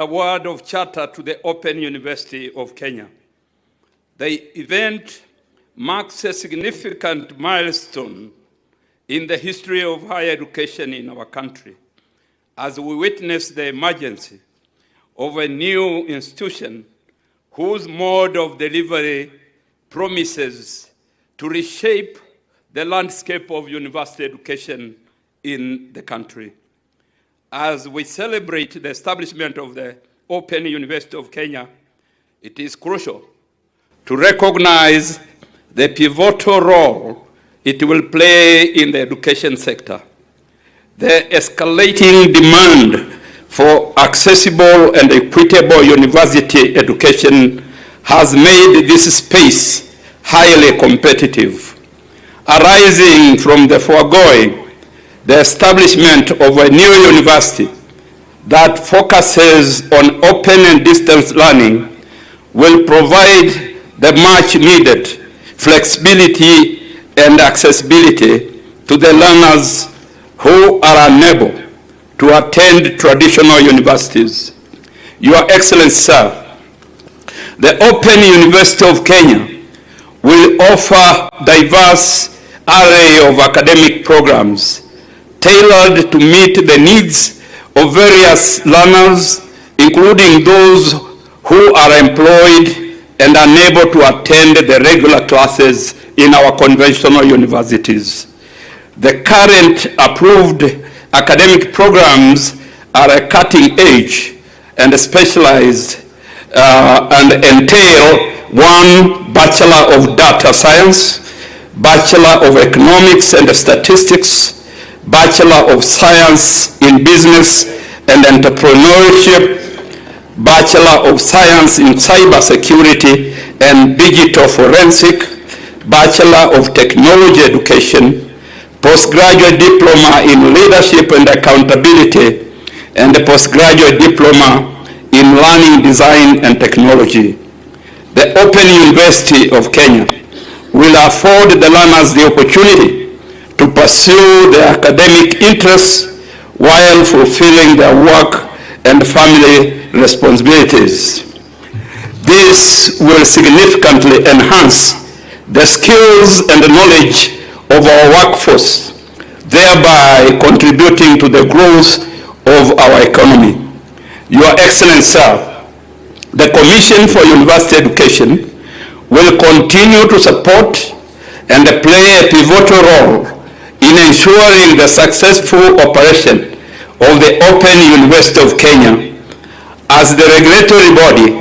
award of charter to the Open University of Kenya. The event marks a significant milestone in the history of higher education in our country, as we witness the emergence of a new institution whose mode of delivery promises to reshape the landscape of university education in the country. As we celebrate the establishment of the Open University of Kenya, it is crucial to recognize the pivotal role it will play in the education sector. The escalating demand for accessible and equitable university education has made this space highly competitive. Arising from the foregoing, the establishment of a new university that focuses on open and distance learning will provide the much needed flexibility and accessibility to the learners who are unable to attend traditional universities. Your Excellency, sir, the Open University of Kenya will offer diverse array of academic programs tailored to meet the needs of various learners, including those who are employed and unable to attend the regular classes in our conventional universities. The current approved academic programs are a cutting edge and specialized and entail 1 Bachelor of Data Science, Bachelor of Economics and Statistics, Bachelor of Science in Business and Entrepreneurship, Bachelor of Science in Cybersecurity and Digital Forensic, Bachelor of Technology Education, Postgraduate Diploma in Leadership and Accountability, and a Postgraduate Diploma in Learning Design and Technology. The Open University of Kenya will afford the learners the opportunity to pursue their academic interests while fulfilling their work and family responsibilities. This will significantly enhance the skills and knowledge of our workforce, thereby contributing to the growth of our economy. Your Excellency, sir, the Commission for University Education will continue to support and play a pivotal role in ensuring the successful operation of the Open University of Kenya as the regulatory body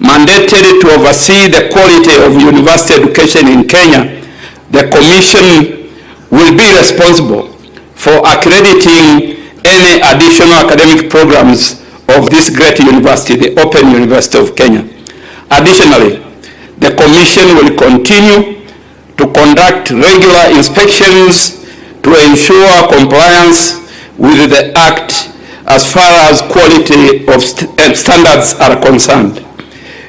mandated to oversee the quality of university education in Kenya. The Commission will be responsible for accrediting any additional academic programs of this great university, the Open University of Kenya. Additionally, the Commission will continue to conduct regular inspections to ensure compliance with the Act as far as quality of standards are concerned.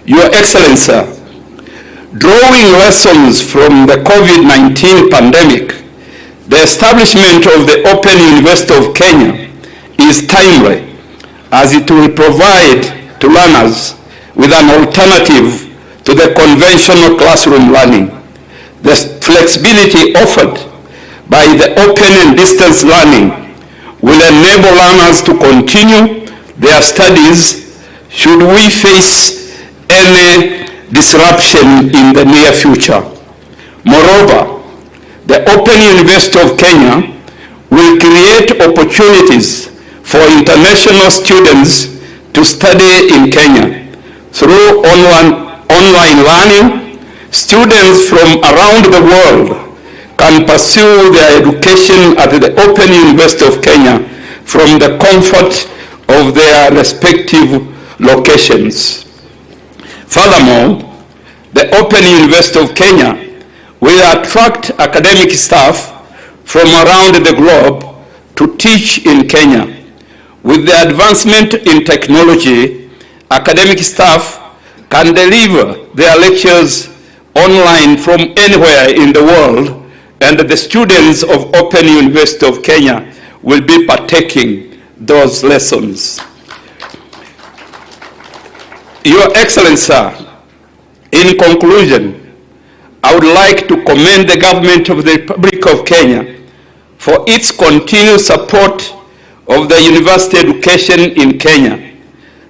Your Excellency, drawing lessons from the COVID-19 pandemic, the establishment of the Open University of Kenya is timely, as it will provide to learners with an alternative to the conventional classroom learning. The flexibility offered by the open and distance learning will enable learners to continue their studies should we face any disruption in the near future. Moreover, the Open University of Kenya will create opportunities for international students to study in Kenya. Through online learning, students from around the world can pursue their education at the Open University of Kenya from the comfort of their respective locations. Furthermore, the Open University of Kenya will attract academic staff from around the globe to teach in Kenya. With the advancement in technology, academic staff can deliver their lectures online from anywhere in the world, and the students of Open University of Kenya will be partaking those lessons. Your Excellency, sir, in conclusion, I would like to commend the government of the Republic of Kenya for its continued support of the university education in Kenya.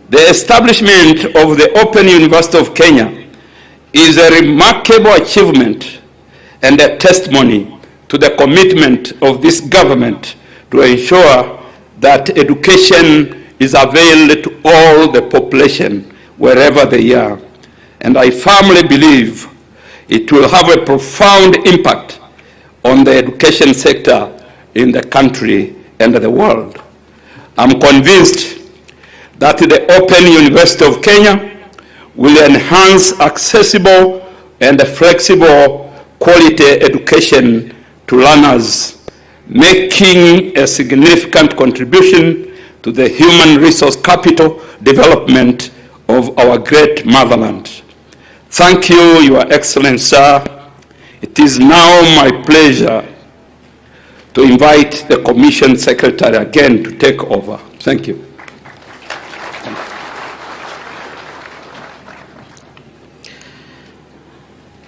The establishment of the Open University of Kenya is a remarkable achievement and a testimony to the commitment of this government to ensure that education is available to all the population wherever they are. And I firmly believe it will have a profound impact on the education sector in the country and the world. I'm convinced that the Open University of Kenya will enhance accessible and flexible quality education to learners, making a significant contribution to the human resource capital development of our great motherland. Thank you, Your Excellency, sir. It is now my pleasure to invite the Commission Secretary again to take over. Thank you.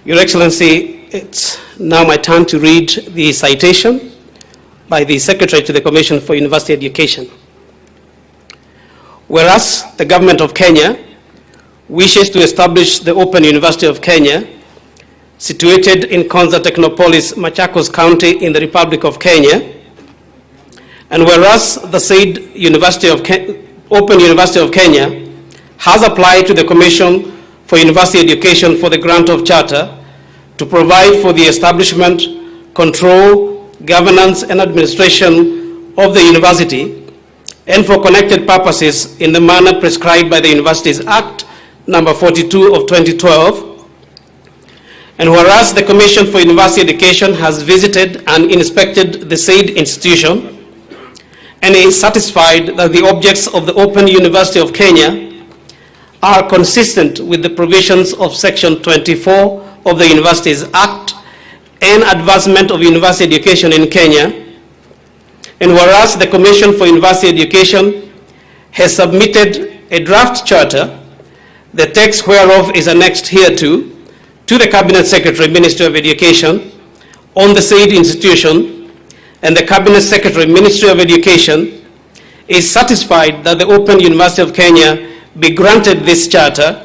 Your Excellency, it's now my turn to read the citation by the Secretary to the Commission for University Education. Whereas the Government of Kenya wishes to establish the Open University of Kenya, situated in Konza Technopolis, Machakos County in the Republic of Kenya, and whereas the said Open University of Kenya has applied to the Commission for University Education for the grant of charter to provide for the establishment, control, governance, and administration of the university, and for connected purposes in the manner prescribed by the Universities Act number 42 of 2012. And whereas the Commission for University Education has visited and inspected the said institution and is satisfied that the objects of the Open University of Kenya are consistent with the provisions of Section 24 of the Universities Act and advancement of university education in Kenya, and whereas the Commission for University Education has submitted a draft charter, the text whereof is annexed hereto, to the Cabinet Secretary, Ministry of Education, on the said institution, and the Cabinet Secretary, Ministry of Education, is satisfied that the Open University of Kenya be granted this charter,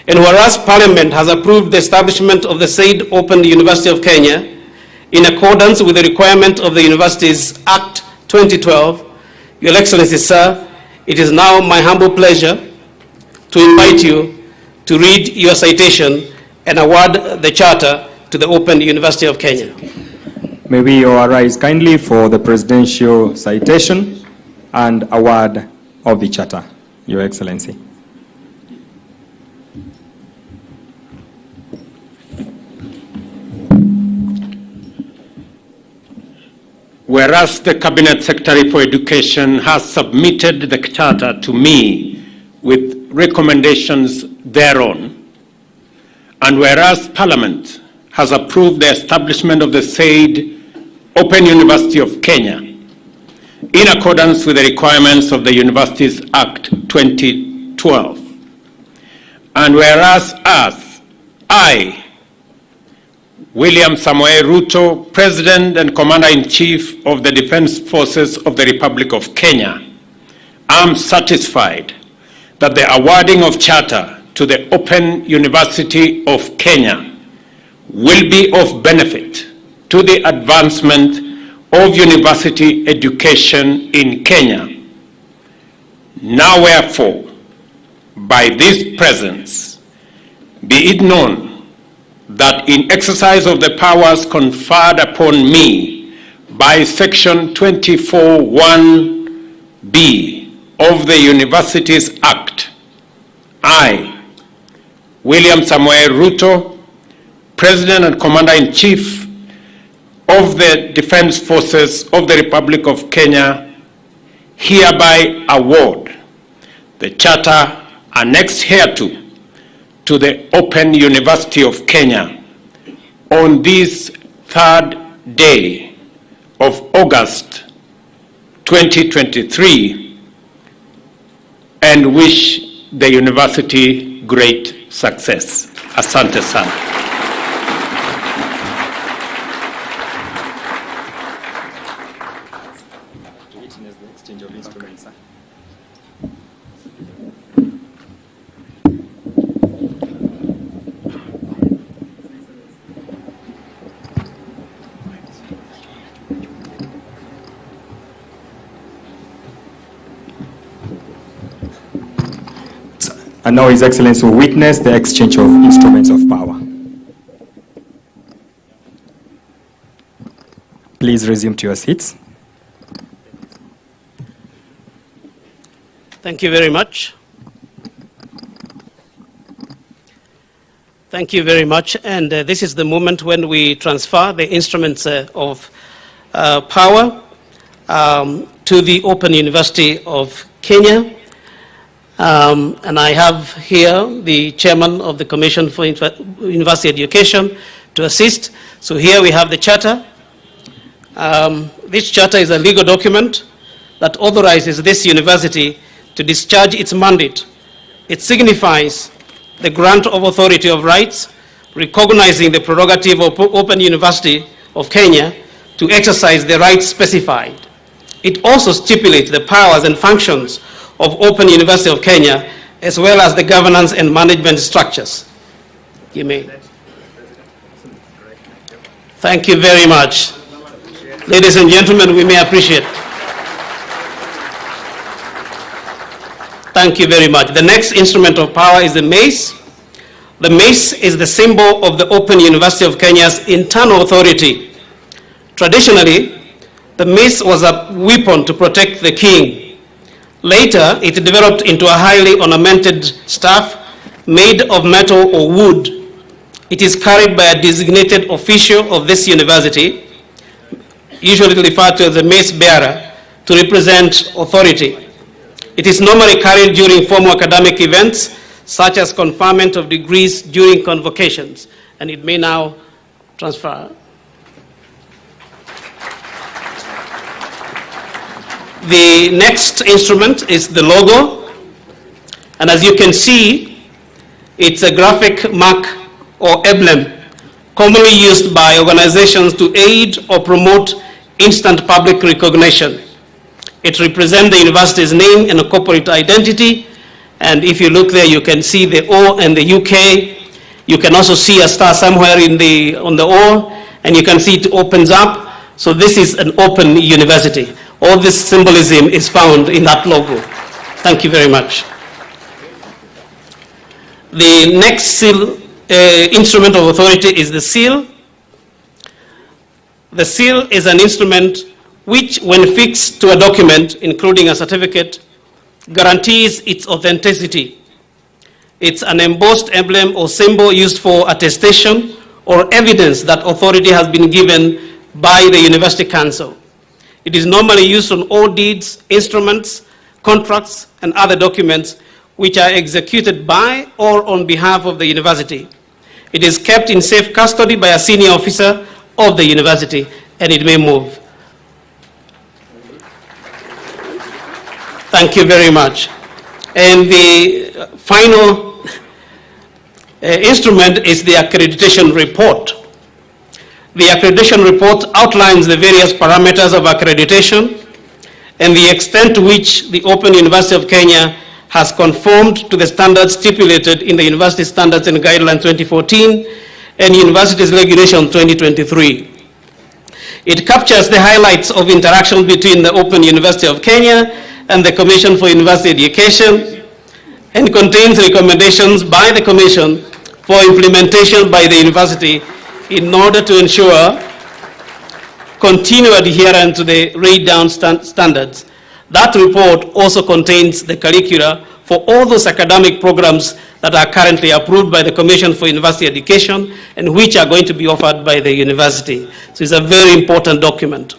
and whereas Parliament has approved the establishment of the said Open University of Kenya in accordance with the requirement of the Universities Act 2012, Your Excellency, sir, it is now my humble pleasure to invite you to read your citation and award the charter to the Open University of Kenya. May we all rise kindly for the presidential citation and award of the charter, Your Excellency. Whereas the Cabinet Secretary for Education has submitted the charter to me with recommendations thereon, and whereas Parliament has approved the establishment of the said Open University of Kenya in accordance with the requirements of the Universities Act 2012, and whereas I, William Samoei Ruto, President and Commander-in-Chief of the Defense Forces of the Republic of Kenya, am satisfied that the awarding of charter to the Open University of Kenya will be of benefit to the advancement of university education in Kenya. Now wherefore, by this presence, be it known that in exercise of the powers conferred upon me by Section 24(1)(b) of the Universities Act, I, William Samoei Ruto, President and Commander-in-Chief of the Defense Forces of the Republic of Kenya, hereby award the charter annexed hereto to the Open University of Kenya on this 3rd day of August 2023, and wish the university great success. Asante sana. And now His Excellency will witness the exchange of instruments of power. Please resume to your seats. Thank you very much. Thank you very much. And this is the moment when we transfer the instruments of power to the Open University of Kenya. And I have here the chairman of the Commission for University Education to assist. So here we have the charter. This charter is a legal document that authorizes this university to discharge its mandate. It signifies the grant of authority of rights, recognizing the prerogative of Open University of Kenya to exercise the rights specified. It also stipulates the powers and functions of Open University of Kenya, as well as the governance and management structures. You may. Thank you very much. Ladies and gentlemen, we may appreciate. Thank you very much. The next instrument of power is the mace. The mace is the symbol of the Open University of Kenya's internal authority. Traditionally, the mace was a weapon to protect the king. Later, it developed into a highly ornamented staff made of metal or wood. It is carried by a designated official of this university, usually referred to as the mace bearer, to represent authority. It is normally carried during formal academic events, such as conferment of degrees during convocations. And it may now transfer. The next instrument is the logo. And as you can see, it's a graphic mark or emblem commonly used by organizations to aid or promote instant public recognition. It represents the university's name and corporate identity. And if you look there, you can see the O and the UK. You can also see a star somewhere on the O, and you can see it opens up. So this is an open university. All this symbolism is found in that logo. Thank you very much. The next seal, instrument of authority is the seal. The seal is an instrument which, when fixed to a document, including a certificate, guarantees its authenticity. It's an embossed emblem or symbol used for attestation or evidence that authority has been given by the University Council. It is normally used on all deeds, instruments, contracts, and other documents which are executed by or on behalf of the university. It is kept in safe custody by a senior officer of the university, and it may move. Thank you very much. And the final instrument is the accreditation report. The accreditation report outlines the various parameters of accreditation and the extent to which the Open University of Kenya has conformed to the standards stipulated in the University Standards and Guidelines 2014 and Universities Regulation 2023. It captures the highlights of interaction between the Open University of Kenya and the Commission for University Education, and contains recommendations by the Commission for implementation by the university in order to ensure continued adherence to the laid down standards. That report also contains the curricula for all those academic programs that are currently approved by the Commission for University Education and which are going to be offered by the university. So it's a very important document.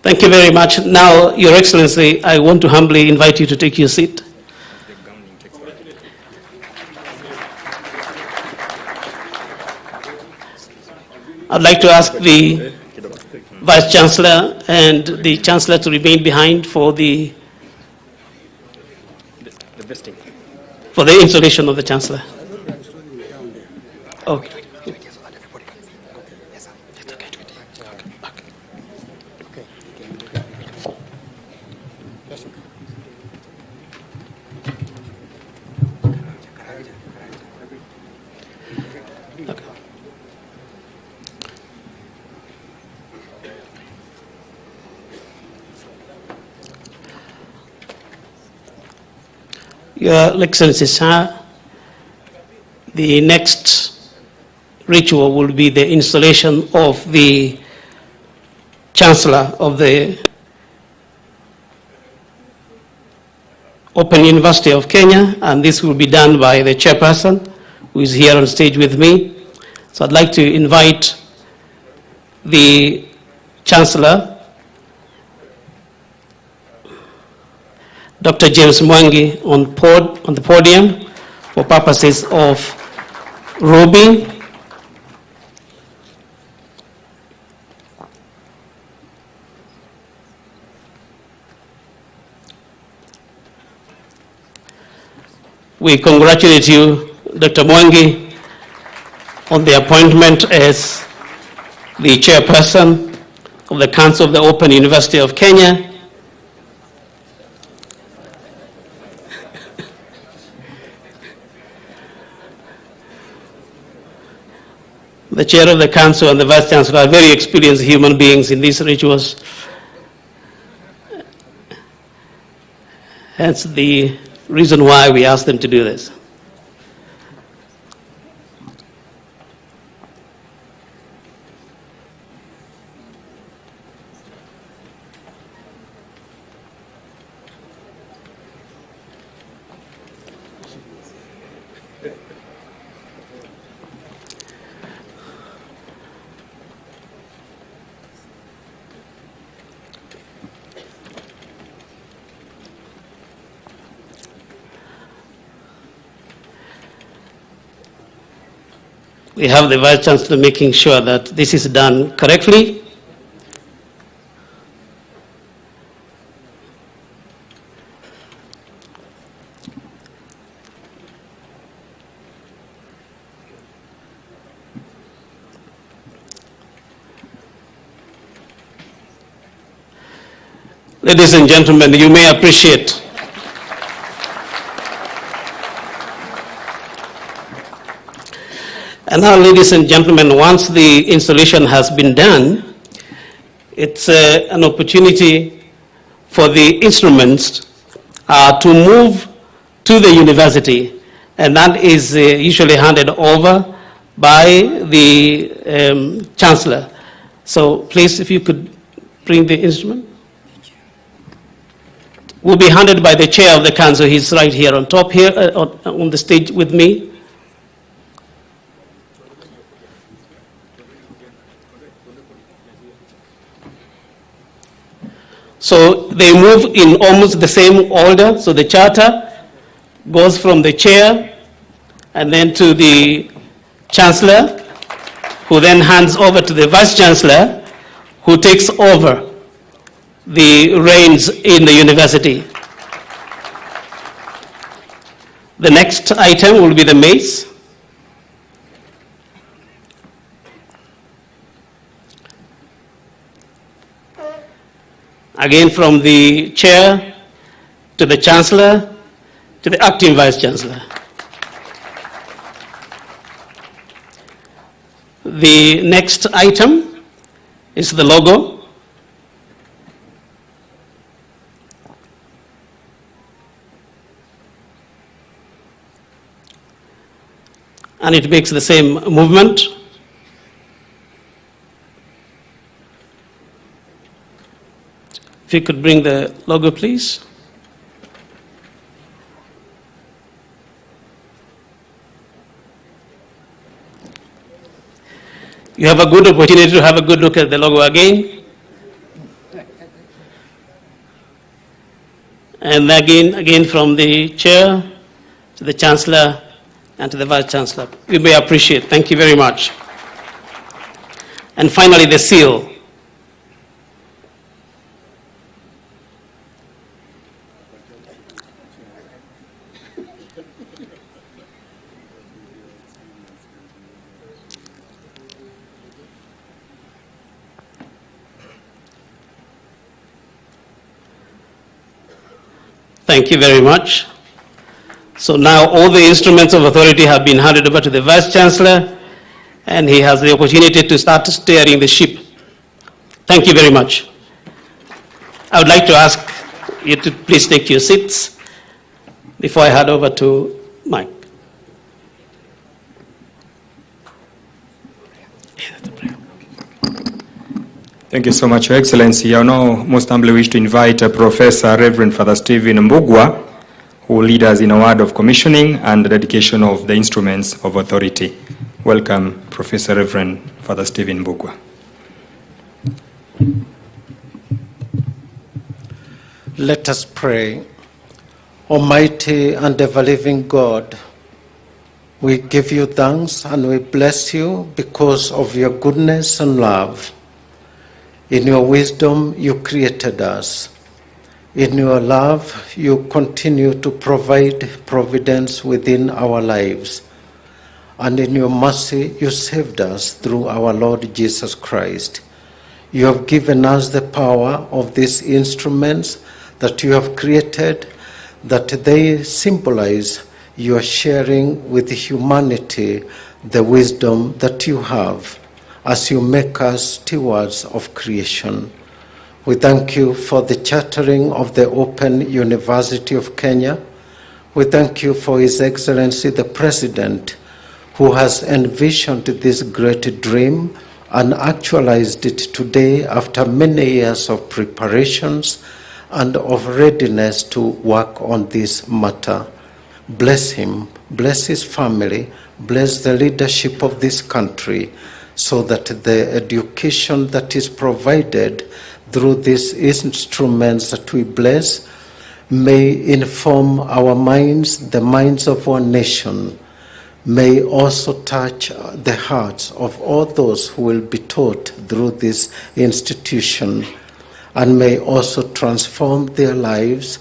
Thank you very much. Now, Your Excellency, I want to humbly invite you to take your seat. I'd like to ask the Vice Chancellor and the Chancellor to remain behind for the installation of the Chancellor. Okay. Your Excellency, sir, the next ritual will be the installation of the Chancellor of the Open University of Kenya, and this will be done by the chairperson, who is here on stage with me. So I'd like to invite the Chancellor, Dr. James Mwangi, on the podium for purposes of robing. We congratulate you, Dr. Mwangi, on the appointment as the chairperson of the Council of the Open University of Kenya. The chair of the council and the vice chancellor are very experienced human beings in these rituals. Hence the reason why we asked them to do this. We have the Vice Chancellor making sure that this is done correctly. Ladies and gentlemen, you may appreciate And now, ladies and gentlemen, once the installation has been done, it's an opportunity for the instruments to move to the university, and that is usually handed over by the Chancellor. So please, if you could bring the instrument. Will be handed by the chair of the council. He's right here on top here on the stage with me. So they move in almost the same order. So the charter goes from the chair and then to the chancellor, who then hands over to the vice chancellor, who takes over the reins in the university. The next item will be the mace. Again, from the chair to the chancellor to the acting vice chancellor. The next item is the logo. And it makes the same movement. If you could bring the logo, please. You have a good opportunity to have a good look at the logo again. And again from the chair to the chancellor and to the vice chancellor. We may appreciate. Thank you very much. and finally the seal. Thank you very much. So now all the instruments of authority have been handed over to the Vice Chancellor, and he has the opportunity to start steering the ship. Thank you very much. I would like to ask you to please take your seats before I hand over to Mike. Thank you so much, Your Excellency. I now most humbly wish to invite Professor Reverend Father Stephen Mbugua, who will lead us in a word of commissioning and the dedication of the instruments of authority. Welcome, Professor Reverend Father Stephen Mbugua. Let us pray. Almighty and ever-living God, we give you thanks and we bless you because of your goodness and love. In your wisdom, you created us. In your love, you continue to provide providence within our lives. And in your mercy, you saved us through our Lord Jesus Christ. You have given us the power of these instruments that you have created, that they symbolize your sharing with humanity the wisdom that you have as you make us stewards of creation. We thank you for the chartering of the Open University of Kenya. We thank you for His Excellency the President, who has envisioned this great dream and actualized it today after many years of preparations and of readiness to work on this matter. Bless him, bless his family, bless the leadership of this country, so that the education that is provided through these instruments that we bless may inform our minds, the minds of our nation, may also touch the hearts of all those who will be taught through this institution, and may also transform their lives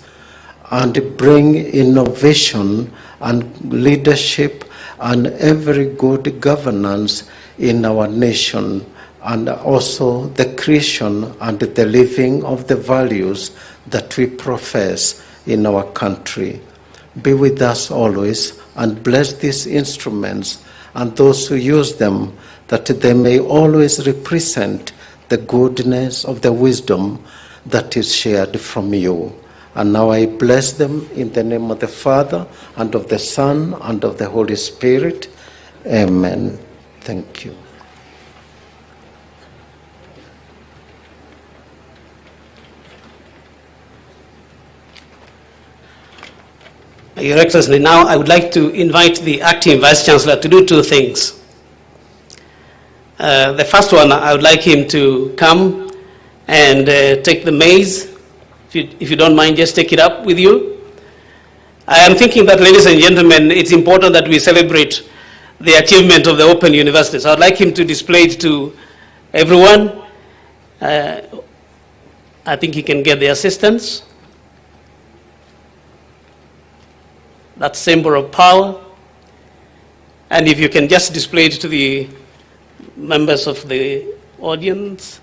and bring innovation and leadership and every good governance in our nation, and also the creation and the living of the values that we profess in our country. Be with us always and bless these instruments and those who use them, that they may always represent the goodness of the wisdom that is shared from you. And now I bless them in the name of the Father, and of the Son, and of the Holy Spirit. Amen. Thank you. Your Excellency, now I would like to invite the Acting Vice Chancellor to do two things. The first one, I would like him to come and take the maize. If you don't mind, just take it up with you. I am thinking that, ladies and gentlemen, it's important that we celebrate the achievement of the Open University. So I'd like him to display it to everyone. I think he can get the assistance. That symbol of power. And if you can just display it to the members of the audience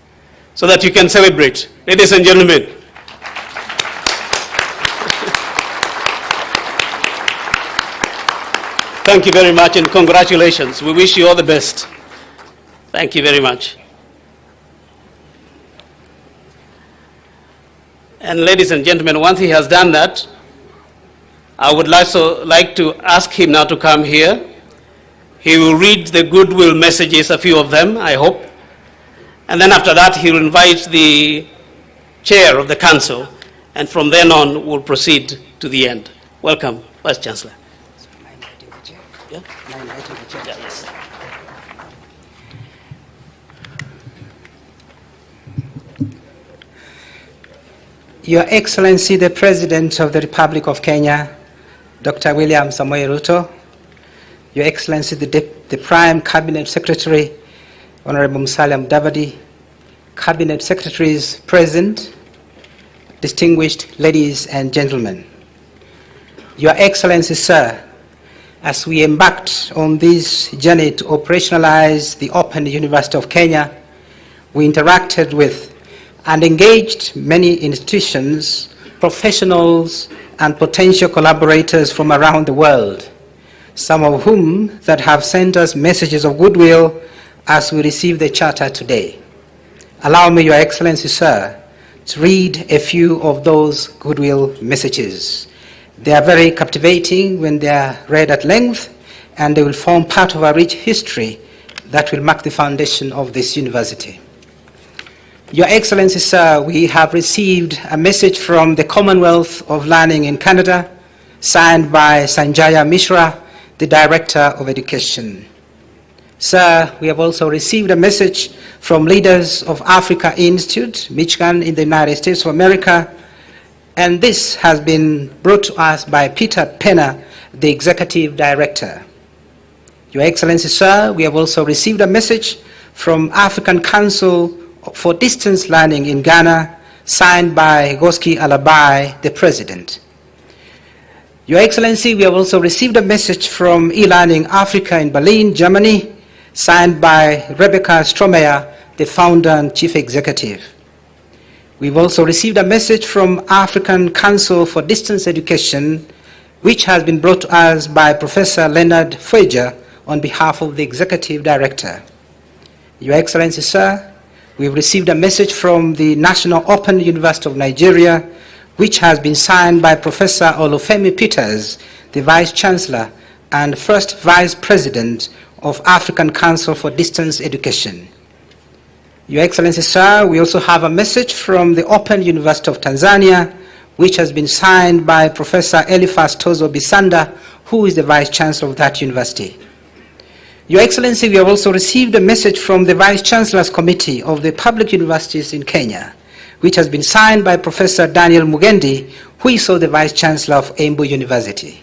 so that you can celebrate. Ladies and gentlemen. Thank you very much and congratulations. We wish you all the best. Thank you very much. And ladies and gentlemen, once he has done that, I would also like to ask him now to come here. He will read the goodwill messages, a few of them, I hope. And then after that, he will invite the chair of the council. And from then on, we'll proceed to the end. Welcome, Vice Chancellor. Yeah? Yes. Your Excellency, the President of the Republic of Kenya, Dr. William Samoei Ruto, Your Excellency, the Prime Cabinet Secretary, Honorable Musalia Mudavadi, Cabinet Secretaries present, distinguished ladies and gentlemen. Your Excellency, sir, as we embarked on this journey to operationalize the Open University of Kenya, we interacted with and engaged many institutions, professionals, and potential collaborators from around the world, some of whom that have sent us messages of goodwill as we receive the charter today. Allow me, Your Excellency, sir, to read a few of those goodwill messages. They are very captivating when they are read at length, and they will form part of a rich history that will mark the foundation of this university. Your Excellency, sir, we have received a message from the Commonwealth of Learning in Canada, signed by Sanjaya Mishra, the Director of Education. Sir, we have also received a message from leaders of Africa Institute, Michigan in the United States of America, and this has been brought to us by Peter Penner, the Executive Director. Your Excellency, sir, we have also received a message from African Council for Distance Learning in Ghana, signed by Goski Alabai, the President. Your Excellency, we have also received a message from eLearning Africa in Berlin, Germany, signed by Rebecca Stromeyer, the Founder and Chief Executive. We've also received a message from African Council for Distance Education, which has been brought to us by Professor Leonard Fueger on behalf of the Executive Director. Your Excellency, sir, we've received a message from the National Open University of Nigeria, which has been signed by Professor Olufemi Peters, the Vice Chancellor and First Vice President of African Council for Distance Education. Your Excellency, sir, we also have a message from the Open University of Tanzania, which has been signed by Professor Eliphas Tozo Bisanda, who is the Vice Chancellor of that university. Your Excellency, we have also received a message from the Vice Chancellor's Committee of the Public Universities in Kenya, which has been signed by Professor Daniel Mugendi, who is also the Vice Chancellor of Embu University.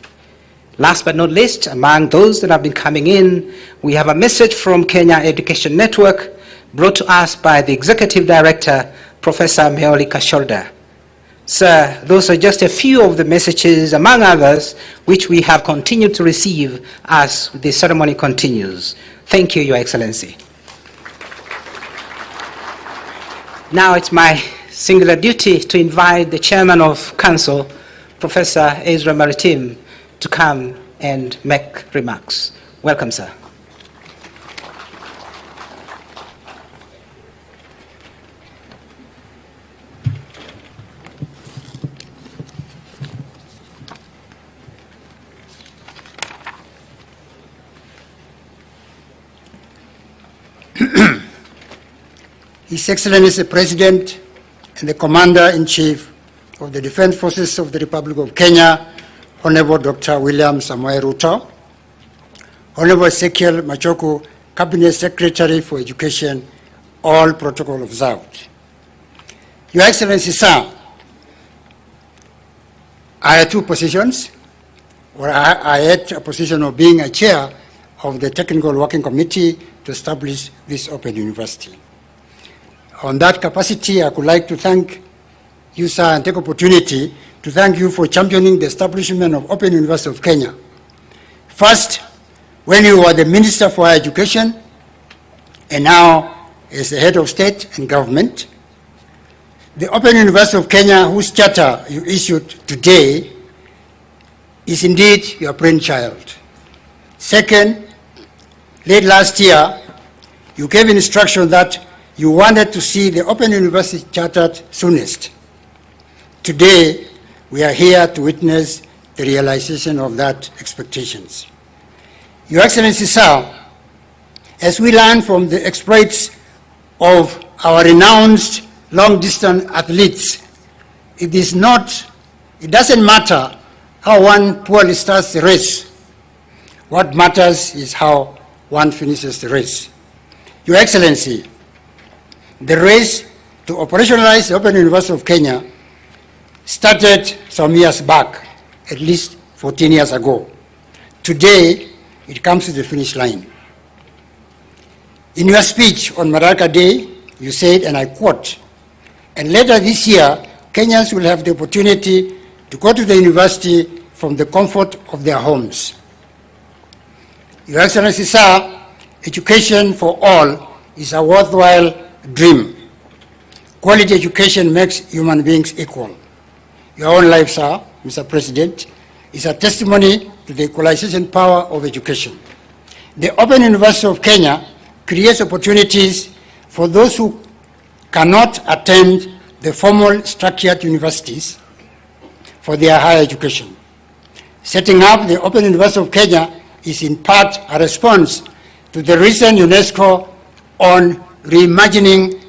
Last but not least, among those that have been coming in, we have a message from Kenya Education Network, brought to us by the Executive Director, Professor Meoli Kashorda. Sir, those are just a few of the messages, among others, which we have continued to receive as the ceremony continues. Thank you, Your Excellency. Now it's my singular duty to invite the Chairman of Council, Professor Ezra Maritim, to come and make remarks. Welcome, sir. His Excellency the President and the Commander-in-Chief of the Defense Forces of the Republic of Kenya, Honorable Dr. William Samoei Ruto, Honorable Ezekiel Machoku, Cabinet Secretary for Education, all protocol observed. Your Excellency, sir, I had two positions. I had a position of being a chair of the Technical Working Committee to establish this Open University. On that capacity, I would like to thank you, sir, and take opportunity to thank you for championing the establishment of Open University of Kenya. First, when you were the Minister for Education, and now as the head of state and government. The Open University of Kenya, whose charter you issued today, is indeed your brainchild. Second, late last year, you gave instruction that you wanted to see the Open University chartered soonest. Today, we are here to witness the realization of that expectations. Your Excellency, sir, as we learn from the exploits of our renowned long-distance athletes, it doesn't matter how one poorly starts the race. What matters is how one finishes the race. Your Excellency, the race to operationalize the Open University of Kenya started some years back, at least 14 years ago. Today, it comes to the finish line. In your speech on Madaraka Day, you said, and I quote, "And later this year, Kenyans will have the opportunity to go to the university from the comfort of their homes." Your Excellency, sir, education for all is a worthwhile dream. Quality education makes human beings equal. Your own life, sir, Mr. President, is a testimony to the equalization power of education. The Open University of Kenya creates opportunities for those who cannot attend the formal structured universities for their higher education. Setting up the Open University of Kenya is in part a response to the recent UNESCO on reimagining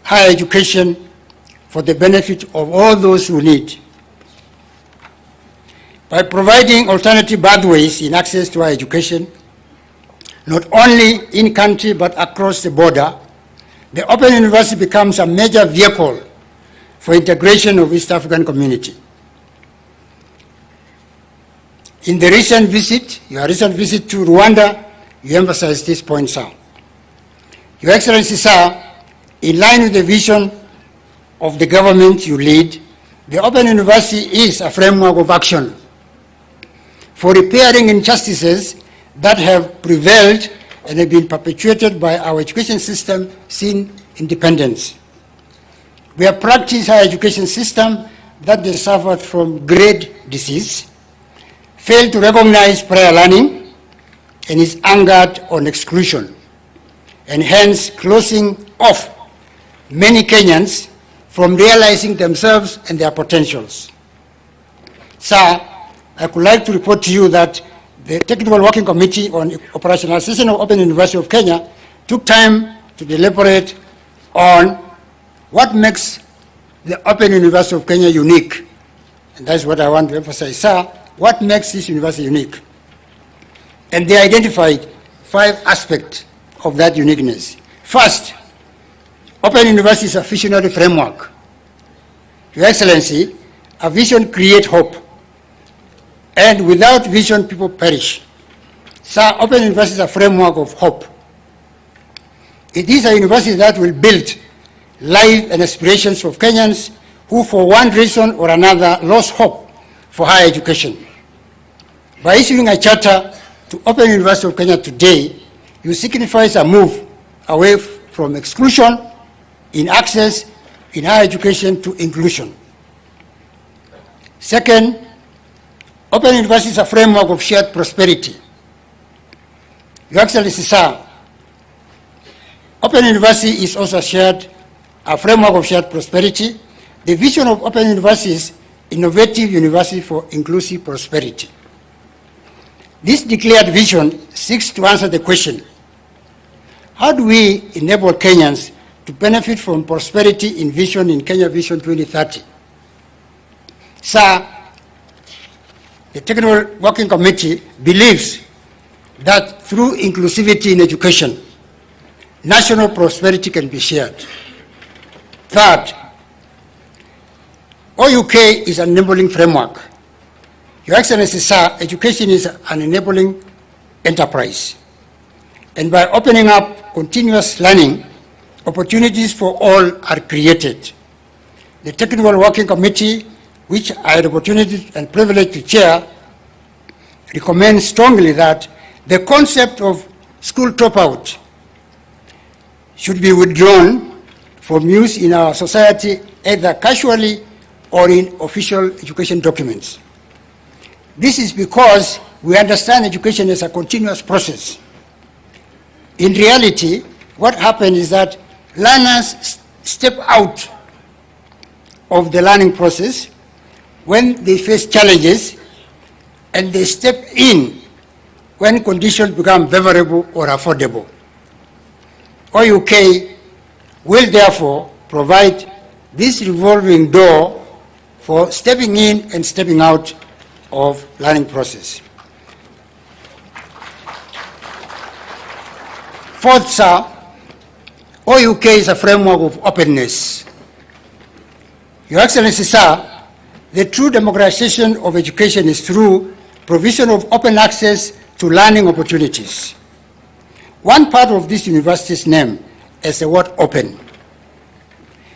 higher education for the benefit of all those who need. By providing alternative pathways in access to higher education, not only in country but across the border, the Open University becomes a major vehicle for integration of East African community. In the recent visit, your recent visit to Rwanda, you emphasized this point, sir. Your Excellency, sir, in line with the vision of the government you lead, the Open University is a framework of action for repairing injustices that have prevailed and have been perpetuated by our education system since independence. We have practiced our education system that has suffered from grade disease, failed to recognize prior learning, and is anchored on exclusion, and hence closing off many Kenyans from realizing themselves and their potentials. Sir, I would like to report to you that the Technical Working Committee on Operationalization of Open University of Kenya took time to deliberate on what makes the Open University of Kenya unique. And that's what I want to emphasize, sir. What makes this university unique? And they identified 5 aspects of that uniqueness. First, Open University is a visionary framework. Your Excellency, a vision creates hope. And without vision, people perish. Sir, Open University is a framework of hope. It is a university that will build life and aspirations of Kenyans who, for one reason or another, lost hope for higher education. By issuing a charter to Open University of Kenya today, you signify a move away from exclusion in access in higher education to inclusion. Second, Open University is a framework of shared prosperity. Your Excellency, sir, Open University is also a framework of shared prosperity. The vision of Open University is innovative university for inclusive prosperity. This declared vision seeks to answer the question, how do we enable Kenyans to benefit from prosperity in vision in Kenya Vision 2030? Sir, the Technical Working Committee believes that through inclusivity in education, national prosperity can be shared. Third, OUK is an enabling framework. Your Excellency, sir, education is an enabling enterprise. And by opening up continuous learning, opportunities for all are created. The Technical Working Committee, which I had the opportunity and privilege to chair, recommends strongly that the concept of school dropout should be withdrawn from use in our society either casually or in official education documents. This is because we understand education as a continuous process. In reality, what happens is that learners step out of the learning process when they face challenges, and they step in when conditions become favorable or affordable. OUK will therefore provide this revolving door for stepping in and stepping out of learning process. Fourth, sir, OUK is a framework of openness. Your Excellency, sir, the true democratization of education is through provision of open access to learning opportunities. one part of this university's name as the word open.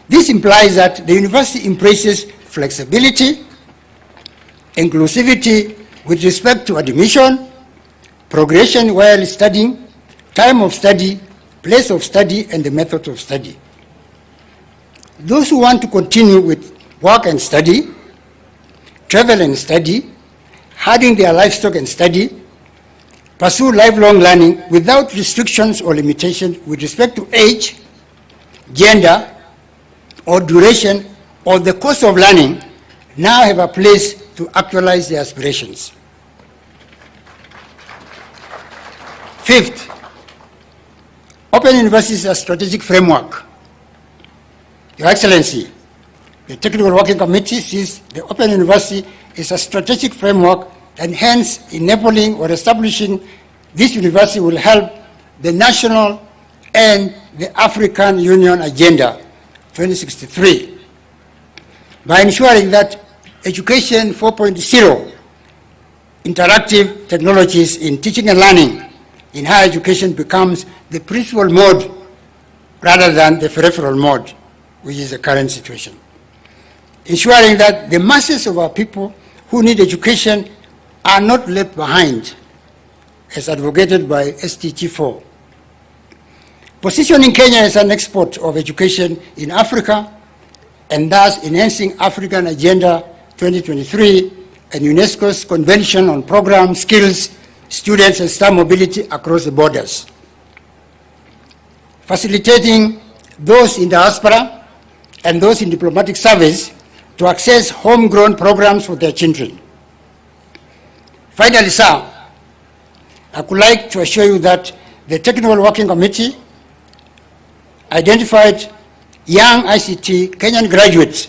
This implies that the university embraces flexibility, inclusivity with respect to admission, progression while studying, time of study, place of study, and the method of study. Those who want to continue with work and study, travel and study, herding their livestock and study, pursue lifelong learning without restrictions or limitations with respect to age, gender, or duration, or the course of learning, now have a place to actualize their aspirations. Fifth, Open University is a strategic framework. Your Excellency, the Technical Working Committee sees the Open University is a strategic framework, and hence enabling or establishing this university will help the national and the African Union Agenda 2063 by ensuring that Education 4.0 interactive technologies in teaching and learning in higher education becomes the principal mode rather than the peripheral mode, which is the current situation. Ensuring that the masses of our people who need education are not left behind, as advocated by SDG4. Positioning Kenya as an export of education in Africa, and thus enhancing African Agenda 2023 and UNESCO's Convention on Program, Skills, Students and Staff Mobility across the borders. Facilitating those in diaspora and those in diplomatic service to access homegrown programs for their children. Finally, sir, I would like to assure you that the Technical Working Committee identified young ICT Kenyan graduates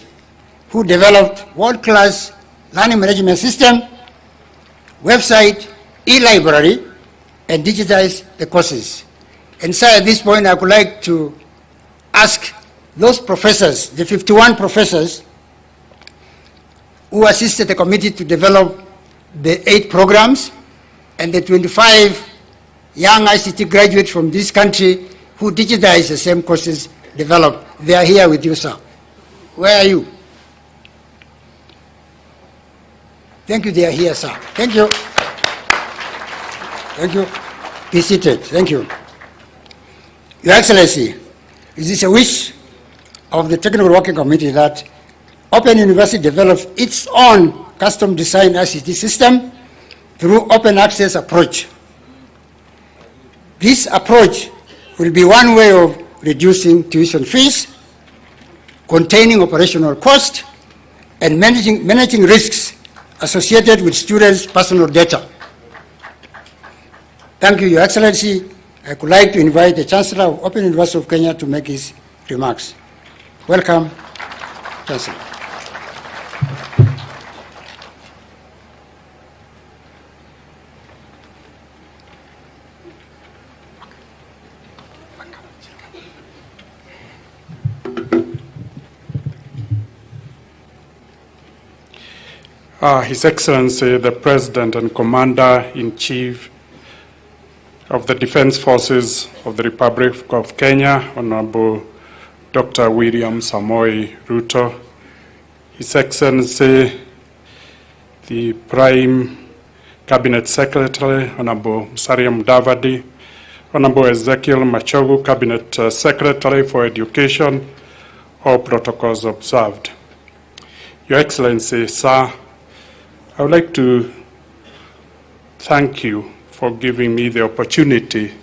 who developed world-class learning management system, website, e-library, and digitized the courses. And sir, at this point, I would like to ask those professors, the 51 professors who assisted the committee to develop the 8 programs, and the 25 young ICT graduates from this country who digitized the same courses developed. They are here with you, sir. Where are you? Thank you, they are here, sir. Thank you. Thank you. Be seated. Thank you. Your Excellency, it is a wish of the Technical Working Committee that Open University develops its own custom-designed ICT system through open access approach. This approach will be one way of reducing tuition fees, containing operational cost, and managing risks associated with students' personal data. Thank you, Your Excellency. I would like to invite the Chancellor of Open University of Kenya to make his remarks. Welcome, Chancellor. His Excellency, the President and Commander-in-Chief of the Defense Forces of the Republic of Kenya, Honorable Dr. William Samoei Ruto, His Excellency, the Prime Cabinet Secretary, Honorable Musalia Mudavadi, Honorable Ezekiel Machogu, Cabinet Secretary for Education, all protocols observed. Your Excellency, sir, I would like to thank you for giving me the opportunity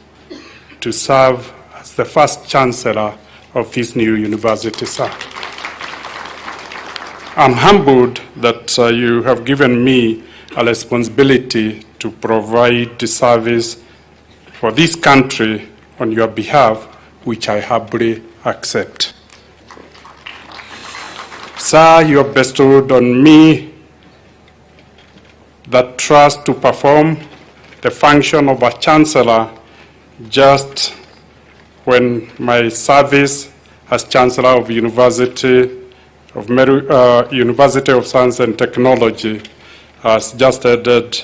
to serve as the first Chancellor of this new university, sir. I'm humbled that you have given me a responsibility to provide the service for this country on your behalf, which I humbly accept. Sir, you have bestowed on me that trust to perform the function of a Chancellor just when my service as Chancellor of University of Science and Technology has just ended,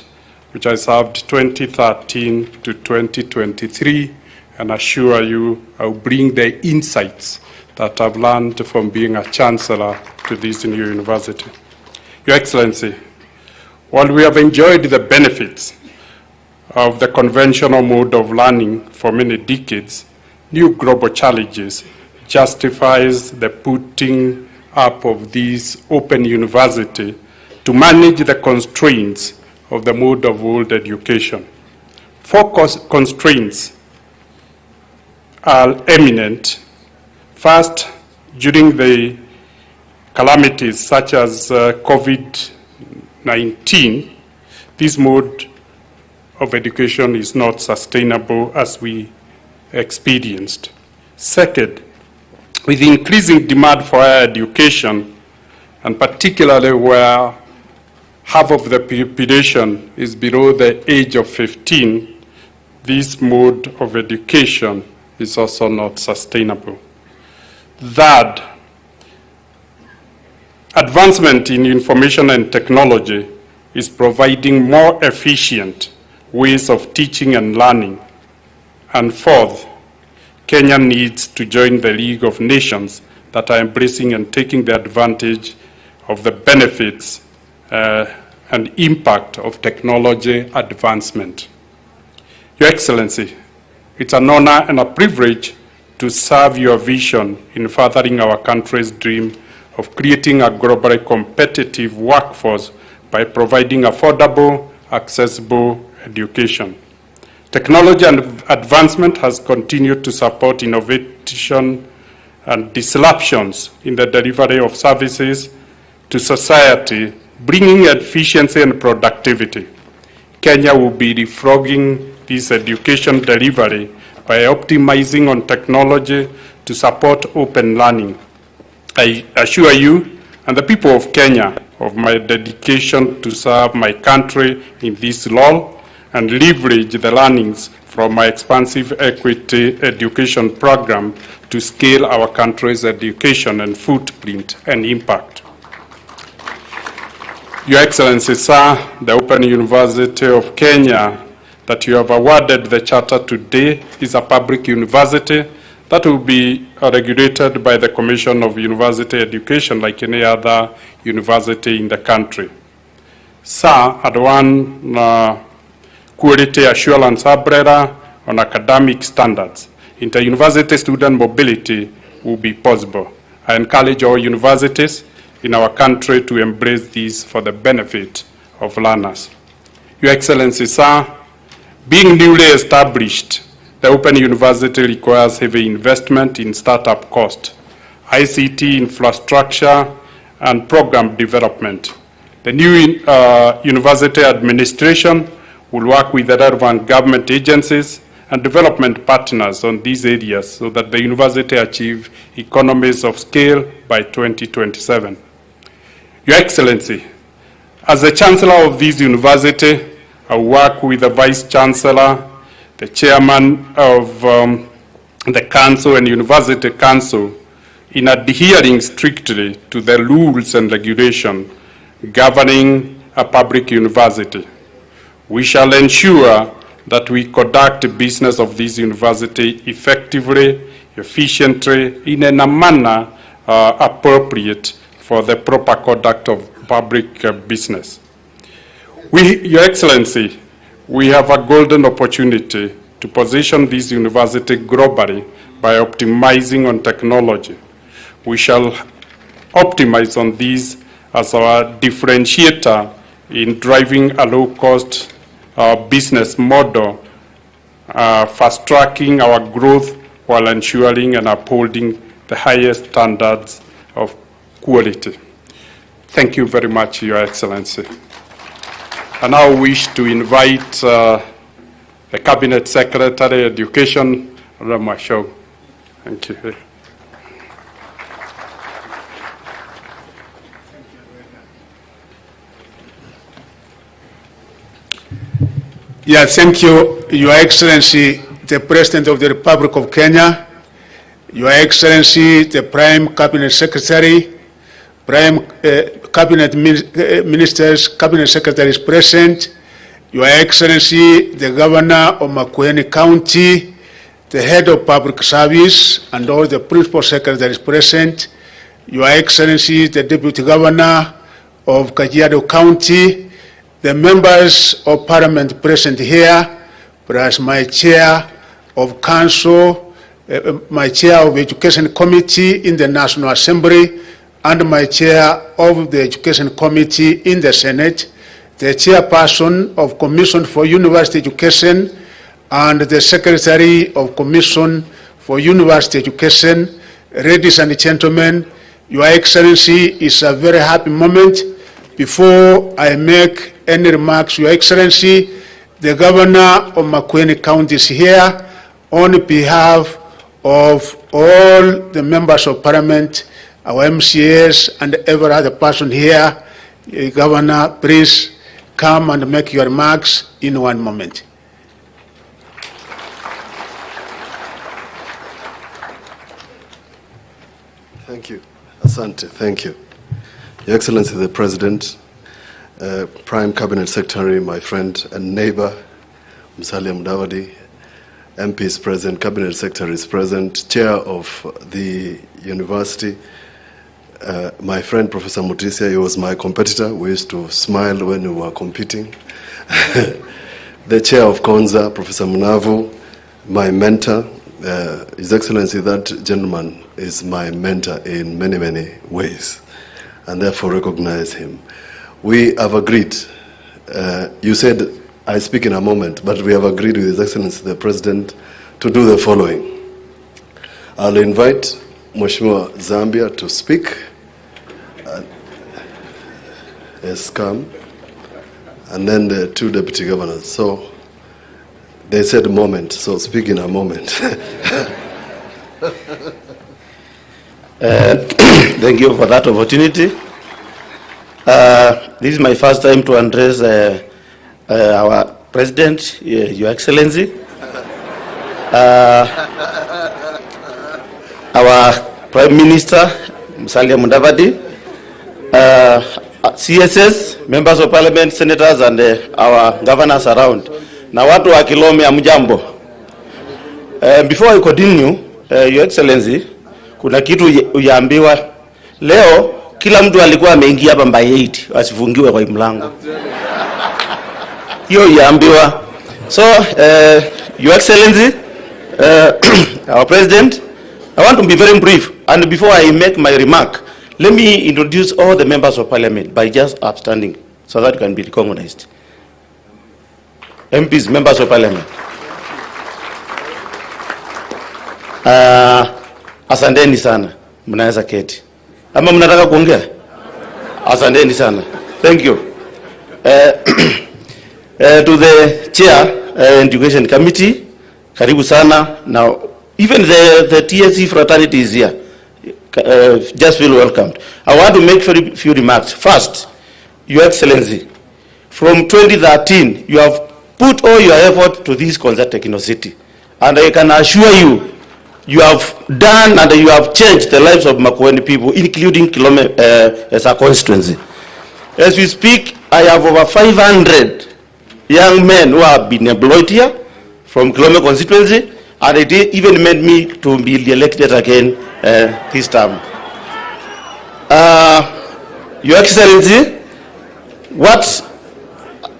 which I served 2013 to 2023, and assure you I'll bring the insights that I've learned from being a chancellor to this new university. Your Excellency, while we have enjoyed the benefits of the conventional mode of learning for many decades, new global challenges justifies the putting up of this open university to manage the constraints of the mode of world education. Four constraints are eminent. First, during the calamities such as COVID-19, this mode of education is not sustainable as we experienced. Second, with increasing demand for higher education, and particularly where half of the population is below the age of 15, this mode of education is also not sustainable. Third, advancement in information and technology is providing more efficient ways of teaching and learning. And fourth, Kenya needs to join the League of Nations that are embracing and taking the advantage of the benefits and impact of technology advancement. Your Excellency, it's an honor and a privilege to serve your vision in furthering our country's dream of creating a globally competitive workforce by providing affordable, accessible education. Technology and advancement has continued to support innovation and disruptions in the delivery of services to society, bringing efficiency and productivity. Kenya will be leapfrogging this education delivery by optimizing on technology to support open learning. I assure you and the people of Kenya of my dedication to serve my country in this role and leverage the learnings from my expansive equity education program to scale our country's education and footprint and impact. Your Excellency, sir, the Open University of Kenya that you have awarded the charter today is a public university that will be regulated by the Commission of University Education like any other university in the country. Sir, at one quality assurance umbrella on academic standards, inter-university student mobility will be possible. I encourage all universities in our country to embrace this for the benefit of learners. Your Excellency, sir, being newly established, the Open University requires heavy investment in startup cost, ICT infrastructure, and program development. The new university administration will work with the relevant government agencies and development partners on these areas so that the university achieve economies of scale by 2027. Your Excellency, as the Chancellor of this university, I work with the Vice Chancellor, the Chairman of the Council and University Council in adhering strictly to the rules and regulations governing a public university. We shall ensure that we conduct the business of this university effectively, efficiently, in a manner appropriate for the proper conduct of public business. Your Excellency, we have a golden opportunity to position this university globally by optimizing on technology. We shall optimize on this as our differentiator in driving a low-cost business model, fast-tracking our growth while ensuring and upholding the highest standards of quality. Thank you very much, Your Excellency. I now wish to invite the Cabinet Secretary, Education, Ramasho. Thank you. Yeah, thank you, Your Excellency, the President of the Republic of Kenya, Your Excellency, the Prime Cabinet Secretary, Prime Cabinet Ministers, Cabinet Secretaries present, Your Excellency, the Governor of Makwiny County, the head of public service, and all the principal secretaries present, Your Excellency, the Deputy Governor of Kajiado County, the members of Parliament present here, plus my chair of council, my chair of Education Committee in the National Assembly, and my chair of the Education Committee in the Senate, the chairperson of Commission for University Education, and the Secretary of Commission for University Education. Ladies and gentlemen, Your Excellency, it's a very happy moment. Before I make any remarks, Your Excellency, the Governor of makwiny County is here on behalf of all the members of Parliament, our MCAs, and every other person here. Governor, please come and make your remarks in one moment. Thank you. Asante, thank you. Your Excellency the President, Prime Cabinet Secretary, my friend and neighbor, Musalia Mudavadi, MPs present, Cabinet Secretaries present, Chair of the University, my friend Professor Mutisia, he was my competitor. We used to smile when we were competing. The Chair of Konza, Professor Munavu, my mentor. His Excellency, that gentleman is my mentor in many, many ways, and therefore recognize him. We have agreed, you said I speak in a moment, but we have agreed with His Excellency the President to do the following. I'll invite Mheshimiwa Zambia to speak. Yes, come. And then the two deputy governors. So they said a moment, so speak in a moment. Thank you for that opportunity. This is my first time to address our President, Your Excellency, our Prime Minister, Musalia Mudavadi, CSS, Members of Parliament, Senators, and our governors around. Na watu wa Kilome amjambo. Before I continue, Your Excellency, kuna kitu uyaambiwa. Leo kila mtu alikuwa ameingia hapa by 8, asifungiwe kwa mlango. Hiyo uyaambiwa. So, Your Excellency, our President, I want to be very brief, and before I make my remark, let me introduce all the members of Parliament by just upstanding so that can be recognized. MPs, members of Parliament. Asanteni sana. Mnaweza keti. Ama mnataka kuongea? Asanteni sana. Thank you. To the Chair, Education Committee, karibu sana. Now, even the TSC fraternity is here. Just feel welcomed. I want to make very few remarks. First, Your Excellency, from 2013, you have put all your effort to this concert Techno-City. And I can assure you, you have done and you have changed the lives of Makwiny people, including Kilome as a constituency. As we speak, I have over 500 young men who have been employed here from Kilome constituency, and it even made me to be elected again this term. Your Excellency,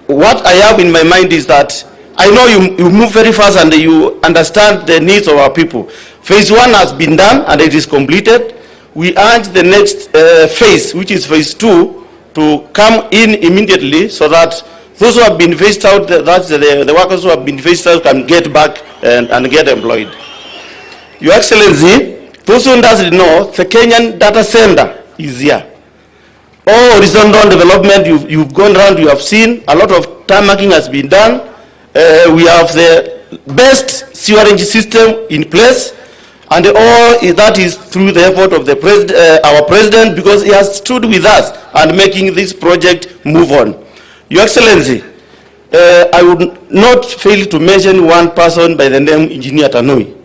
what I have in my mind is that I know you move very fast and you understand the needs of our people. Phase 1 has been done and it is completed. We urge the next phase, which is phase 2, to come in immediately so that those who have been phased out, the workers who have been phased out can get back and get employed. Your Excellency, those who doesn't know, the Kenyan data center is here. All horizontal development, you've gone around, you have seen, a lot of tarmacking has been done. We have the best sewerage system in place, and all that is through the effort of the our President, because he has stood with us and making this project move on. Your Excellency, I would not fail to mention one person by the name Engineer Tanui.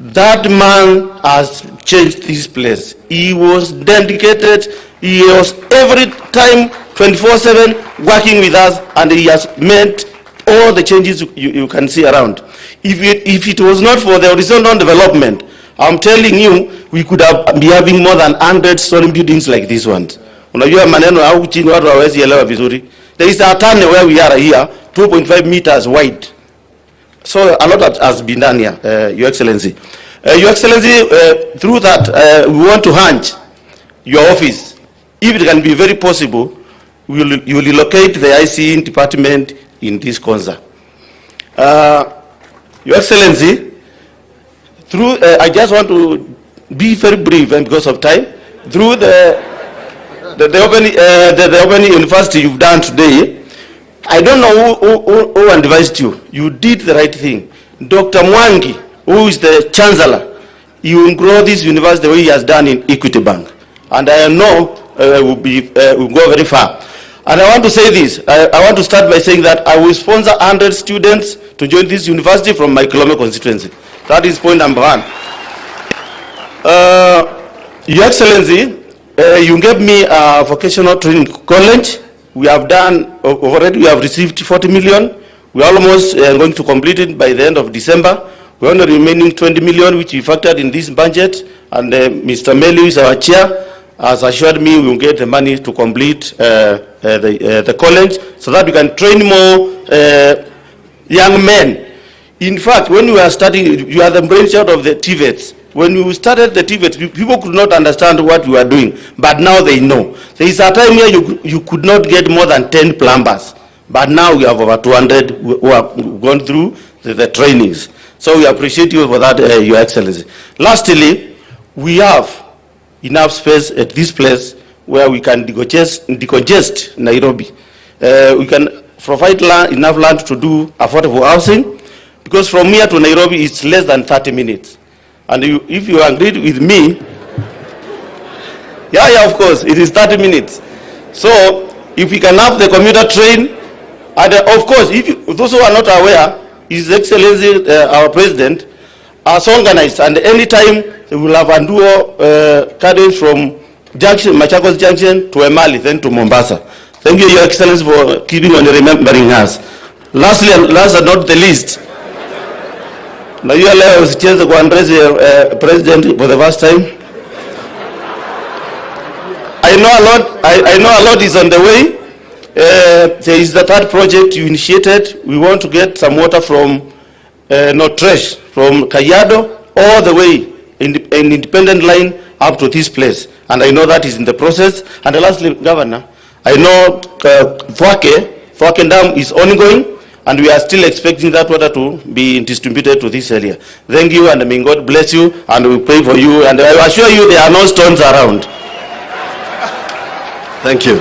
That man has changed this place. He was dedicated. He was every time 24/7 working with us, and he has made all the changes you can see around. If it was not for the horizontal development, I'm telling you, we could have be having more than 100 story buildings like this one. Unajua maneno au chini watu hawezi elewa vizuri. There is a tunnel where we are here, 2.5 meters wide. So a lot has been done here, Your Excellency. Your Excellency, through that, we want to hunch your office. If it can be very possible, you will relocate the ICE department in this Konza. Your Excellency, through, I just want to be very brief, and because of time, through the open university you've done today, I don't know who advised you. You did the right thing. Dr. Mwangi, who is the chancellor, he will grow this university the way he has done in Equity Bank. And I know will go very far. And I want to say this. I want to start by saying that I will sponsor 100 students to join this university from my Kilome constituency. That is point number one. Your Excellency, you gave me a vocational training college. We have done, already we have received 40 million. We are almost going to complete it by the end of December. We are only remaining 20 million, which we factored in this budget. And Mr. Meli is our chair, has assured me we will get the money to complete the college so that we can train more young men. In fact, when we were studying, you are the brainchild of the TVETs. When we started the TVETs, people could not understand what we were doing, but now they know. There is a time where you could not get more than 10 plumbers, but now we have over 200 who have gone through the trainings. So we appreciate you for that, Your Excellency. Lastly, we have enough space at this place where we can decongest Nairobi. We can provide enough land to do affordable housing, because from here to Nairobi it's less than 30 minutes. And if you agreed with me, yeah, of course, it is 30 minutes. So if we can have the commuter train, and of course, those who are not aware, His Excellency, our President, has organized, and anytime we will have a duo carriage from Machakos Junction to Emali, then to Mombasa. Thank you, Your Excellency, for keeping on remembering us. Lastly, and last but not the least, now you allow us to address the President for the first time. I know a lot is on the way. There is the third project you initiated. We want to get some water from Notresh, from Kajiado, all the way in an independent line up to this place. And I know that is in the process. And lastly, Governor, I know Thwake Dam is ongoing, and we are still expecting that water to be distributed to this area. Thank you, and may God bless you, and we pray for you, and I assure you there are no stones around. Thank you.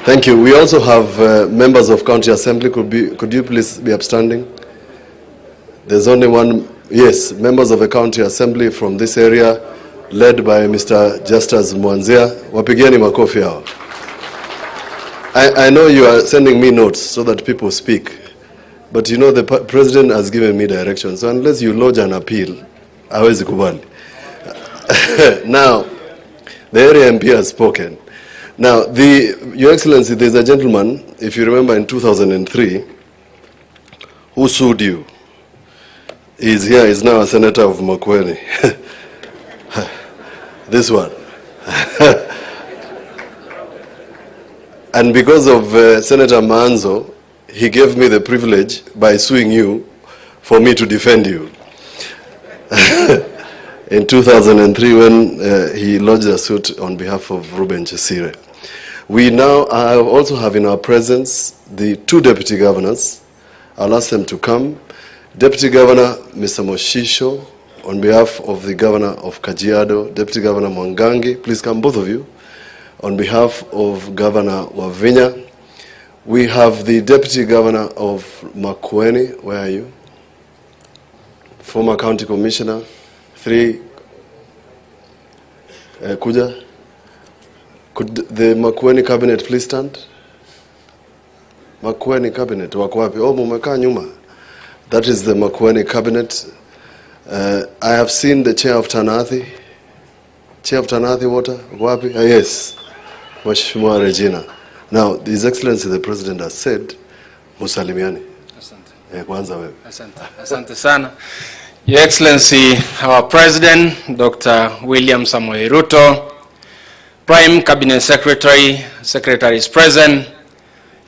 Thank you. We also have members of County Assembly. Could you please be upstanding? There's only one. Yes, members of the County Assembly from this area, led by Mr. Justus Mwanzia. Wapigiani makofi hao. I know you are sending me notes so that people speak, but you know the President has given me direction. So unless you lodge an appeal, hawezi kubali. Now, the area MP has spoken. Now, Your Excellency, there's a gentleman, if you remember in 2003, who sued you. He's here, he's now a senator of Makwiny. This one. And because of Senator Manzo, he gave me the privilege, by suing you, for me to defend you. In 2003, when he lodged a suit on behalf of Ruben Chesire. We now also have in our presence the two deputy governors. I'll ask them to come. Deputy Governor Mr. Moshisho, on behalf of the Governor of Kajiado, Deputy Governor Mwangangi, please come, both of you. On behalf of Governor Wavinya, we have the Deputy Governor of Makwiny. Where are you? Former County Commissioner. 3. Kuja. Could the Makwiny cabinet please stand? Makwiny cabinet, wako wapi? Oh, mumekaa nyuma. That is the Makwiny cabinet. I have seen the chair of Tanathi. Chair of Tanathi water, wako wapi? Yes. Mheshimiwa Regina. Now, His Excellency the President has said, Musalimiani. Kwanza wewe. Asante sana. Your Excellency, our President, Dr. William Samoei Ruto, Prime Cabinet Secretary, Secretaries present,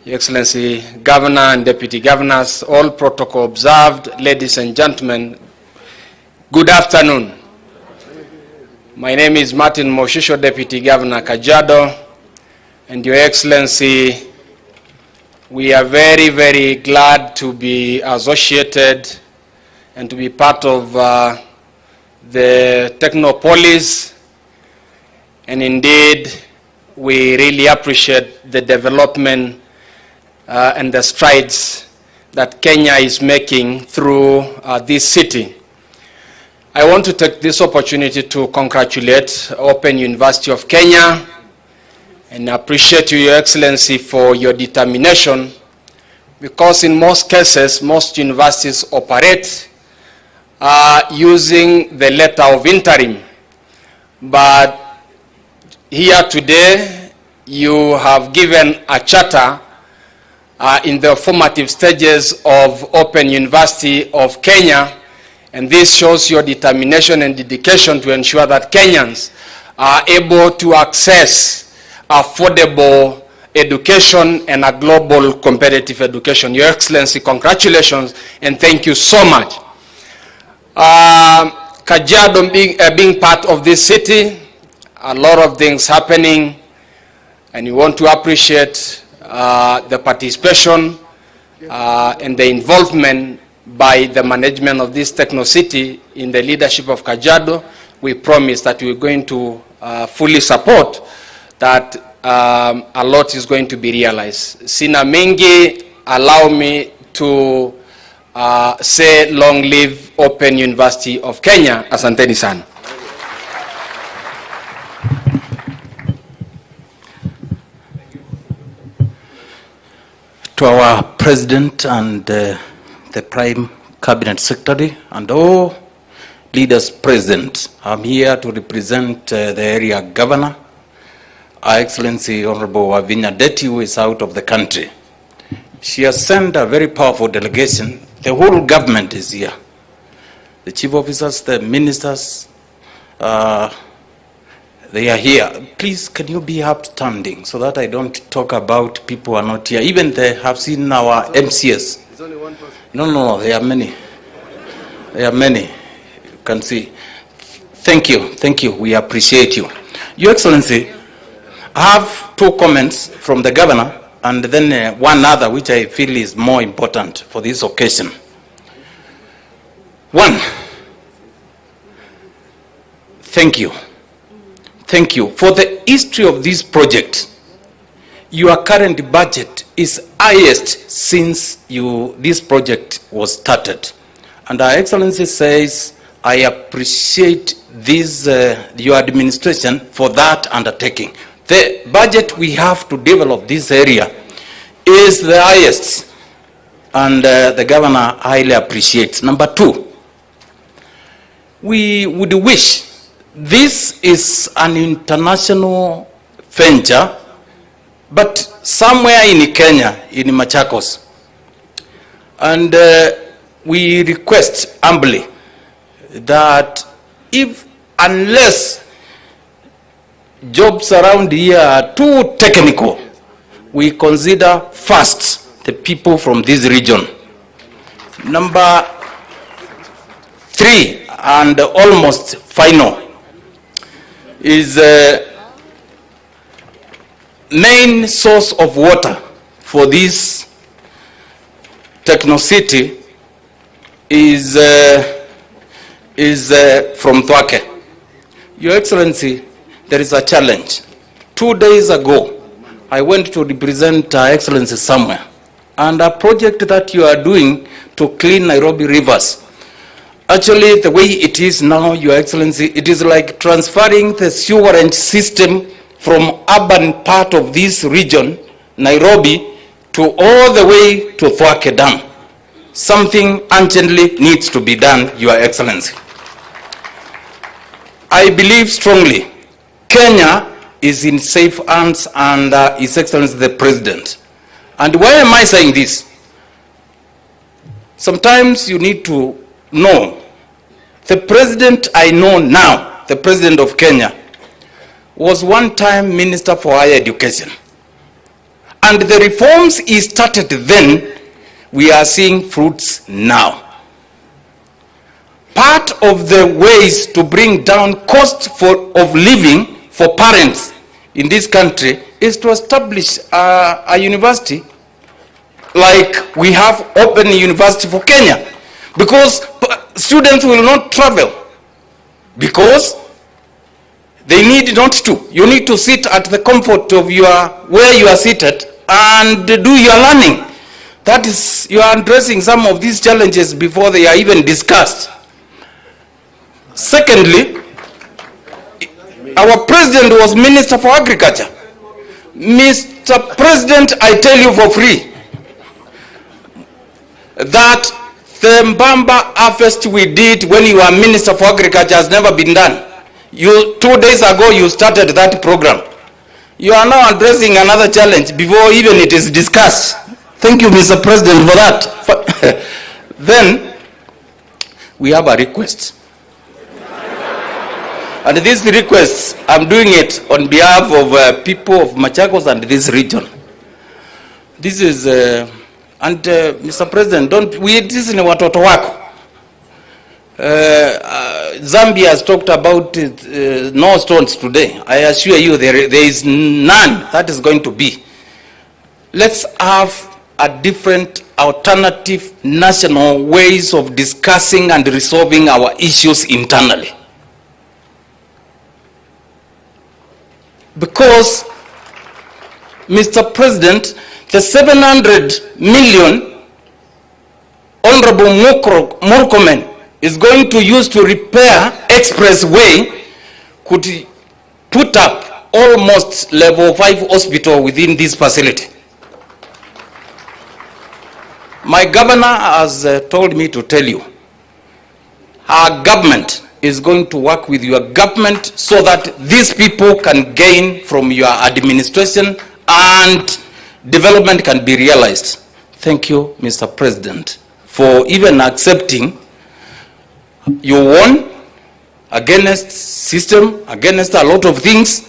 Your Excellency, Governor and Deputy Governors, all protocol observed, ladies and gentlemen, good afternoon. My name is Martin Moshisho, Deputy Governor Kajiado, and Your Excellency, we are very, very glad to be associated and to be part of the Technopolis, and indeed we really appreciate the development and the strides that Kenya is making through this city. I want to take this opportunity to congratulate Open University of Kenya and appreciate you, Your Excellency, for your determination, because in most cases, most universities operate using the letter of interim. But here today, you have given a charter in the formative stages of Open University of Kenya, and this shows your determination and dedication to ensure that Kenyans are able to access affordable education and a global competitive education. Your Excellency, congratulations and thank you so much. Kajiado being part of this city, a lot of things happening, and we want to appreciate the participation and the involvement by the management of this techno city in the leadership of Kajiado. We promise that we're going to fully support that a lot is going to be realized. Sina mengi, allow me to say long live Open University of Kenya. Asanteni sana. To our President and the Prime Cabinet Secretary and all leaders present, I'm here to represent the area governor, Her Excellency Honorable Wavinya Deti, who is out of the country. She has sent a very powerful delegation. The whole government is here. The chief officers, the ministers, they are here. Please, can you be upstanding so that I don't talk about people who are not here. Even they have seen our MCS. There's only one person. No, there are many. There are many. You can see. Thank you. We appreciate you. Your Excellency, I have two comments from the governor and then one other which I feel is more important for this occasion. One, thank you. Thank you. For the history of this project, your current budget is highest since this project was started. And Her Excellency says, I appreciate this, your administration for that undertaking. The budget we have to develop this area is the highest, and the governor highly appreciates. Number two, we would wish, this is an international venture, but somewhere in Kenya, in Machakos. And we request humbly that unless jobs around here are too technical, we consider first the people from this region. Number three, and almost final, is main source of water for this techno city is from Thwake. Your Excellency, there is a challenge. 2 days ago, I went to represent Her Excellency somewhere, and a project that you are doing to clean Nairobi rivers. Actually, the way it is now, Your Excellency, it is like transferring the sewerage system from urban part of this region, Nairobi, to all the way to Thwake Dam. Something urgently needs to be done, Your Excellency. I believe strongly Kenya is in safe hands under His Excellency the President. And why am I saying this? sometimes you need to know, the president I know now, the president of Kenya, was one time Minister for Higher Education. And the reforms he started then, we are seeing fruits now. Part of the ways to bring down cost of living for parents in this country is to establish a university like we have Open University for Kenya, because students will not travel because they need not to. You need to sit at the comfort of where you are seated and do your learning. That is, you are addressing some of these challenges before they are even discussed. Secondly, our president was Minister for Agriculture. Mr. President, I tell you for free that the Mbamba harvest we did when you were Minister for Agriculture has never been done. 2 days ago you started that program. You are now addressing another challenge before even it is discussed. Thank you, Mr. President, for that. Then we have a request. And this request, I'm doing it on behalf of people of Machakos and this region. This is, Mr. President, this is watoto wako. Zambia has talked about no stones today. I assure you there is none that is going to be. Let's have a different alternative national ways of discussing and resolving our issues internally. Because, Mr. President, the 700 million Honorable Murkomen is going to use to repair expressway could put up almost level 5 hospital within this facility. My governor has told me to tell you, our government is going to work with your government so that these people can gain from your administration and development can be realized. Thank you, Mr. President, for even accepting you won against system, against a lot of things.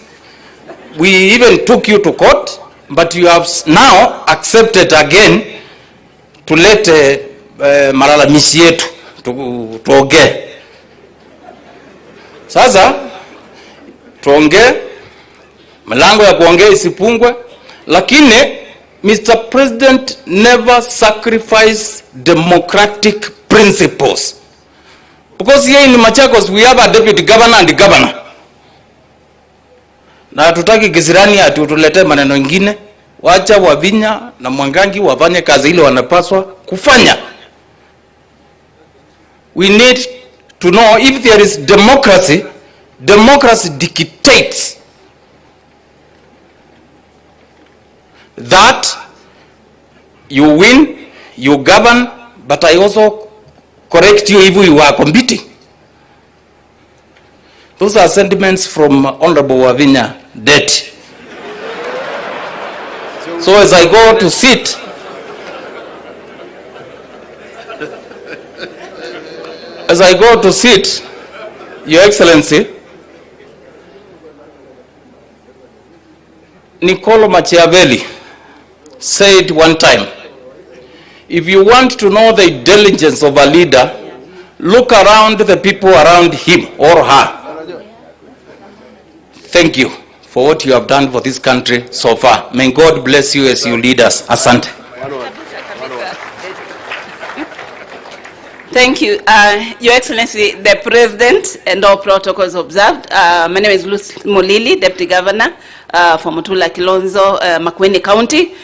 We even took you to court, but you have now accepted again to let malalamishi yetu tuongee. Sasa tuongee, mlango ya kuongea isipungwe, lakini Mr. President never sacrifice democratic principles. Because here in Machakos we have a deputy governor and governor. Na tutaki kisirani atutulete maneno ingine. Wacha Wavinya na Mwangangi wafanye kazi ile wanapaswa kufanya. We need to know if there is democracy, democracy dictates that you win, you govern, but I also correct you if you are competing. Those are sentiments from Honorable Wavinya Det. So as I go to sit, Your Excellency, Niccolo Machiavelli said one time, if you want to know the intelligence of a leader, look around the people around him or her. Thank you for what you have done for this country so far. May God bless you as you lead us. Asante. Thank you. Your Excellency, the President, and all protocols observed. My name is Lucy Molili, Deputy Governor for Mutula Kilonzo, Makwiny County.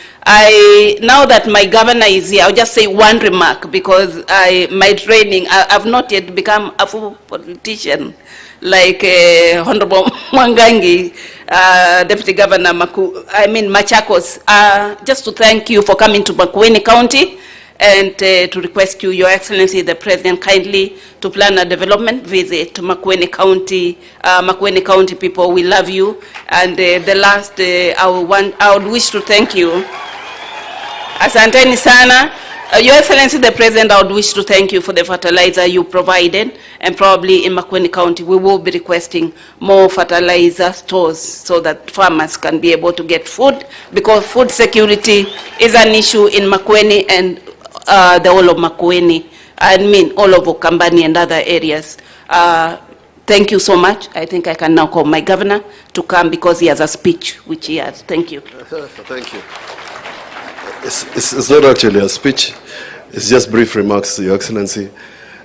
Now that my governor is here, I'll just say one remark because my training, I've not yet become a full politician like Honorable Mwangangi, Deputy Governor Machakos. Just to thank you for coming to Makwiny County and to request you, Your Excellency, the President, kindly to plan a development visit to Makwiny County. Makwiny County people, we love you. And the last, I would wish to thank you. Asanteni sana. Your Excellency the President, I would wish to thank you for the fertilizer you provided, and probably in Makwiny County we will be requesting more fertilizer stores so that farmers can be able to get food, because food security is an issue in Makwiny and the whole of Makwiny, I mean all of Ukambani and other areas. Thank you so much. I think I can now call my governor to come because he has a speech which he has. Thank you. Thank you. It's not actually a speech. It's just brief remarks, Your Excellency.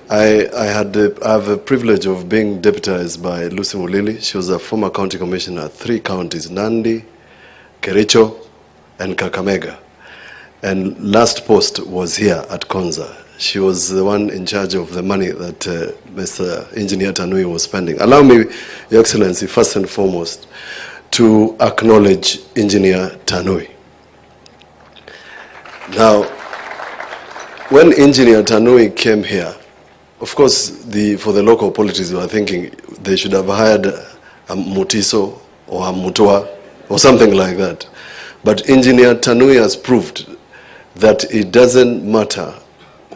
I have the privilege of being deputized by Lucy Mulili. She was a former county commissioner at 3 counties, Nandi, Kericho, and Kakamega. And last post was here at Konza. She was the one in charge of the money that Mr. Engineer Tanui was spending. Allow me, Your Excellency, first and foremost, to acknowledge Engineer Tanui. Now, when Engineer Tanui came here, of course, for the local politics, we were thinking they should have hired a Mutiso or a Mutua or something like that. But Engineer Tanui has proved that it doesn't matter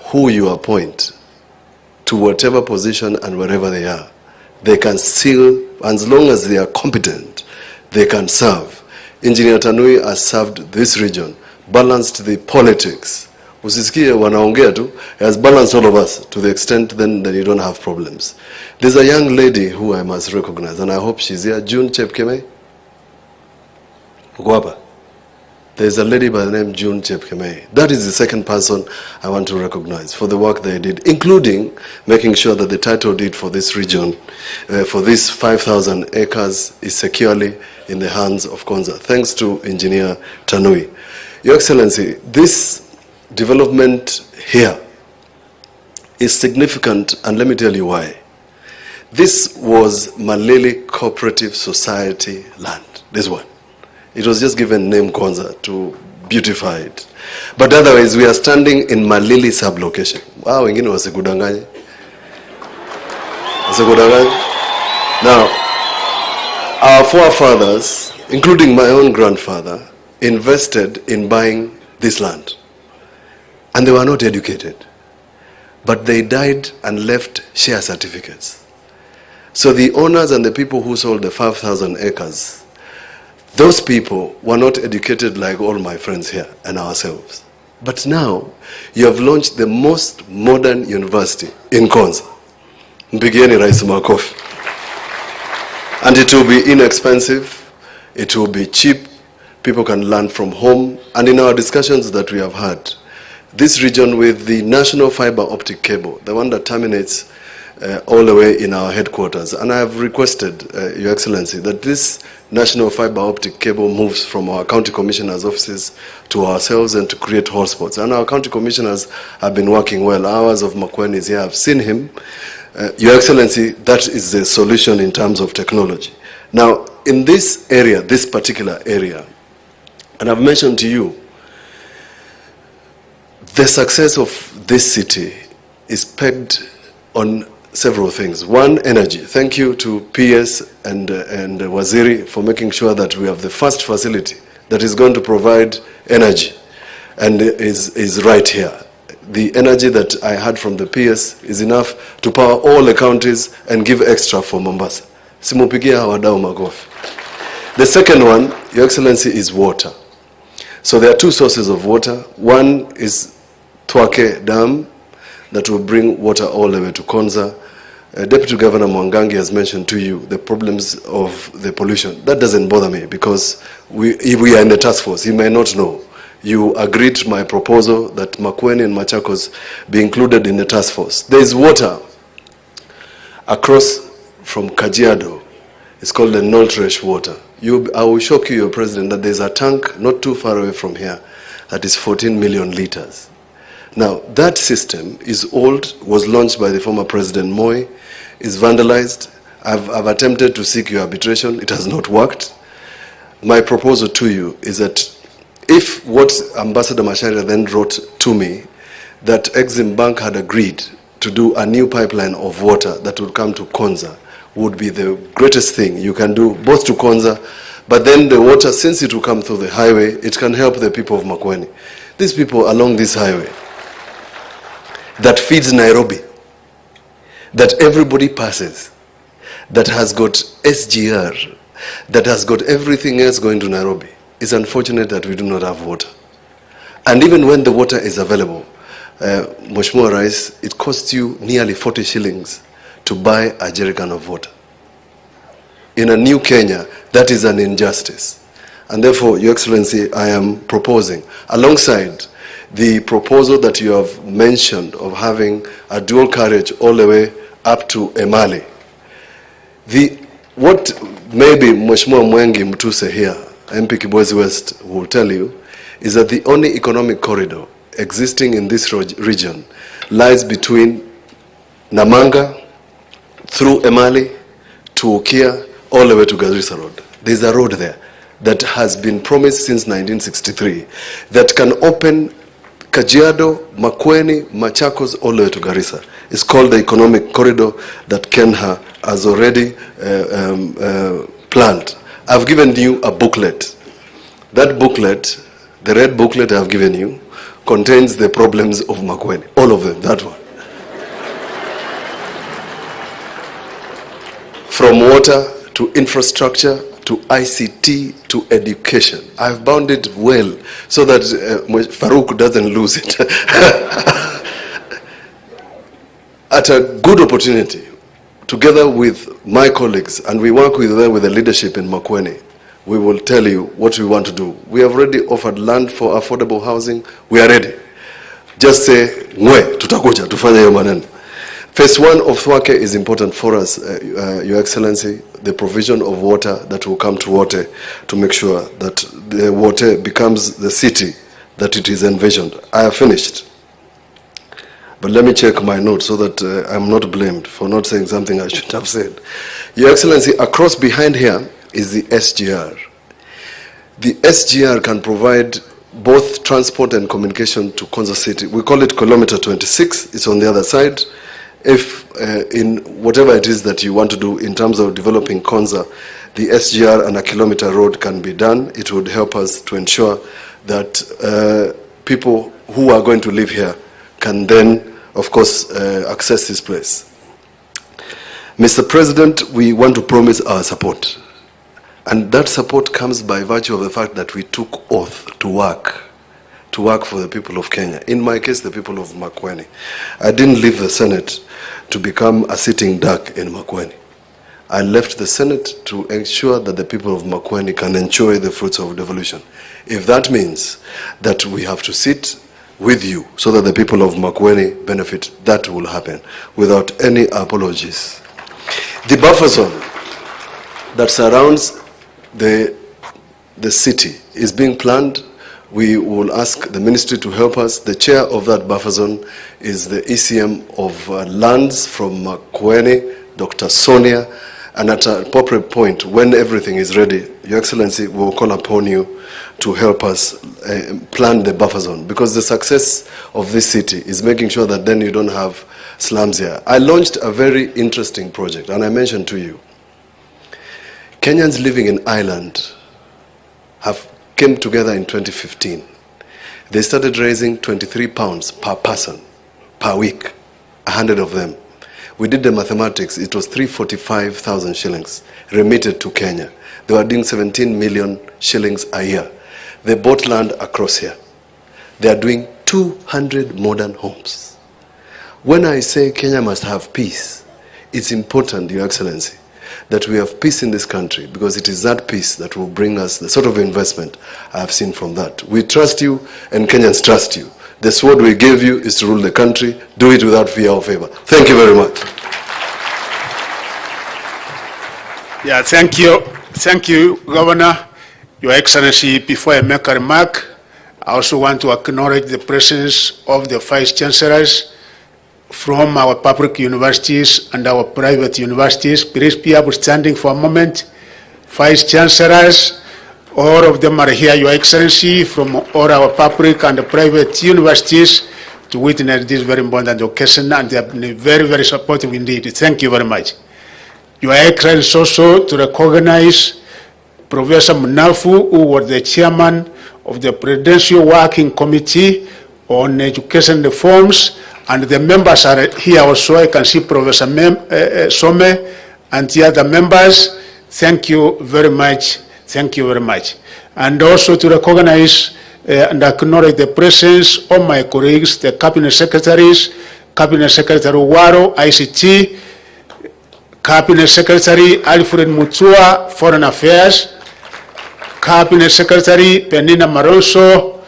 who you appoint to whatever position and wherever they are. They can still, as long as they are competent, they can serve. Engineer Tanui has served this region, balanced the politics. Usisikie wanaongea tu, has balanced all of us to the extent then that you don't have problems. There's a young lady who I must recognize, and I hope she's here, June Chepkemei. Uko hapa? There's a lady by the name June Chepkemei. That is the second person I want to recognize for the work they did, including making sure that the title deed for this region, for this 5,000 acres, is securely in the hands of Konza. Thanks to Engineer Tanui. Your Excellency, this development here is significant, and let me tell you why. This was Malili Cooperative Society land, this one. It was just given name Konza to beautify it. But otherwise, we are standing in Malili sublocation. Wow, wengine wasikudanganye. Wasikudanganye. Now, our forefathers, including my own grandfather, invested in buying this land. And they were not educated. But they died and left share certificates. So the owners and the people who sold the 5,000 acres, those people were not educated like all my friends here and ourselves. But now, you have launched the most modern university in Konza. Mpigieni Rais makofi. And it will be inexpensive, it will be cheap, people can learn from home. And in our discussions that we have had, this region with the national fiber optic cable, the one that terminates all the way in our headquarters. And I have requested, Your Excellency, that this national fiber optic cable moves from our county commissioners' offices to ourselves and to create hotspots. And our county commissioners have been working well. Ours of Makwiny is here. I've seen him. Your Excellency, that is the solution in terms of technology. Now, in this area, this particular area, and I've mentioned to you, the success of this city is pegged on several things. One, energy. Thank you to PS and Waziri for making sure that we have the first facility that is going to provide energy and is right here. The energy that I had from the PS is enough to power all the counties and give extra for Mombasa. Simupigia wadau makofi. The second one, Your Excellency, is water. So there are two sources of water. One is Twake Dam that will bring water all the way to Konza. Deputy Governor Mwangangi has mentioned to you the problems of the pollution. That doesn't bother me because we are in the task force. You may not know. You agreed to my proposal that Makwiny and Machakos be included in the task force. There is water across from Kajiado. It's called the Noltresh water. I will shock you, Your President, that there's a tank not too far away from here that is 14 million liters. Now, that system is old, was launched by the former President Moi, is vandalized. I've attempted to seek your arbitration. It has not worked. My proposal to you is that if what Ambassador Macharia then wrote to me, that Exim Bank had agreed to do a new pipeline of water that would come to Konza, would be the greatest thing you can do, both to Konza, but then the water, since it will come through the highway, it can help the people of Makwiny. These people along this highway, that feeds Nairobi, that everybody passes, that has got SGR, that has got everything else going to Nairobi. It's unfortunate that we do not have water. And even when the water is available, Mheshimiwa Rais, it costs you nearly 40 shillings to buy a jerrycan of water. In a new Kenya, that is an injustice. And therefore, Your Excellency, I am proposing, alongside the proposal that you have mentioned of having a dual carriage all the way up to Emali, what maybe Mheshimiwa Mwengi Mtuse here, MP Kibwezi West, will tell you, is that the only economic corridor existing in this region lies between Namanga, through Emali, to Ukia, all the way to Garissa Road. There's a road there that has been promised since 1963 that can open Kajiado, Makwiny, Machakos, all the way to Garissa. It's called the economic corridor that Kenya has already planned. I've given you a booklet. That booklet, the red booklet I've given you, contains the problems of Makwiny, all of them, that one. From water to infrastructure to ICT to education. I've bound it well so that Farouk doesn't lose it. At a good opportunity, together with my colleagues, and we work with them with the leadership in Makwiny, we will tell you what we want to do. We have already offered land for affordable housing. We are ready. Just say, "Ngwe, tutakuja, tufanye hiyo maneno." Phase 1 of Thwake is important for us, Your Excellency, the provision of water that will come to Wote to make sure that the Wote becomes the city that it is envisioned. I have finished. But let me check my notes so that I'm not blamed for not saying something I should have said. Your Excellency, across behind here is the SGR. The SGR can provide both transport and communication to Konza City. We call it kilometer 26. It's on the other side. If in whatever it is that you want to do in terms of developing Konza, the SGR and a kilometer road can be done. It would help us to ensure that people who are going to live here can then, of course, access this place. Mr. President, we want to promise our support. And that support comes by virtue of the fact that we took oath to work for the people of Kenya. In my case, the people of Makwiny. I didn't leave the Senate to become a sitting duck in Makwiny. I left the Senate to ensure that the people of Makwiny can enjoy the fruits of devolution. If that means that we have to sit with you so that the people of Makwiny benefit, that will happen without any apologies. The buffer zone that surrounds the city is being planned. We will ask the ministry to help us. The chair of that buffer zone is the ECM of lands from Makwiny, Dr. Sonia, and at an appropriate point, when everything is ready, Your Excellency, we will call upon you to help us plan the buffer zone, because the success of this city is making sure that then you don't have slums here. I launched a very interesting project, and I mentioned to you, Kenyans living in Ireland came together in 2015. They started raising 23 pounds per person, per week, 100 of them. We did the mathematics, it was 345,000 shillings remitted to Kenya. They were doing 17 million shillings a year. They bought land across here. They are doing 200 modern homes. When I say Kenya must have peace, it's important, Your Excellency, that we have peace in this country, because it is that peace that will bring us the sort of investment I have seen from that. We trust you, and Kenyans trust you. The sword we gave you is to rule the country. Do it without fear or favor. Thank you very much. Yeah, thank you. Thank you, Governor. Your Excellency, before I make a remark, I also want to acknowledge the presence of the Vice Chancellors from our public universities and our private universities. Please be upstanding for a moment. Vice Chancellors, all of them are here, Your Excellency, from all our public and private universities to witness this very important occasion, and they have been very, very supportive indeed. Thank you very much. Your Excellency, also to recognize Professor Munafu, who was the chairman of the Presidential Working Committee on Education Reforms, and the members are here also. I can see Professor Some and the other members. Thank you very much. Thank you very much. And also to recognize and acknowledge the presence of my colleagues, the Cabinet Secretaries, Cabinet Secretary Waro, ICT, Cabinet Secretary Alfred Mutua, Foreign Affairs, Cabinet Secretary Penina Maronso,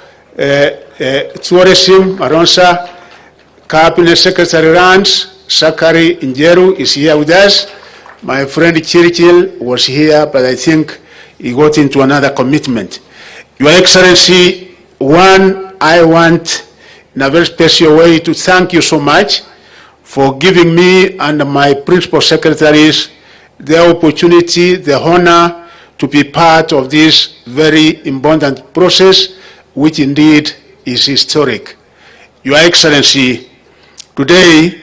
Tourism Maronsa, Cabinet Secretary Rans, Sakari Injeru is here with us. My friend Chirichil was here, but I think he got into another commitment. Your Excellency, I want in a very special way to thank you so much for giving me and my principal secretaries the opportunity, the honor to be part of this very important process, which indeed is historic. Your Excellency, today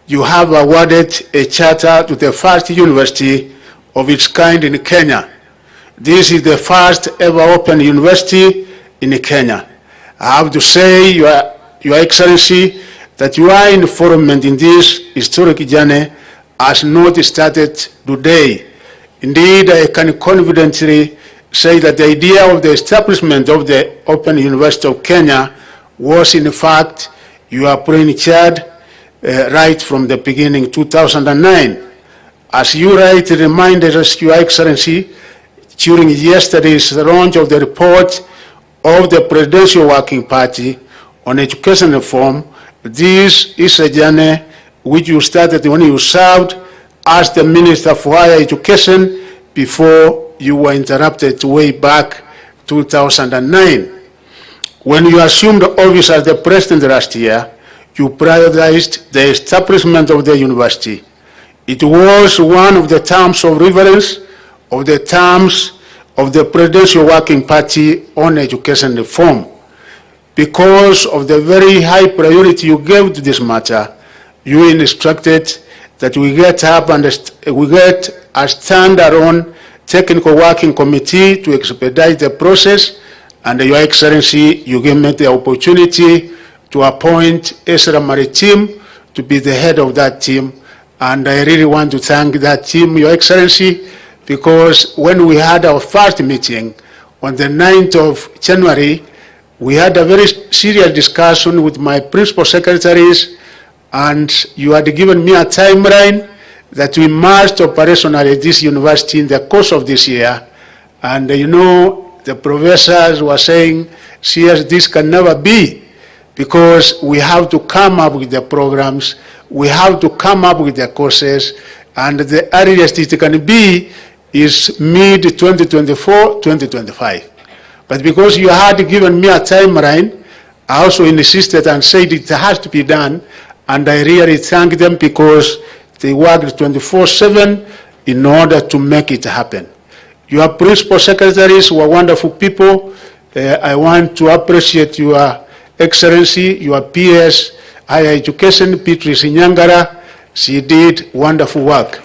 you have awarded a charter to the first university of its kind in Kenya. This is the first ever open university in Kenya. I have to say, Your Excellency, that your involvement in this historic journey has not started today. Indeed, I can confidently say that the idea of the establishment of the Open University of Kenya was in fact your brainchild right from the beginning, 2009. As you rightly reminded us, Your Excellency, during yesterday's launch of the report of the Presidential Working Party on education reform, this is a journey which you started when you served as the Minister for Higher Education before you were interrupted way back 2009. When you assumed office as the President last year, you prioritized the establishment of the university. It was one of the terms of reference of the terms of the Presidential Working Party on education reform. Because of the very high priority you gave to this matter, you instructed that we get up and we get a standalone technical working committee to expedite the process, and Your Excellency, you gave me the opportunity to appoint Ezra Maritim to be the head of that team, and I really want to thank that team, Your Excellency, because when we had our first meeting on the 9th of January, we had a very serious discussion with my principal secretaries, and you had given me a timeline that we must operationalize this university in the course of this year. And you know, the professors were saying, CS, this can never be, because we have to come up with the programs, we have to come up with the courses, and the earliest it can be is mid-2024, 2025. But because you had given me a timeline, I also insisted and said it has to be done, and I really thank them because they worked 24/7 in order to make it happen. Your principal secretaries were wonderful people. I want to appreciate Your Excellency, your PS, Higher Education, Beatrice Nyangara. She did wonderful work.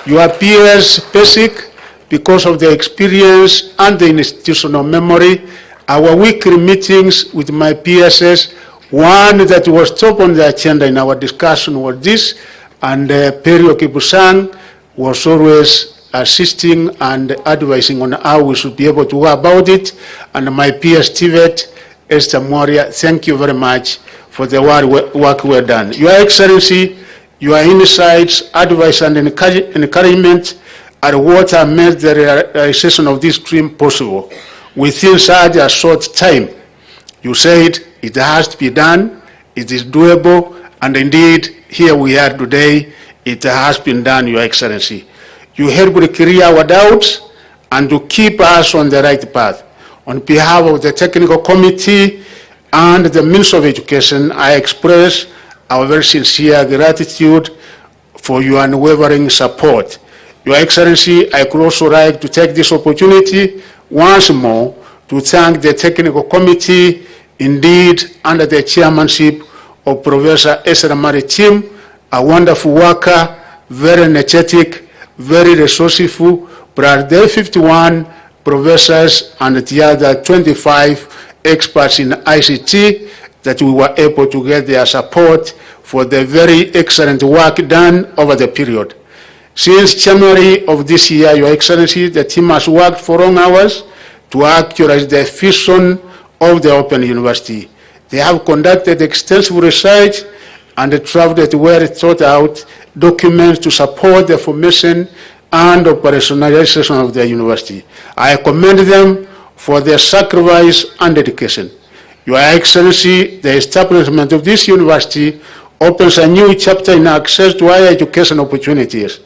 Your PS, Basic, because of the experience and the institutional memory, our weekly meetings with my PSS, one that was top on the agenda in our discussion was this, and Perio Kibusang was always assisting and advising on how we should be able to go about it, and my PS TVET, Esther Moria, thank you very much for the work we have done. Your Excellency, your insights, advice, and encouragement are what have made the realization of this dream possible within such a short time. You said it has to be done, it is doable, and indeed, here we are today, it has been done, Your Excellency. You helped clear our doubts and to keep us on the right path. On behalf of the Technical Committee and the Minister of Education, I express our very sincere gratitude for your unwavering support. Your Excellency, I could also like to take this opportunity once more to thank the Technical Committee, indeed under the chairmanship of Professor Ezra Maritim, a wonderful worker, very energetic, very resourceful, plus the 51 professors and the other 25 experts in ICT that we were able to get their support for the very excellent work done over the period. Since January of this year, Your Excellency, the team has worked for long hours to actualize the vision of the Open University. They have conducted extensive research and drafted well thought out documents to support the formation and operationalization of the university. I commend them for their sacrifice and dedication. Your Excellency, the establishment of this university opens a new chapter in access to higher education opportunities.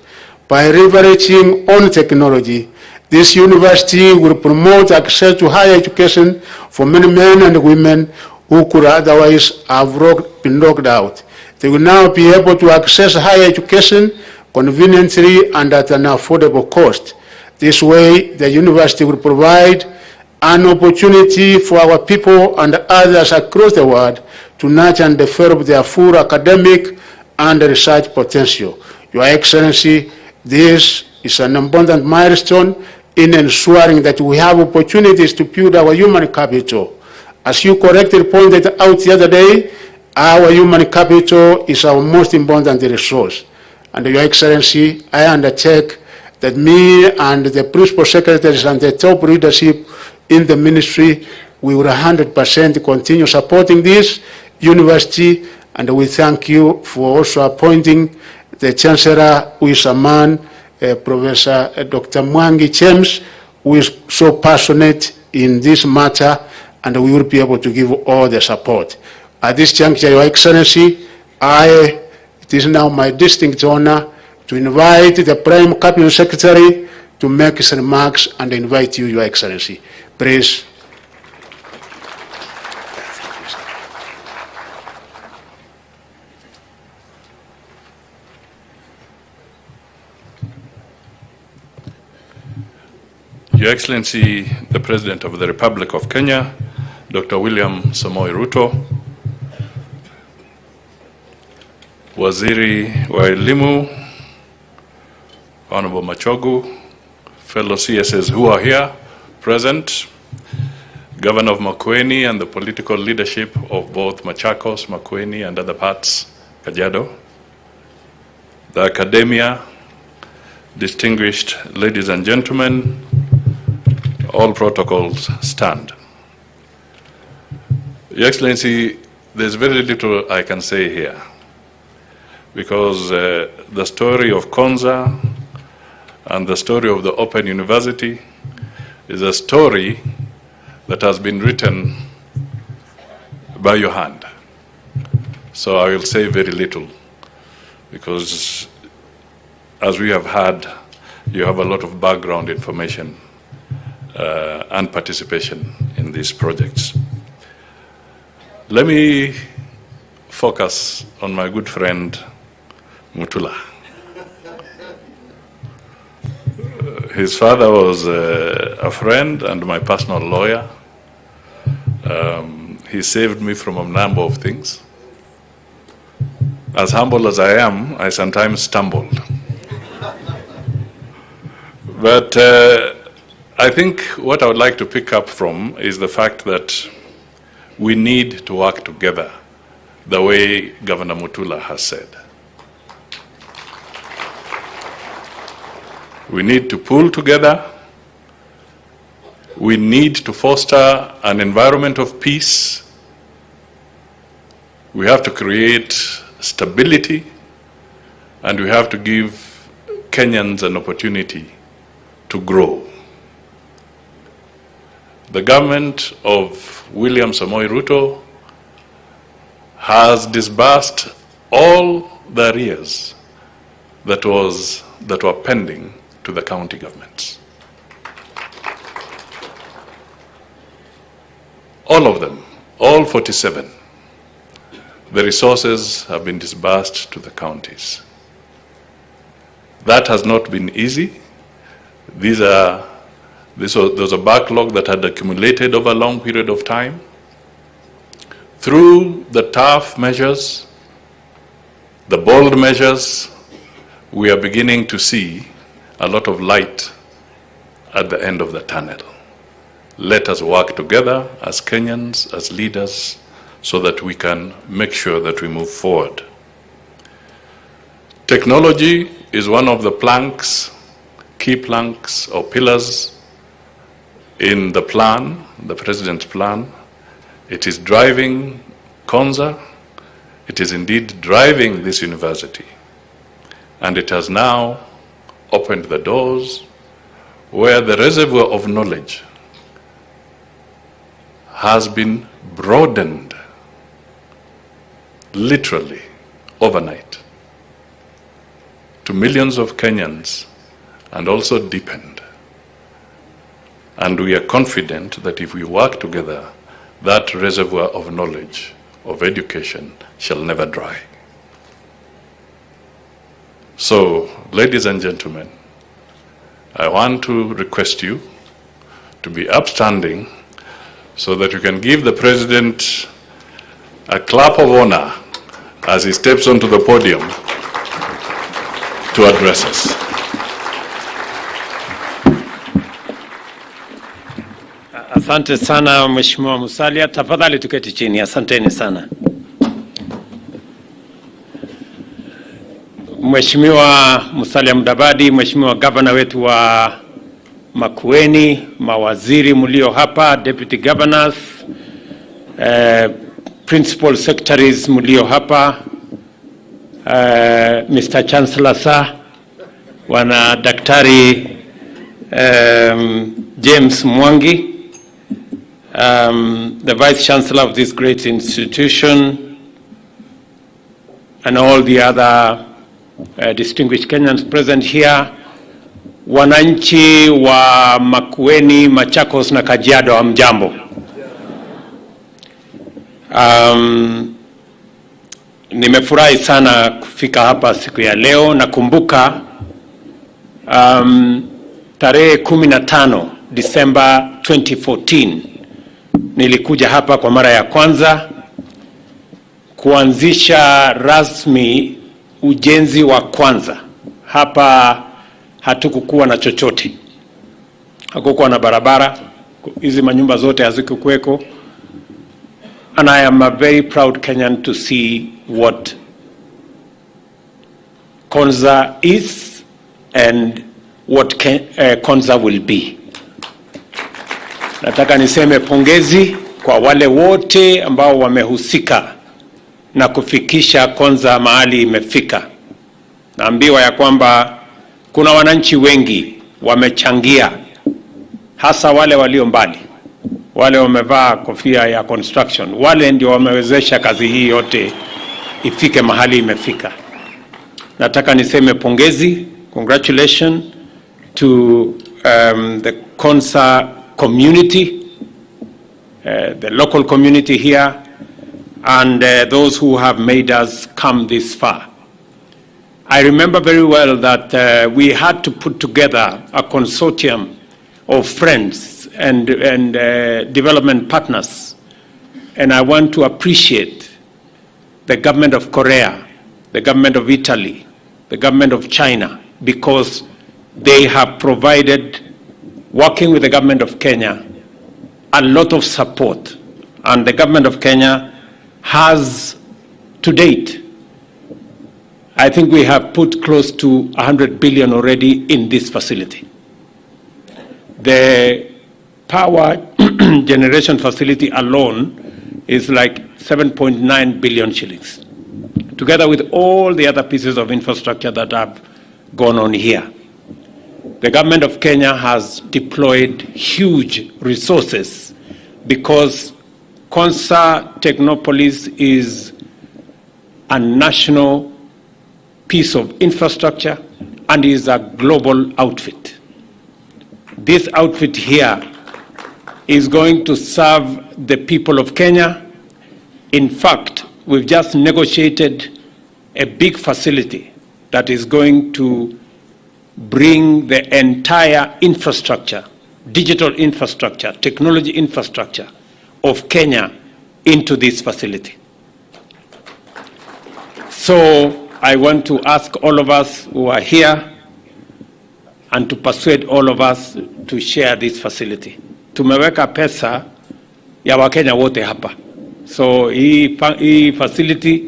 By leveraging on technology, this university will promote access to higher education for many men and women who could otherwise have been locked out. They will now be able to access higher education conveniently and at an affordable cost. This way, the university will provide an opportunity for our people and others across the world to nurture and develop their full academic and research potential. Your Excellency, this is an important milestone in ensuring that we have opportunities to build our human capital. As you correctly pointed out the other day, our human capital is our most important resource. And Your Excellency, I undertake that me and the principal secretaries and the top leadership in the ministry, we will 100% continue supporting this university, and we thank you for also appointing the Chancellor, who is a man, Professor Dr. Mwangi James, who is so passionate in this matter, and we will be able to give all the support. At this juncture, Your Excellency, it is now my distinct honor to invite the Prime Cabinet Secretary to make his remarks and invite you, Your Excellency. Please. Your Excellency, the President of the Republic of Kenya, Dr. William Samoei Ruto, Waziri wa Elimu, Honorable Machogu, fellow CSs who are here, present, Governor of Makwiny and the political leadership of both Machakos, Makwiny and other parts, Kajiado, the academia, distinguished ladies and gentlemen, all protocols stand. Your Excellency, there's very little I can say here, because the story of Konza and the story of the Open University is a story that has been written by your hand. So I will say very little, because as we have had, you have a lot of background information and participation in these projects. Let me focus on my good friend Mutula. His father was a friend and my personal lawyer. He saved me from a number of things. As humble as I am, I sometimes stumbled. But I think what I would like to pick up from is the fact that we need to work together the way Governor Mutula has said. We need to pull together. We need to foster an environment of peace. We have to create stability, and we have to give Kenyans an opportunity to grow. The government of William Samoei Ruto has disbursed all the arrears that were pending to the county governments. All of them, all 47. The resources have been disbursed to the counties. That has not been easy. There was a backlog that had accumulated over a long period of time. Through the tough measures, the bold measures, we are beginning to see a lot of light at the end of the tunnel. Let us work together as Kenyans, as leaders, so that we can make sure that we move forward. Technology is one of the planks, key planks or pillars in the plan, the President's plan. It is driving Konza. It is indeed driving this university. And it has now opened the doors where the reservoir of knowledge has been broadened literally overnight to millions of Kenyans and also deepened. And we are confident that if we work together, that reservoir of knowledge, of education, shall never dry. So, ladies and gentlemen, I want to request you to be upstanding so that you can give the President a clap of honor as he steps onto the podium to address us. Asante sana Mheshimiwa Musalia, tafadhali tuketi chini. Asanteni sana. Mheshimiwa Musalia Mudavadi, Mheshimiwa Governor wetu wa Makueni, mawaziri mlio hapa, Deputy Governors, Principal Secretaries mlio hapa, Mr. Chancellor Sir, wana Daktari James Mwangi, the Vice Chancellor of this great institution, and all the other distinguished Kenyans present here, wananchi wa Makueni, Machakos na Kajiado, hamjambo. Nimefurahi sana kufika hapa siku ya leo. Nakumbuka tarehe 15 Disemba 2014 nilikuja hapa kwa mara ya kwanza kuanzisha rasmi ujenzi wa kwanza. Hapa hatukukuwa na chochote. Hakukuwa na barabara. Hizi manyumba zote hazikukuweko. And I am a very proud Kenyan to see what Konza is and what Konza will be. Nataka niseme pongezi kwa wale wote ambao wamehusika na kufikisha Konza mahali imefika. Naambiwa ya kwamba kuna wananchi wengi wamechangia, hasa wale walio mbali, wale wamevaa kofia ya construction, wale ndio wamewezesha kazi hii yote ifike mahali imefika. Nataka niseme pongezi, congratulations to the Konza community, the local community here, and those who have made us come this far. I remember very well that we had to put together a consortium of friends and development partners. And I want to appreciate the government of Korea, the government of Italy, the government of China, because they have provided, working with the government of Kenya, a lot of support. And the government of Kenya has, to date, I think we have put close to 100 billion already in this facility. The power generation facility alone is like 7.9 billion shillings, together with all the other pieces of infrastructure that have gone on here. The government of Kenya has deployed huge resources because Konza Technopolis is a national piece of infrastructure and is a global outfit. This outfit here is going to serve the people of Kenya. In fact, we've just negotiated a big facility that is going to bring the entire infrastructure, digital infrastructure, technology infrastructure of Kenya into this facility. So I want to ask all of us who are here and to persuade all of us to share this facility. Tumeweka pesa ya Wakenya wote hapa. So hii facility,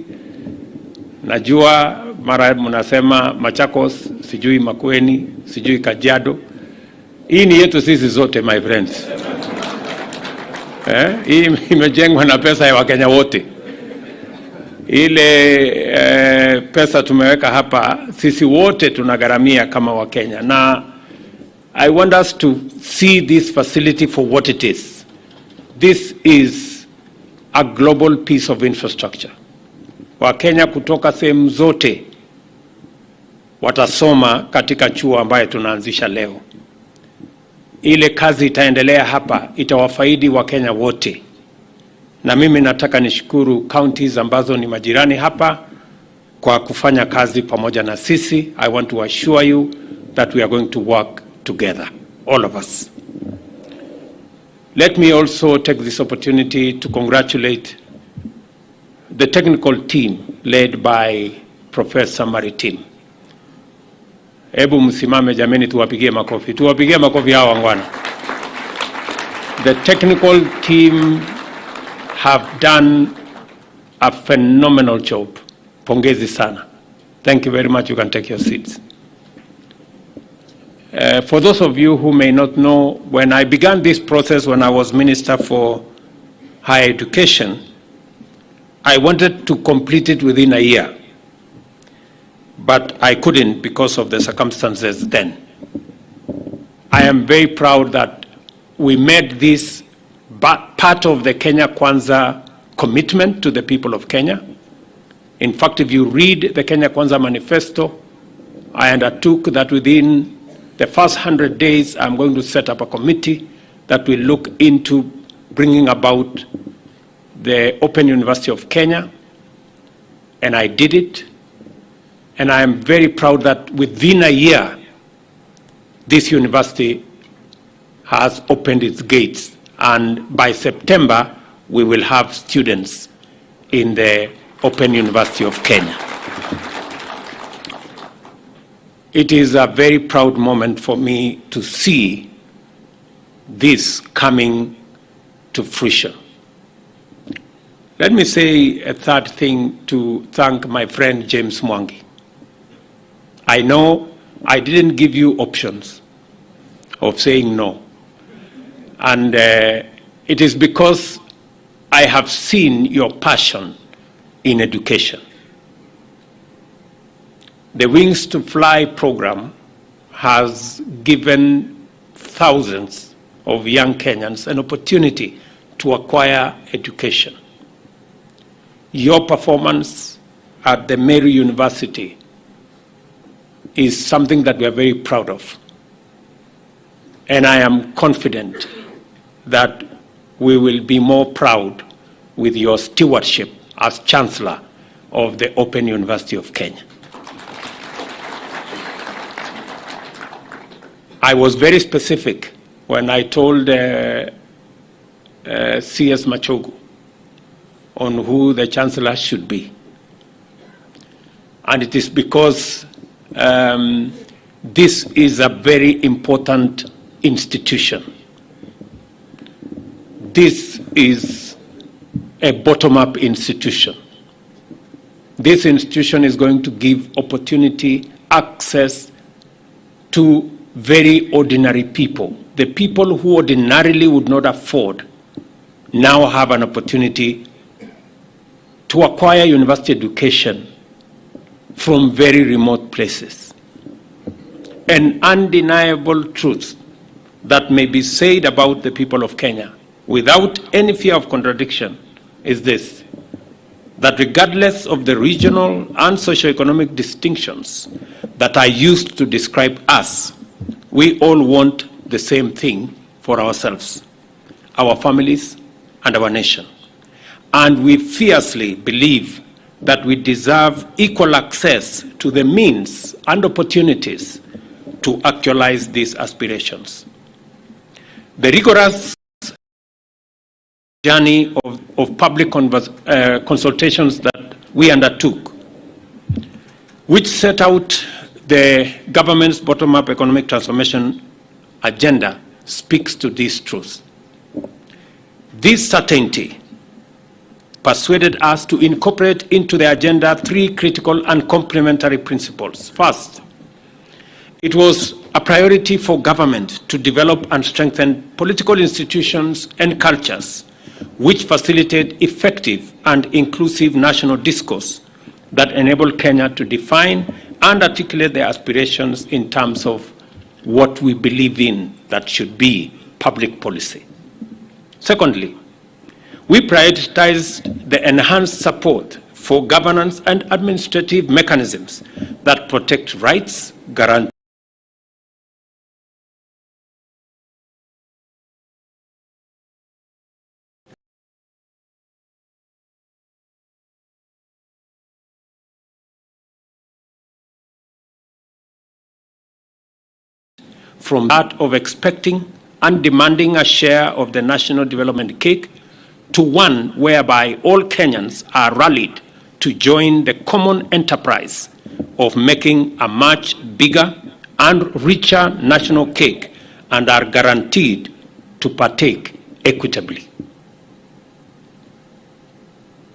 najua mara mnasema Machakos, sijui Makueni, sijui Kajiado. Hii ni yetu sisi zote, my friends. Hii imejengwa na pesa ya Wakenya wote. Ile pesa tumeweka hapa, sisi wote tunagharamia kama Wakenya. Na I want us to see this facility for what it is. This is a global piece of infrastructure. Wakenya kutoka sehemu zote watasoma katika chuo ambaye tunaanzisha leo. Ile kazi itaendelea hapa, itawafaidi Wakenya wote. Na mimi nataka nishukuru counties ambazo ni majirani hapa kwa kufanya kazi pamoja na sisi. I want to assure you that we are going to work together, all of us. Let me also take this opportunity to congratulate the technical team led by Professor Maritim. Hebu msimame jameni, tuwapigie makofi. Tuwapigie makofi hawa wangwana. The technical team have done a phenomenal job. Pongezi sana. Thank you very much. You can take your seats. For those of you who may not know, when I began this process when I was Minister for Higher Education, I wanted to complete it within a year. But I couldn't because of the circumstances then. I am very proud that we made this part of the Kenya Kwanza commitment to the people of Kenya. In fact, if you read the Kenya Kwanza manifesto, I undertook that within the first 100 days, I'm going to set up a committee that will look into bringing about the Open University of Kenya, and I did it. And I am very proud that within a year, this university has opened its gates. And by September, we will have students in the Open University of Kenya. It is a very proud moment for me to see this coming to fruition. Let me say a third thing to thank my friend James Mwangi. I know I didn't give you options of saying no. And it is because I have seen your passion in education. The Wings to Fly program has given thousands of young Kenyans an opportunity to acquire education. Your performance at the Mary University is something that we are very proud of. And I am confident that we will be more proud with your stewardship as Chancellor of the Open University of Kenya. I was very specific when I told CS Machogu on who the Chancellor should be. And it is because this is a very important institution. This is a bottom-up institution. This institution is going to give opportunity, access to very ordinary people. The people who ordinarily would not afford now have an opportunity to acquire university education from very remote places. An undeniable truth that may be said about the people of Kenya without any fear of contradiction is this: that regardless of the regional and socioeconomic distinctions that are used to describe us, we all want the same thing for ourselves, our families, and our nation. And we fiercely believe that we deserve equal access to the means and opportunities to actualize these aspirations. The rigorous journey of public consultations that we undertook, which set out the government's bottom-up economic transformation agenda, speaks to this truth. This certainty persuaded us to incorporate into the agenda 3 critical and complementary principles. First, it was a priority for government to develop and strengthen political institutions and cultures which facilitate effective and inclusive national discourse that enable Kenya to define and articulate their aspirations in terms of what we believe in that should be public policy. Secondly, we prioritized the enhanced support for governance and administrative mechanisms that protect rights, guarantee from that of expecting and demanding a share of the national development cake to one whereby all Kenyans are rallied to join the common enterprise of making a much bigger and richer national cake and are guaranteed to partake equitably.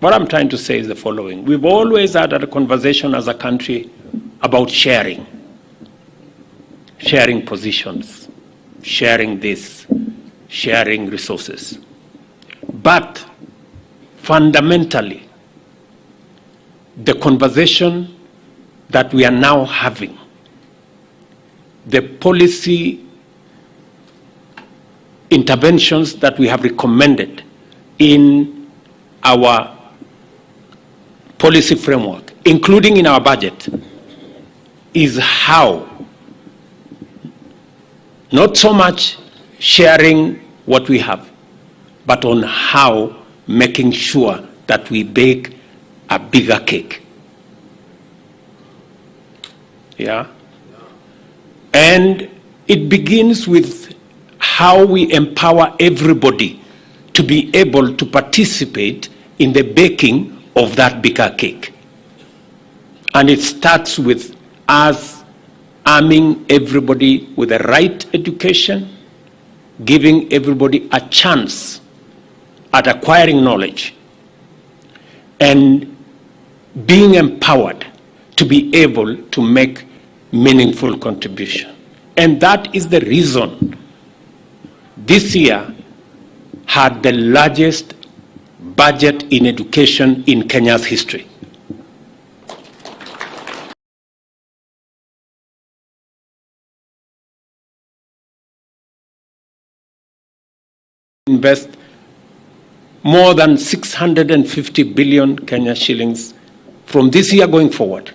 What I'm trying to say is the following. We've always had a conversation as a country about sharing positions, sharing this, sharing resources. But fundamentally, the conversation that we are now having, the policy interventions that we have recommended in our policy framework, including in our budget, is how, not so much sharing what we have, but on how making sure that we bake a bigger cake. Yeah? And it begins with how we empower everybody to be able to participate in the baking of that bigger cake. And it starts with us arming everybody with the right education, giving everybody a chance at acquiring knowledge, and being empowered to be able to make meaningful contribution. And that is the reason this year had the largest budget in education in Kenya's history. Invest more than 650 billion Kenya shillings from this year going forward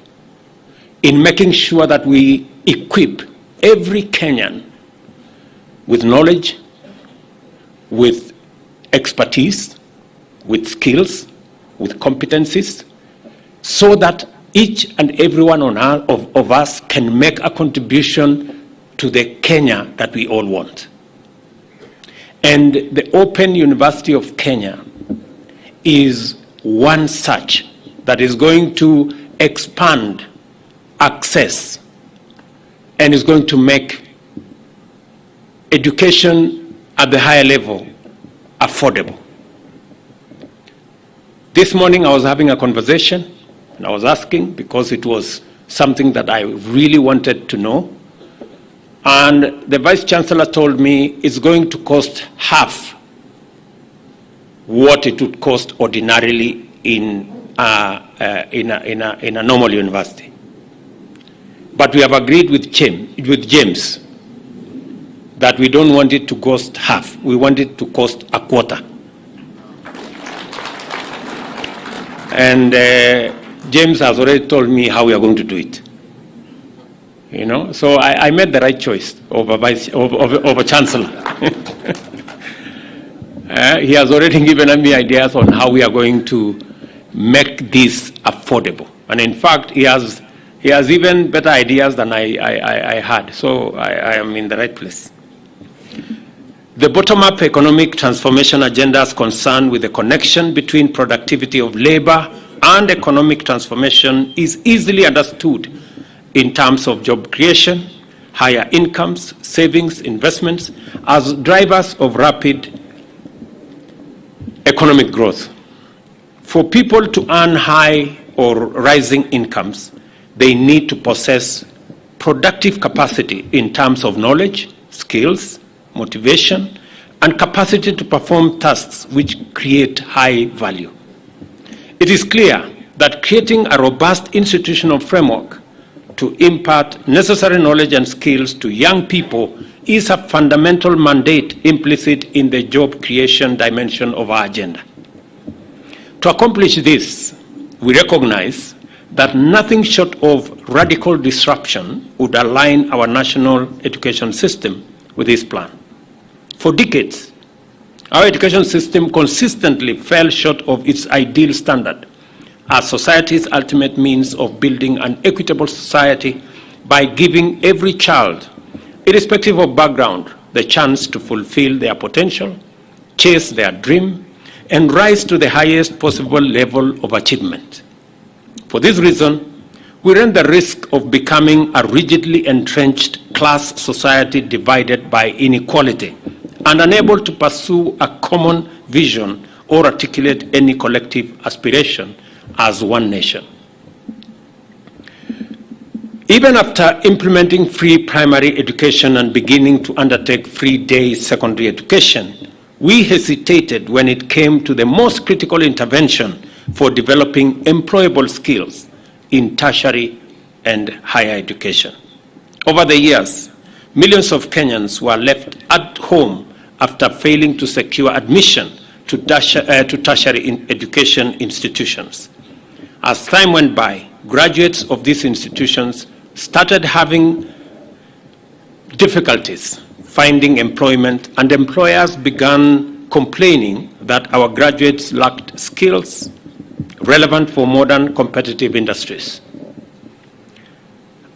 in making sure that we equip every Kenyan with knowledge, with expertise, with skills, with competencies, so that each and every one of us can make a contribution to the Kenya that we all want. And the Open University of Kenya is one such that is going to expand access and is going to make education at the higher level affordable. This morning I was having a conversation and I was asking, because it was something that I really wanted to know, and the Vice Chancellor told me it's going to cost half what it would cost ordinarily in a normal university. But we have agreed with James that we don't want it to cost half. We want it to cost a quarter. And James has already told me how we are going to do it. You know, so I made the right choice over Chancellor. He has already given me ideas on how we are going to make this affordable. And in fact, he has even better ideas than I had. So I am in the right place. The bottom-up economic transformation agenda is concerned with the connection between productivity of labor and economic transformation is easily understood in terms of job creation, higher incomes, savings, investments, as drivers of rapid economic growth. For people to earn high or rising incomes, they need to possess productive capacity in terms of knowledge, skills, motivation, and capacity to perform tasks which create high value. It is clear that creating a robust institutional framework to impart necessary knowledge and skills to young people is a fundamental mandate implicit in the job creation dimension of our agenda. To accomplish this, we recognize that nothing short of radical disruption would align our national education system with this plan. For decades, our education system consistently fell short of its ideal standard as society's ultimate means of building an equitable society by giving every child, irrespective of background, the chance to fulfill their potential, chase their dream, and rise to the highest possible level of achievement. For this reason, we run the risk of becoming a rigidly entrenched class society divided by inequality and unable to pursue a common vision or articulate any collective aspiration as one nation. Even after implementing free primary education and beginning to undertake free day secondary education, we hesitated when it came to the most critical intervention for developing employable skills in tertiary and higher education. Over the years, millions of Kenyans were left at home after failing to secure admission to tertiary education institutions. As time went by, graduates of these institutions started having difficulties finding employment, and employers began complaining that our graduates lacked skills relevant for modern competitive industries.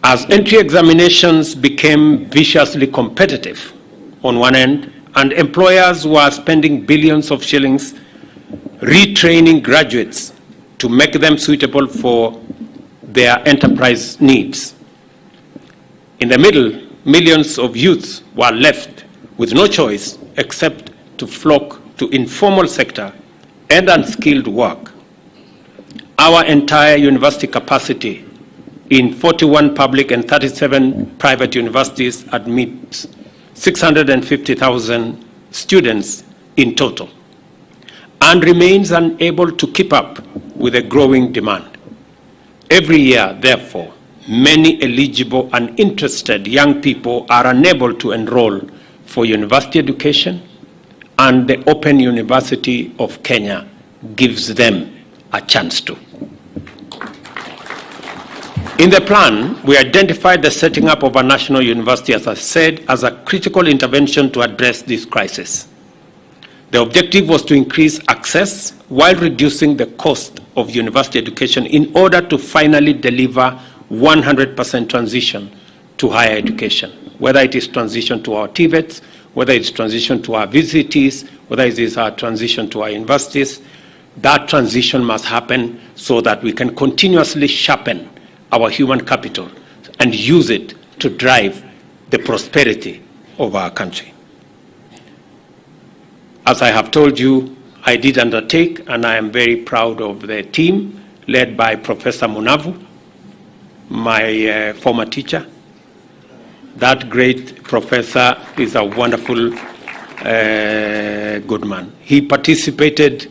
As entry examinations became viciously competitive on one end, and employers were spending billions of shillings retraining graduates to make them suitable for their enterprise needs. In the middle, millions of youths were left with no choice except to flock to informal sector and unskilled work. Our entire university capacity in 41 public and 37 private universities admits 650,000 students in total and remains unable to keep up with a growing demand. Every year, therefore, many eligible and interested young people are unable to enroll for university education, and the Open University of Kenya gives them a chance to. In the plan, we identified the setting up of a national university, as I said, as a critical intervention to address this crisis. The objective was to increase access while reducing the cost of university education in order to finally deliver 100% transition to higher education, whether it is transition to our TVETs, whether it's transition to our VCTs, whether it is our transition to our universities. That transition must happen so that we can continuously sharpen our human capital and use it to drive the prosperity of our country. As I have told you, I did undertake, and I am very proud of the team led by Professor Munavu, my former teacher. That great professor is a wonderful, good man. He participated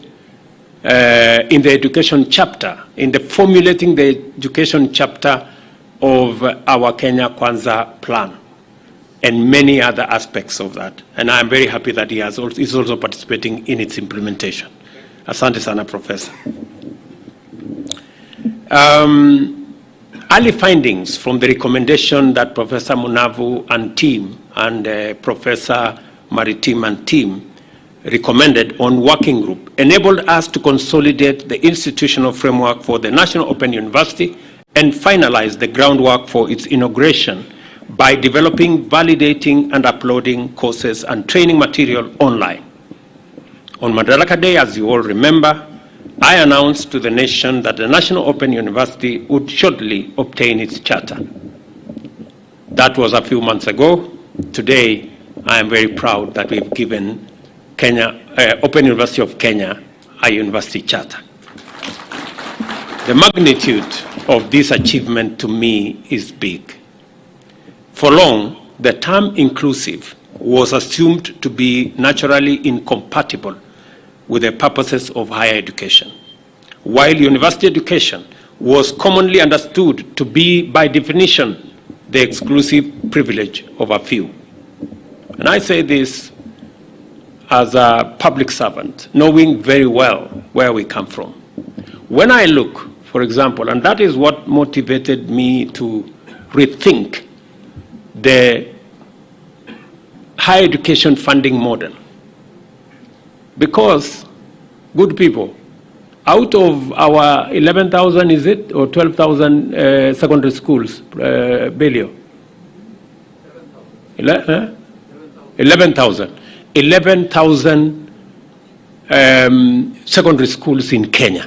in the education chapter, in the formulating the education chapter of our Kenya Kwanza plan and many other aspects of that. And I'm very happy that he is also participating in its implementation. Asante sana, Professor. Early findings from the recommendation that Professor Munavu and team and Professor Maritim and team recommended on working group enabled us to consolidate the institutional framework for the National Open University and finalize the groundwork for its inauguration by developing, validating, and uploading courses and training material online. On Madaraka Day, as you all remember, I announced to the nation that the National Open University would shortly obtain its charter. That was a few months ago. Today, I am very proud that we've given Open University of Kenya a university charter. The magnitude of this achievement to me is big. For long, the term inclusive was assumed to be naturally incompatible with the purposes of higher education, while university education was commonly understood to be, by definition, the exclusive privilege of a few. And I say this as a public servant, knowing very well where we come from. When I look, for example, and that is what motivated me to rethink the higher education funding model. Because, good people, out of our 11,000, is it, or 12,000 secondary schools, Belio? 11,000. 11,000 secondary schools in Kenya.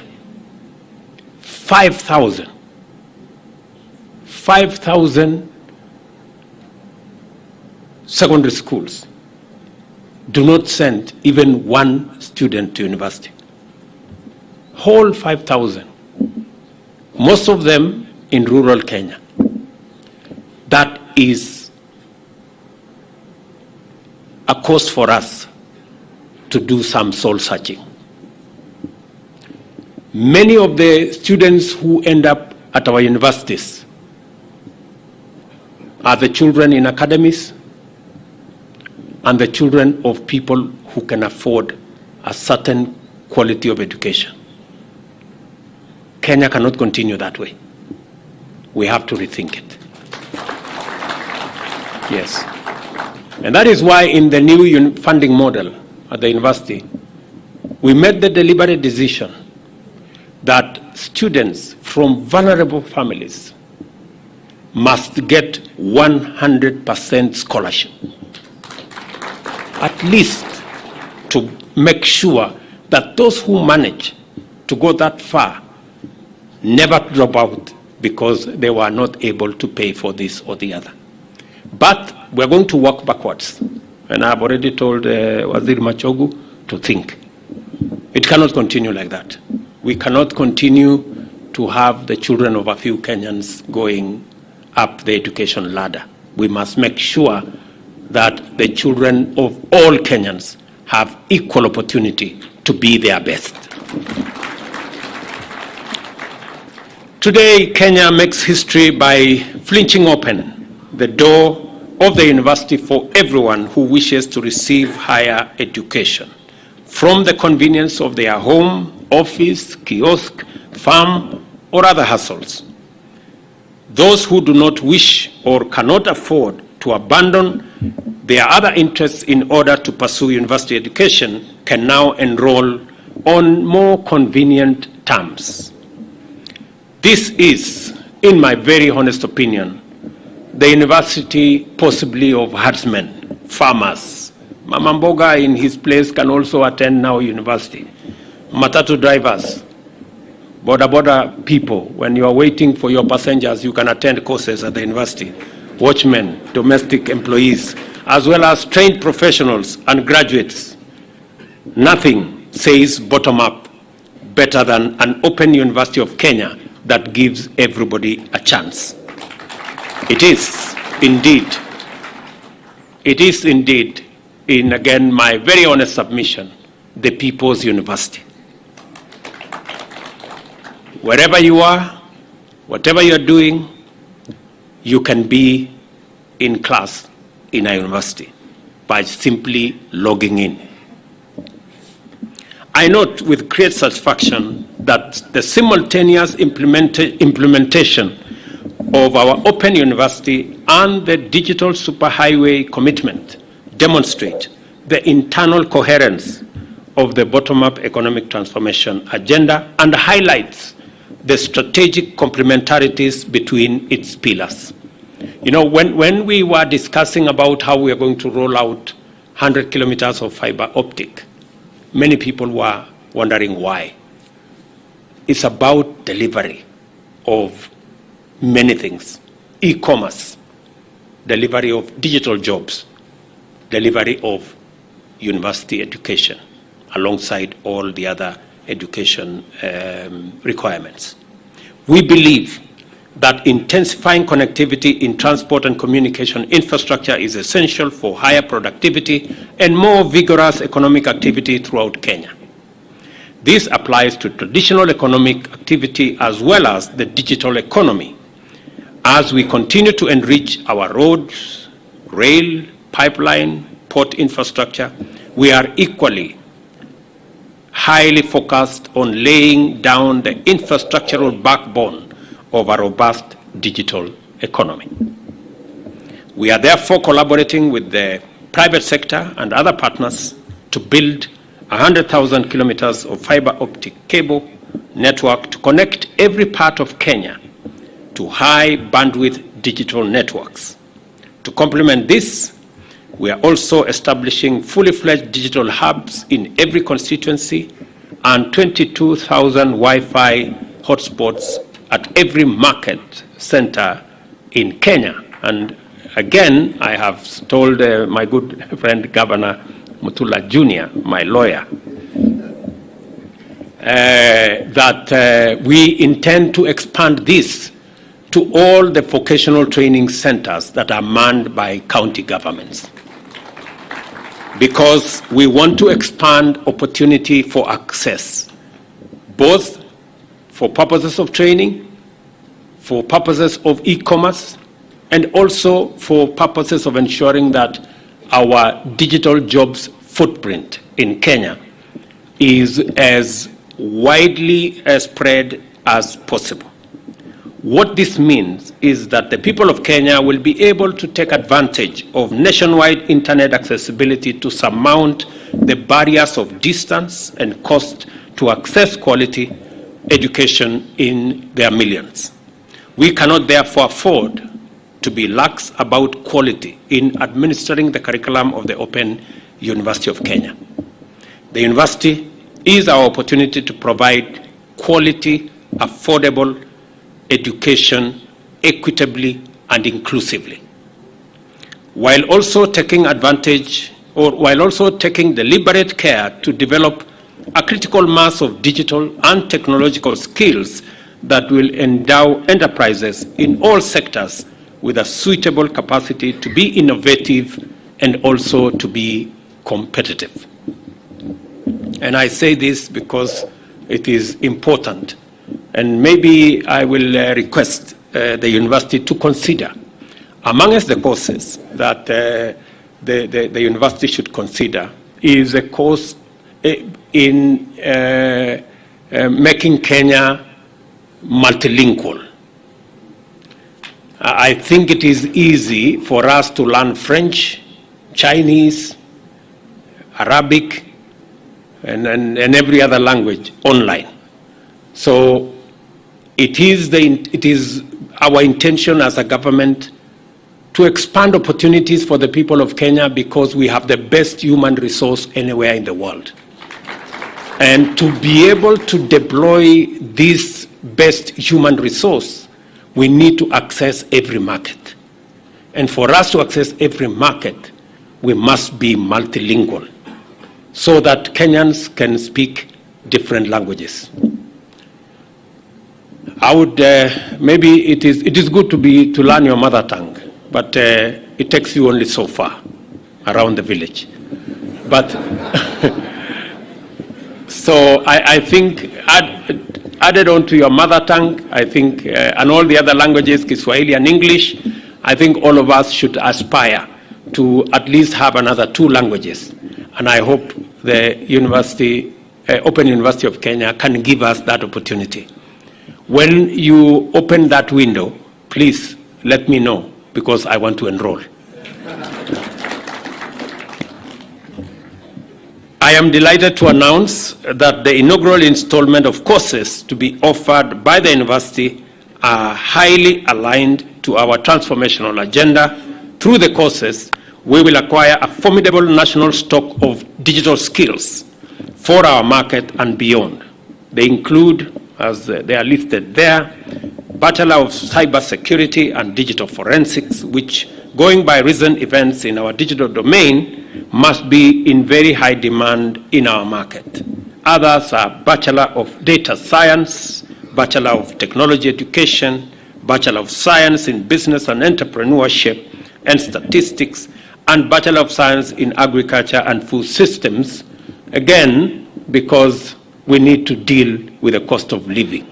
5,000 secondary schools do not send even one student to university. Whole 5,000. Most of them in rural Kenya. That is a cause for us to do some soul searching. Many of the students who end up at our universities are the children in academies and the children of people who can afford a certain quality of education. Kenya cannot continue that way. We have to rethink it. Yes. And that is why in the new funding model at the university, we made the deliberate decision that students from vulnerable families must get 100% scholarship, at least to make sure that those who manage to go that far never drop out because they were not able to pay for this or the other. But we're going to work backwards. And I've already told Waziri Machogu to think. It cannot continue like that. We cannot continue to have the children of a few Kenyans going up the education ladder. We must make sure that the children of all Kenyans have equal opportunity to be their best. Today, Kenya makes history by flinching open the door of the university for everyone who wishes to receive higher education, from the convenience of their home, office, kiosk, farm, or other hustles. Those who do not wish or cannot afford to abandon their other interests in order to pursue university education can now enroll on more convenient terms. This is, in my very honest opinion, the university possibly of herdsmen, farmers. Mama Mboga in his place can also attend now university. Matatu drivers, border people, when you are waiting for your passengers, you can attend courses at the university. Watchmen, domestic employees, as well as trained professionals and graduates. Nothing says bottom-up better than an open University of Kenya that gives everybody a chance. It is indeed, in again my very honest submission, the people's university. Wherever you are, whatever you're doing, you can be in class in a university by simply logging in. I note with great satisfaction that the simultaneous implementation of our open university and the digital superhighway commitment demonstrate the internal coherence of the bottom-up economic transformation agenda and highlights the strategic complementarities between its pillars. You know, when we were discussing about how we are going to roll out 100 kilometers of fiber optic, many people were wondering why. It's about delivery of many things. E-commerce, delivery of digital jobs, delivery of university education, alongside all the other education requirements. We believe that intensifying connectivity in transport and communication infrastructure is essential for higher productivity and more vigorous economic activity throughout Kenya. This applies to traditional economic activity as well as the digital economy. As we continue to enrich our roads, rail, pipeline, port infrastructure, we are equally highly focused on laying down the infrastructural backbone of a robust digital economy. We are therefore collaborating with the private sector and other partners to build 100,000 kilometers of fiber optic cable network to connect every part of Kenya to high bandwidth digital networks. To complement this, we are also establishing fully fledged digital hubs in every constituency and 22,000 Wi-Fi hotspots at every market center in Kenya. And again, I have told my good friend Governor Mutula Jr., my lawyer, that we intend to expand this to all the vocational training centers that are manned by county governments, because we want to expand opportunity for access, both for purposes of training, for purposes of e-commerce, and also for purposes of ensuring that our digital jobs footprint in Kenya is as widely spread as possible. What this means is that the people of Kenya will be able to take advantage of nationwide internet accessibility to surmount the barriers of distance and cost to access quality education in their millions. We cannot therefore afford to be lax about quality in administering the curriculum of the Open University of Kenya. The university is our opportunity to provide quality, affordable education equitably and inclusively, while also taking deliberate care to develop a critical mass of digital and technological skills that will endow enterprises in all sectors with a suitable capacity to be innovative and also to be competitive. And I say this because it is important. And maybe I will request the university to consider, amongst the courses that the university should consider, is a course in making Kenya multilingual. I think it is easy for us to learn French, Chinese, Arabic, and every other language online. So it is our intention as a government to expand opportunities for the people of Kenya because we have the best human resource anywhere in the world. And to be able to deploy this best human resource, we need to access every market. And for us to access every market, we must be multilingual so that Kenyans can speak different languages. I would, maybe it is good to learn your mother tongue, but it takes you only so far around the village. But so I think added on to your mother tongue, I think, and all the other languages, Kiswahili and English, I think all of us should aspire to at least have another 2 languages. And I hope the university, Open University of Kenya can give us that opportunity. When you open that window, please let me know because I want to enroll. I am delighted to announce that the inaugural installment of courses to be offered by the university are highly aligned to our transformational agenda. Through the courses, we will acquire a formidable national stock of digital skills for our market and beyond. They include, as they are listed there, Bachelor of Cybersecurity and Digital Forensics, which, going by recent events in our digital domain, must be in very high demand in our market. Others are Bachelor of Data Science, Bachelor of Technology Education, Bachelor of Science in Business and Entrepreneurship and Statistics, and Bachelor of Science in Agriculture and Food Systems, again, because we need to deal with the cost of living.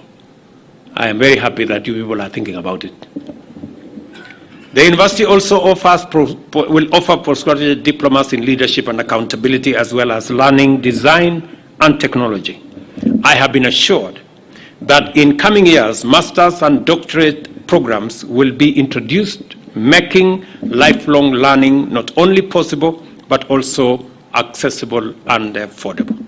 I am very happy that you people are thinking about it. The university also will offer postgraduate diplomas in leadership and accountability, as well as learning, design, and technology. I have been assured that in coming years, master's and doctorate programs will be introduced, making lifelong learning not only possible, but also accessible and affordable.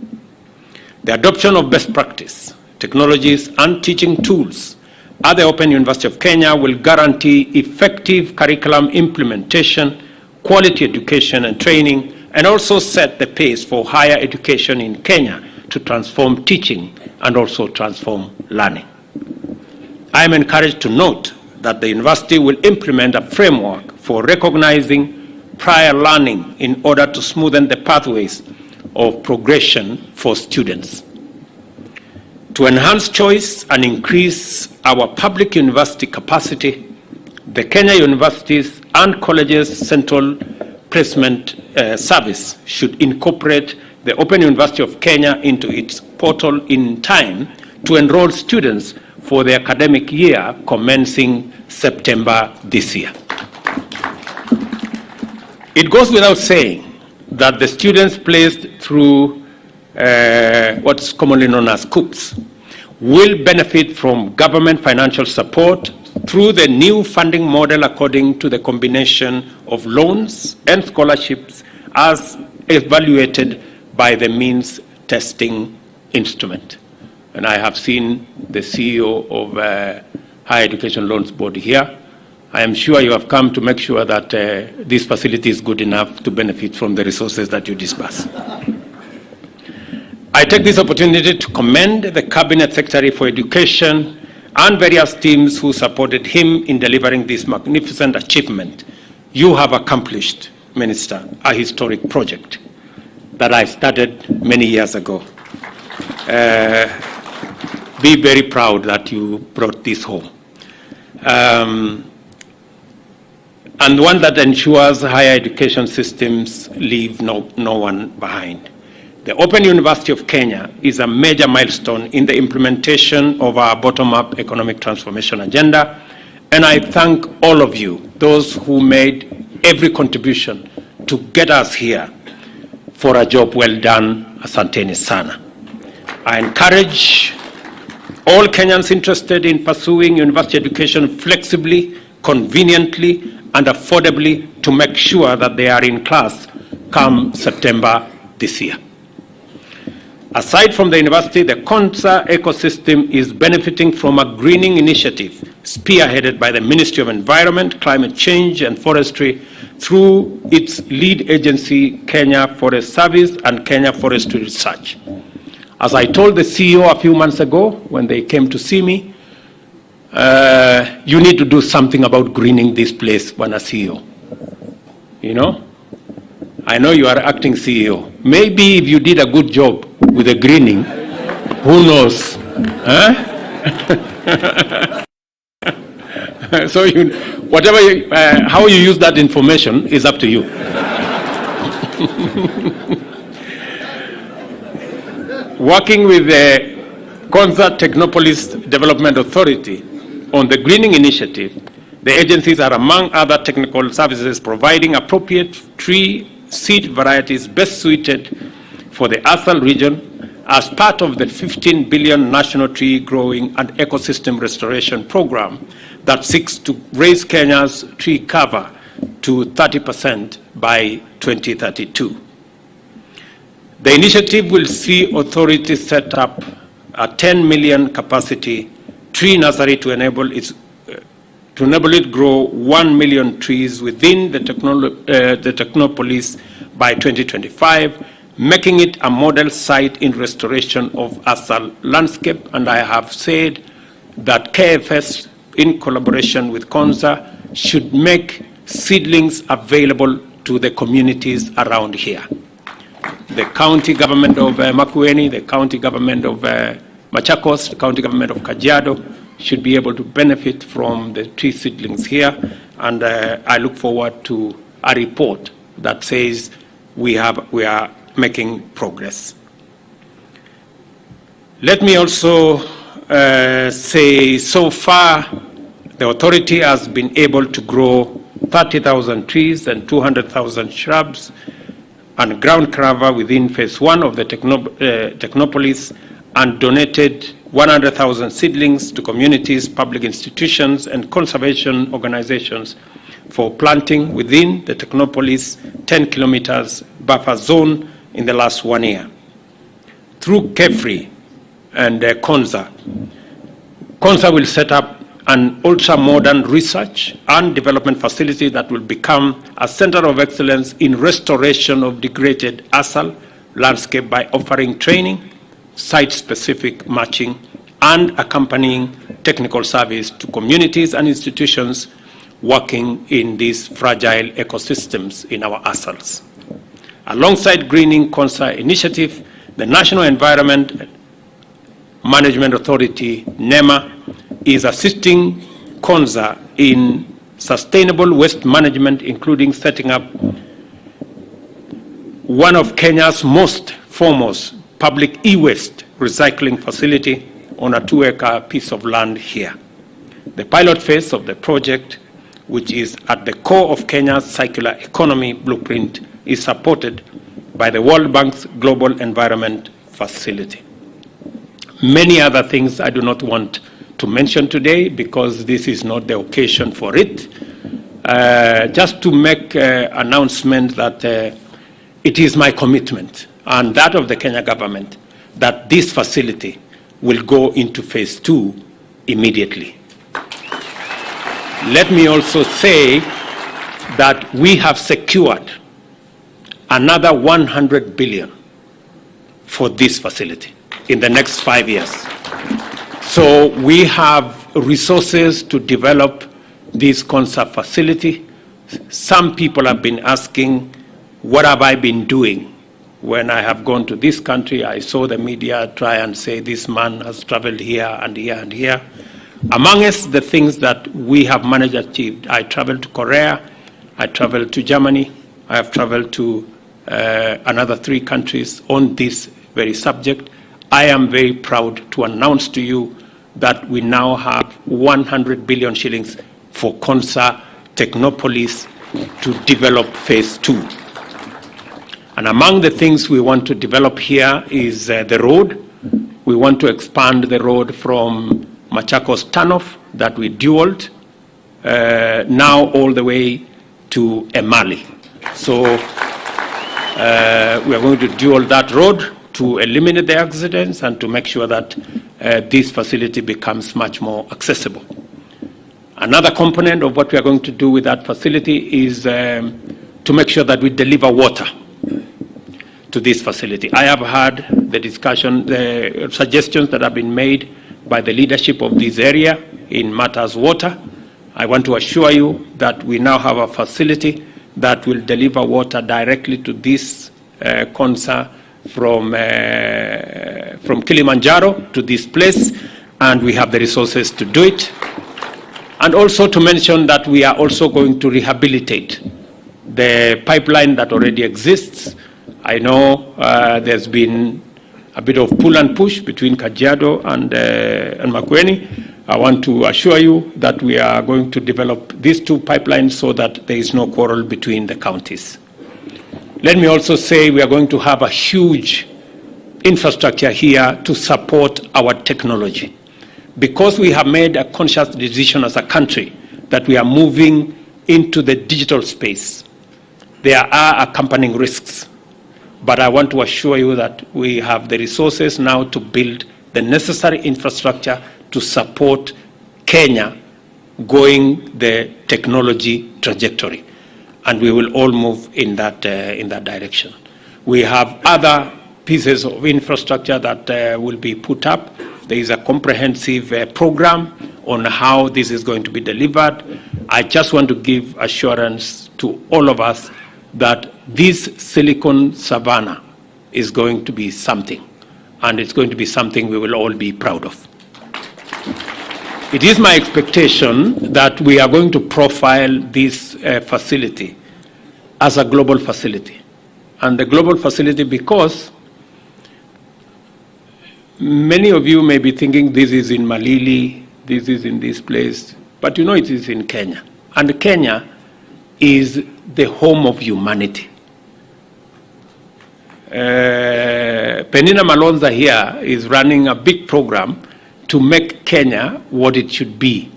The adoption of best practice, technologies, and teaching tools at the Open University of Kenya will guarantee effective curriculum implementation, quality education and training, and also set the pace for higher education in Kenya to transform teaching and also transform learning. I am encouraged to note that the university will implement a framework for recognizing prior learning in order to smoothen the pathways of progression for students. To enhance choice and increase our public university capacity, the Kenya Universities and Colleges Central Placement Service should incorporate the Open University of Kenya into its portal in time to enroll students for the academic year commencing September this year. It goes without saying that the students placed through what's commonly known as COOPs will benefit from government financial support through the new funding model according to the combination of loans and scholarships as evaluated by the means testing instrument. And I have seen the CEO of Higher Education Loans Board here. I am sure you have come to make sure that this facility is good enough to benefit from the resources that you disburse. I take this opportunity to commend the Cabinet Secretary for Education and various teams who supported him in delivering this magnificent achievement. You have accomplished, Minister, a historic project that I started many years ago. Be very proud that you brought this home. And one that ensures higher education systems leave no one behind. The Open University of Kenya is a major milestone in the implementation of our bottom-up economic transformation agenda, and I thank all of you, those who made every contribution to get us here, for a job well done. Asanteni sana. I encourage all Kenyans interested in pursuing university education flexibly, conveniently, and affordably to make sure that they are in class come September this year. Aside from the university, the Konza ecosystem is benefiting from a greening initiative spearheaded by the Ministry of Environment, Climate Change and Forestry through its lead agency, Kenya Forest Service and Kenya Forestry Research. As I told the CEO a few months ago when they came to see me, you need to do something about greening this place, Bwana CEO. You know? I know you are acting CEO. Maybe if you did a good job with the greening, who knows? Huh? So how you use that information is up to you. Working with the Konza Technopolis Development Authority on the greening initiative, the agencies are, among other technical services, providing appropriate tree seed varieties best suited for the Asal region as part of the 15 billion National Tree Growing and Ecosystem Restoration Program that seeks to raise Kenya's tree cover to 30% by 2032. The initiative will see authorities set up a 10 million capacity tree nursery to enable it grow 1 million trees within the Technopolis by 2025, making it a model site in restoration of Asal landscape. And I have said that KFS, in collaboration with Konza, should make seedlings available to the communities around here. The county government of Makwiny, the county government of Machakos, the county government of Kajiado, should be able to benefit from the tree seedlings here. And I look forward to a report that says we are making progress. Let me also say, so far, the authority has been able to grow 30,000 trees and 200,000 shrubs and ground cover within phase 1 of the Technopolis, and donated 100,000 seedlings to communities, public institutions, and conservation organizations for planting within the Technopolis 10 kilometers buffer zone in the last 1 year. Through KEFRI and KONZA, KONZA will set up an ultra-modern research and development facility that will become a center of excellence in restoration of degraded asal landscape by offering training, site-specific matching, and accompanying technical service to communities and institutions working in these fragile ecosystems in our asals. Alongside Greening KONZA initiative, the National Environment Management Authority, NEMA, is assisting KONZA in sustainable waste management, including setting up one of Kenya's most foremost public e-waste recycling facility on a 2-acre piece of land here. The pilot phase of the project, which is at the core of Kenya's circular economy blueprint, is supported by the World Bank's Global Environment Facility. Many other things I do not want to mention today because this is not the occasion for it. Just to make an announcement that it is my commitment and that of the Kenya government that this facility will go into phase 2 immediately. Let me also say that we have secured another 100 billion for this facility in the next 5 years. So we have resources to develop this KONZA facility. Some people have been asking, what have I been doing? When I have gone to this country, I saw the media try and say this man has traveled here and here and here. Amongst the things that we have managed to achieve, I traveled to Korea, I traveled to Germany, I have traveled to another 3 countries on this very subject. I am very proud to announce to you that we now have 100 billion shillings for KONZA Technopolis to develop phase 2. And among the things we want to develop here is the road. We want to expand the road from Machakos Turnoff that we dualed now all the way to Emali. So we are going to dual that road to eliminate the accidents and to make sure that this facility becomes much more accessible. Another component of what we are going to do with that facility is to make sure that we deliver water to this facility. I have heard the discussion, the suggestions that have been made by the leadership of this area in matters water. I want to assure you that we now have a facility that will deliver water directly to this KONZA from Kilimanjaro to this place, and we have the resources to do it. And also to mention that we are also going to rehabilitate the pipeline that already exists. I know there's been a bit of pull and push between Kajiado and makwiny. I want to assure you that we are going to develop these 2 pipelines so that there is no quarrel between the counties. Let me also say we are going to have a huge infrastructure here to support our technology. Because we have made a conscious decision as a country that we are moving into the digital space, there are accompanying risks. But I want to assure you that we have the resources now to build the necessary infrastructure to support Kenya going the technology trajectory. And we will all move in that direction. We have other pieces of infrastructure that will be put up. There is a comprehensive program on how this is going to be delivered. I just want to give assurance to all of us that this Silicon Savannah is going to be something. and it's going to be something we will all be proud of. It is my expectation that we are going to profile this facility as a global facility. And the global facility because many of you may be thinking this is in Malili, this is in this place, but you know it is in Kenya. And Kenya is the home of humanity. Penina Malonza here is running a big program to make Kenya what it should be.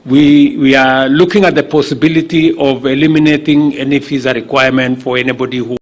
We are looking at the possibility of eliminating any visa requirement for anybody who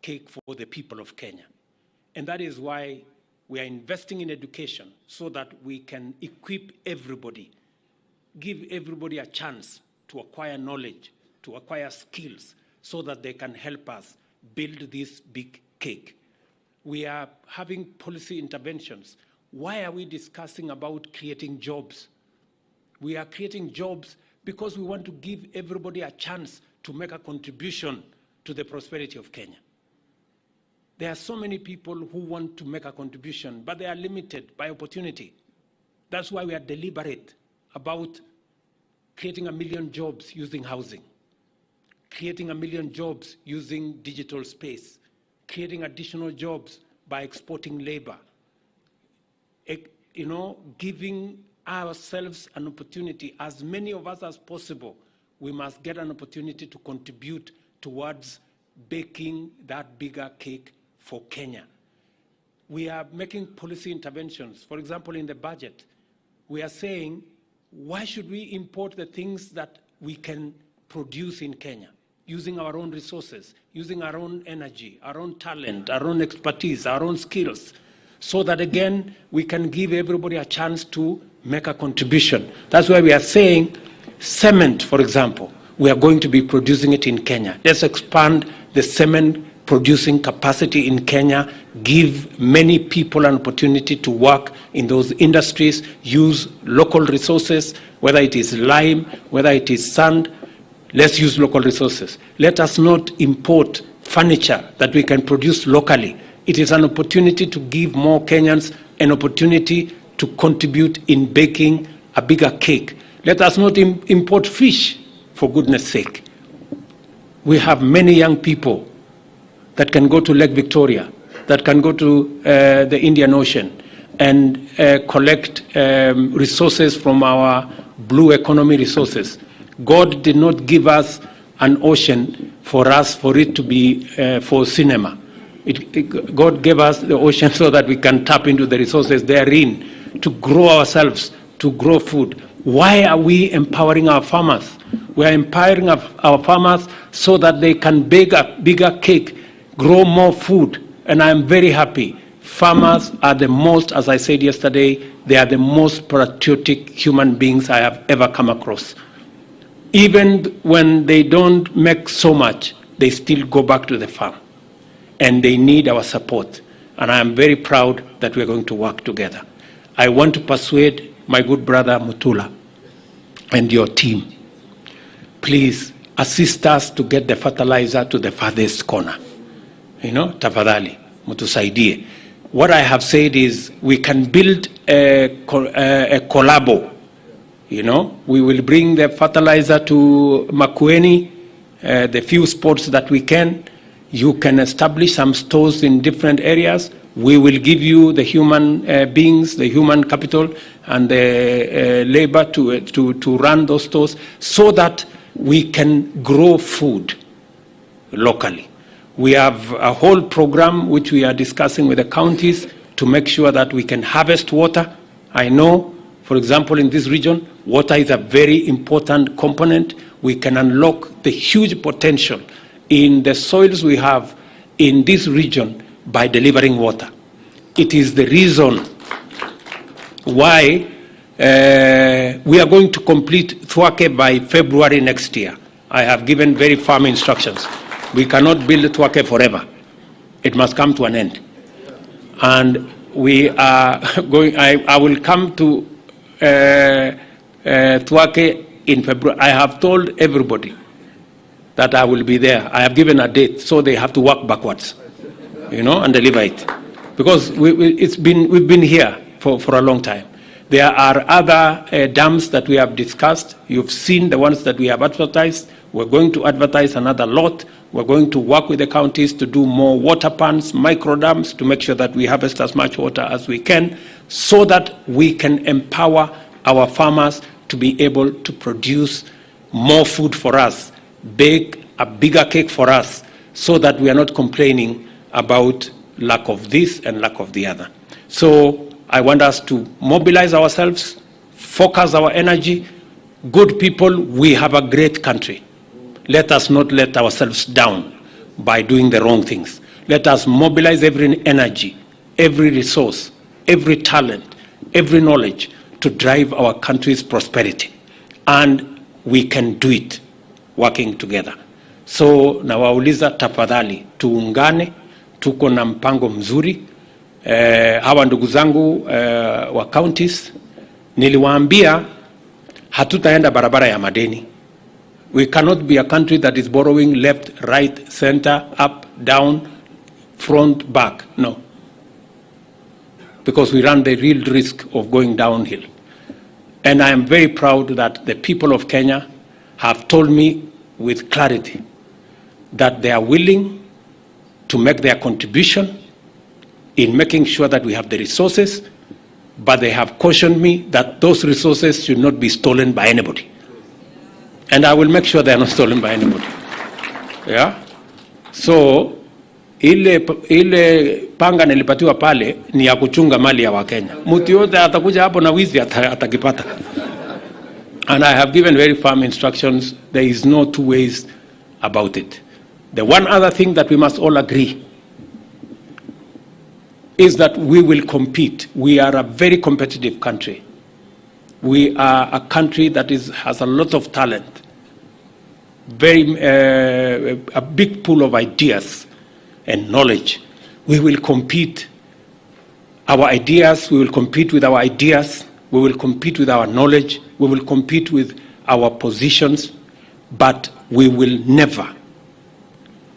cake for the people of Kenya. And that is why we are investing in education so that we can equip everybody, give everybody a chance to acquire knowledge, to acquire skills, so that they can help us build this big cake. We are having policy interventions. Why are we discussing about creating jobs? We are creating jobs because we want to give everybody a chance to make a contribution to the prosperity of Kenya. There are so many people who want to make a contribution, but they are limited by opportunity. That's why we are deliberate about creating 1 million jobs using housing, creating 1 million jobs using digital space, creating additional jobs by exporting labor, giving ourselves an opportunity, as many of us as possible. We must get an opportunity to contribute towards baking that bigger cake for Kenya. We are making policy interventions. For example, in the budget, we are saying, why should we import the things that we can produce in Kenya, using our own resources, using our own energy, our own talent, our own expertise, our own skills, so that, again, we can give everybody a chance to make a contribution. That's why we are saying cement, for example, we are going to be producing it in Kenya. Let's expand the cement producing capacity in Kenya, give many people an opportunity to work in those industries, use local resources, whether it is lime, whether it is sand. Let's use local resources. Let us not import furniture that we can produce locally. It is an opportunity to give more Kenyans an opportunity to contribute in baking a bigger cake. Let us not import fish, for goodness sake. We have many young people that can go to Lake Victoria, that can go to the Indian Ocean and collect resources from our blue economy resources. God did not give us an ocean for it to be for cinema. God gave us the ocean so that we can tap into the resources therein to grow ourselves, to grow food. Why are we empowering our farmers? We are empowering our farmers so that they can bake a bigger cake, grow more food. And I am very happy. Farmers are the most, as I said yesterday, they are the most patriotic human beings I have ever come across. Even when they don't make so much, they still go back to the farm. And they need our support. And I am very proud that we're going to work together. I want to persuade my good brother Mutula and your team. Please assist us to get the fertilizer to the farthest corner. Tafadhali, mutusaidie. What I have said is we can build a collabo. We will bring the fertilizer to makwiny, the few spots that we can. You can establish some stores in different areas. We will give you the human beings, the human capital, and the labor to run those stores so that we can grow food locally. We have a whole program which we are discussing with the counties to make sure that we can harvest water. I know, for example, in this region, water is a very important component. We can unlock the huge potential in the soils we have in this region by delivering water. It is the reason why we are going to complete Thwake by February next year. I have given very firm instructions. We cannot build Thwake forever. It must come to an end. And we are going, I will come to Thwake in February. I have told everybody that I will be there. I have given a date, so they have to work backwards, and deliver it. Because we've been here for a long time. There are other dams that we have discussed. You've seen the ones that we have advertised. We're going to advertise another lot. We're going to work with the counties to do more water pans, micro dams, to make sure that we harvest as much water as we can, so that we can empower our farmers to be able to produce more food for us, bake a bigger cake for us, so that we are not complaining about lack of this and lack of the other. So I want us to mobilize ourselves, focus our energy. Good people, we have a great country. Let us not let ourselves down by doing the wrong things. Let us mobilize every energy, every resource, every talent, every knowledge to drive our country's prosperity. And we can do it working together. So nawauliza tafadhali, tuungane, tuko na mpango mzuri. Hawa ndugu zangu wa counties, niliwaambia hatutaenda barabara ya madeni. We cannot be a country that is borrowing left, right, center, up, down, front, back. No. Because we run the real risk of going downhill. And I am very proud that the people of Kenya have told me with clarity that they are willing to make their contribution in making sure that we have the resources, but they have cautioned me that those resources should not be stolen by anybody. And I will make sure they are not stolen by anybody. Yeah? So, ile panga nilipatiwa pale ni ya kuchunga mali ya Wakenya. Mtu yote atakuja hapo na wizi atakipata. And I have given very firm instructions. There is no two ways about it. The one other thing that we must all agree is that we will compete. We are a very competitive country. We are a country that has a lot of talent, a big pool of ideas and knowledge. We will compete. Our ideas, we will compete with our ideas. We will compete with our knowledge. We will compete with our positions. But we will never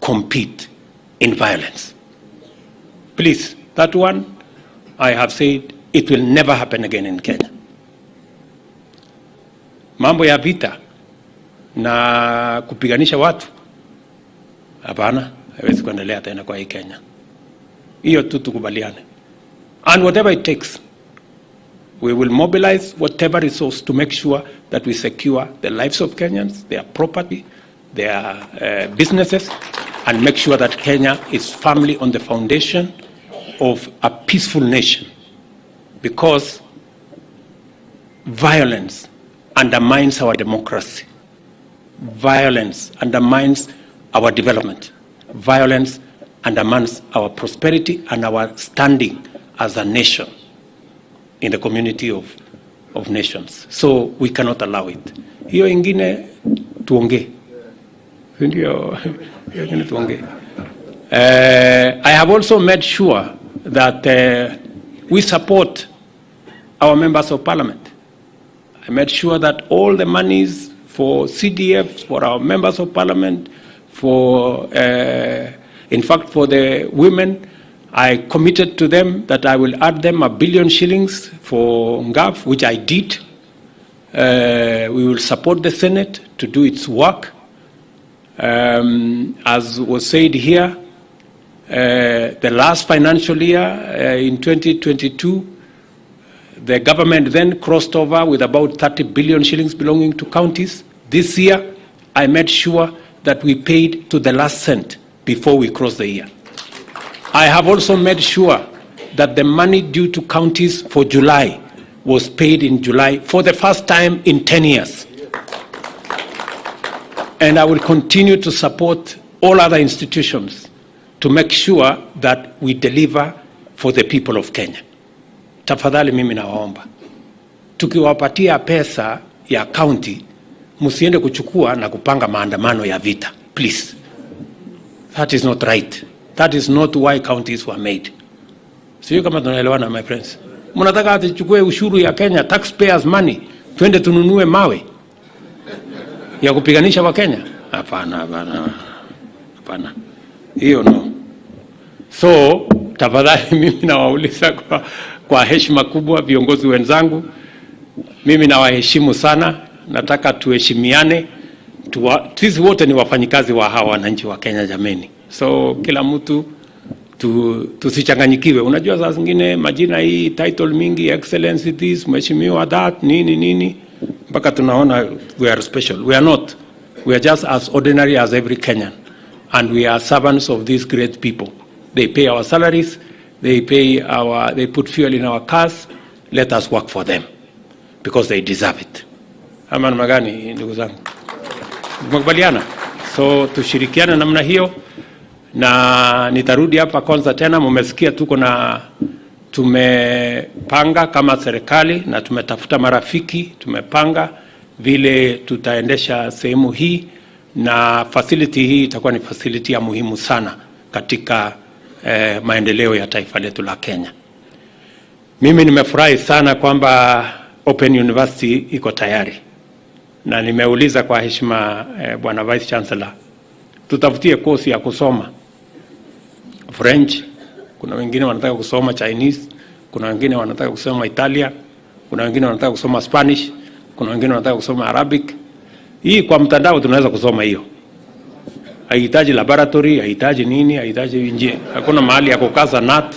compete in violence. Please, that one, I have said, it will never happen again in Kenya. Mambo ya vita na kupiganisha watu, hapana, haiwezi kuendelea tena kwa hii Kenya. Hiyo tu tukubaliane. And whatever it takes, we will mobilize whatever resource to make sure that we secure the lives of Kenyans, their property, their businesses, and make sure that Kenya is firmly on the foundation of a peaceful nation. Because violence undermines our democracy. Violence undermines our development. Violence undermines our prosperity and our standing as a nation in the community of nations. So we cannot allow it. Hiyo ingine tuongee. Hiyo ingine tuongee. I have also made sure that we support our members of parliament. I made sure that all the monies for CDFs, for our members of parliament, for, in fact, for the women. I committed to them that I will add them 1 billion shillings for NGAF, which I did. We will support the Senate to do its work. As was said here, the last financial year, in 2022, the government then crossed over with about 30 billion shillings belonging to counties. This year, I made sure that we paid to the last cent before we crossed the year. I have also made sure that the money due to counties for July was paid in July for the first time in 10 years. And I will continue to support all other institutions to make sure that we deliver for the people of Kenya. Tafadhali mimi nawaomba, tukiwapatia pesa ya county, msiende kuchukua na kupanga maandamano ya vita. Please. That is not right. That is not why counties were made. Sio kama tunaelewana, my friends. Mnataka tuchukue ushuru ya Kenya, taxpayers money, twende tununue mawe ya kupiganisha wa Kenya? Hapana, hapana. Hapana. Hiyo no. So, tafadhali mimi nawauliza kwa heshima kubwa viongozi wenzangu, mimi nawaheshimu sana, nataka tuheshimiane. Sisi wote ni wafanyikazi wa hawa wananchi wa Kenya jameni. So kila mtu tusichanganyikiwe. Unajua saa zingine majina hii title mingi, excellency this, mheshimiwa that, nini mpaka tunaona we are special. We are not. We are just as ordinary as every Kenyan, and we are servants of these great people. They pay our salaries, they put fuel in our cars. Let us work for them because they deserve it. Ama namna gani ndugu zangu? Tumekubaliana? So tushirikiane namna hiyo, na nitarudi hapa kwanza tena. Mmesikia tumepanga kama serikali na tumetafuta marafiki, tumepanga vile tutaendesha sehemu hii, na facility hii itakuwa ni facility ya muhimu sana katika maendeleo ya taifa letu la Kenya. Mimi nimefurahi sana kwamba Open University iko tayari, na nimeuliza kwa heshima Bwana Vice Chancellor, tutafutie kosi ya kusoma French, kuna wengine wanataka kusoma Chinese, kuna wengine wanataka kusoma Italia, kuna wengine wanataka kusoma Spanish, kuna wengine wanataka kusoma Arabic. Hii kwa mtandao tunaweza kusoma hiyo. Haihitaji laboratory, haihitaji nini, haihitaji nje. Hakuna mahali ya kukaza nut.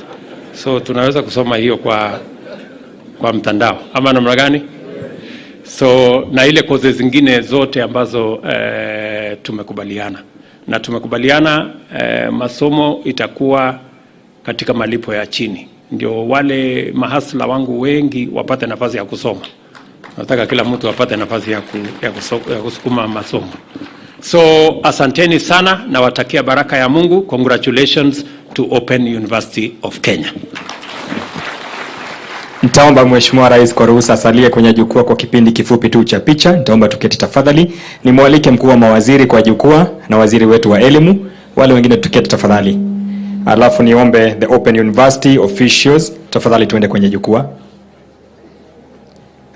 So tunaweza kusoma hiyo kwa mtandao. Ama namna gani? So na ile courses zingine zote ambazo tumekubaliana. Na tumekubaliana masomo itakuwa katika malipo ya chini. Ndio wale mahasla wangu wengi wapate nafasi ya kusoma. Nataka kila mtu apate nafasi ya kusukuma masomo. So asanteni sana na watakia baraka ya Mungu. Congratulations to Open University of Kenya. Nitaomba Mheshimiwa Rais kwa ruhusa asalie kwenye jukwaa kwa kipindi kifupi tu cha picha. Nitaomba tuketi tafadhali. Nimwalike mkuu wa mawaziri kwa jukwaa na waziri wetu wa elimu. Wale wengine tuketi tafadhali. Alafu niombe the Open University officials tafadhali tuende kwenye jukwaa.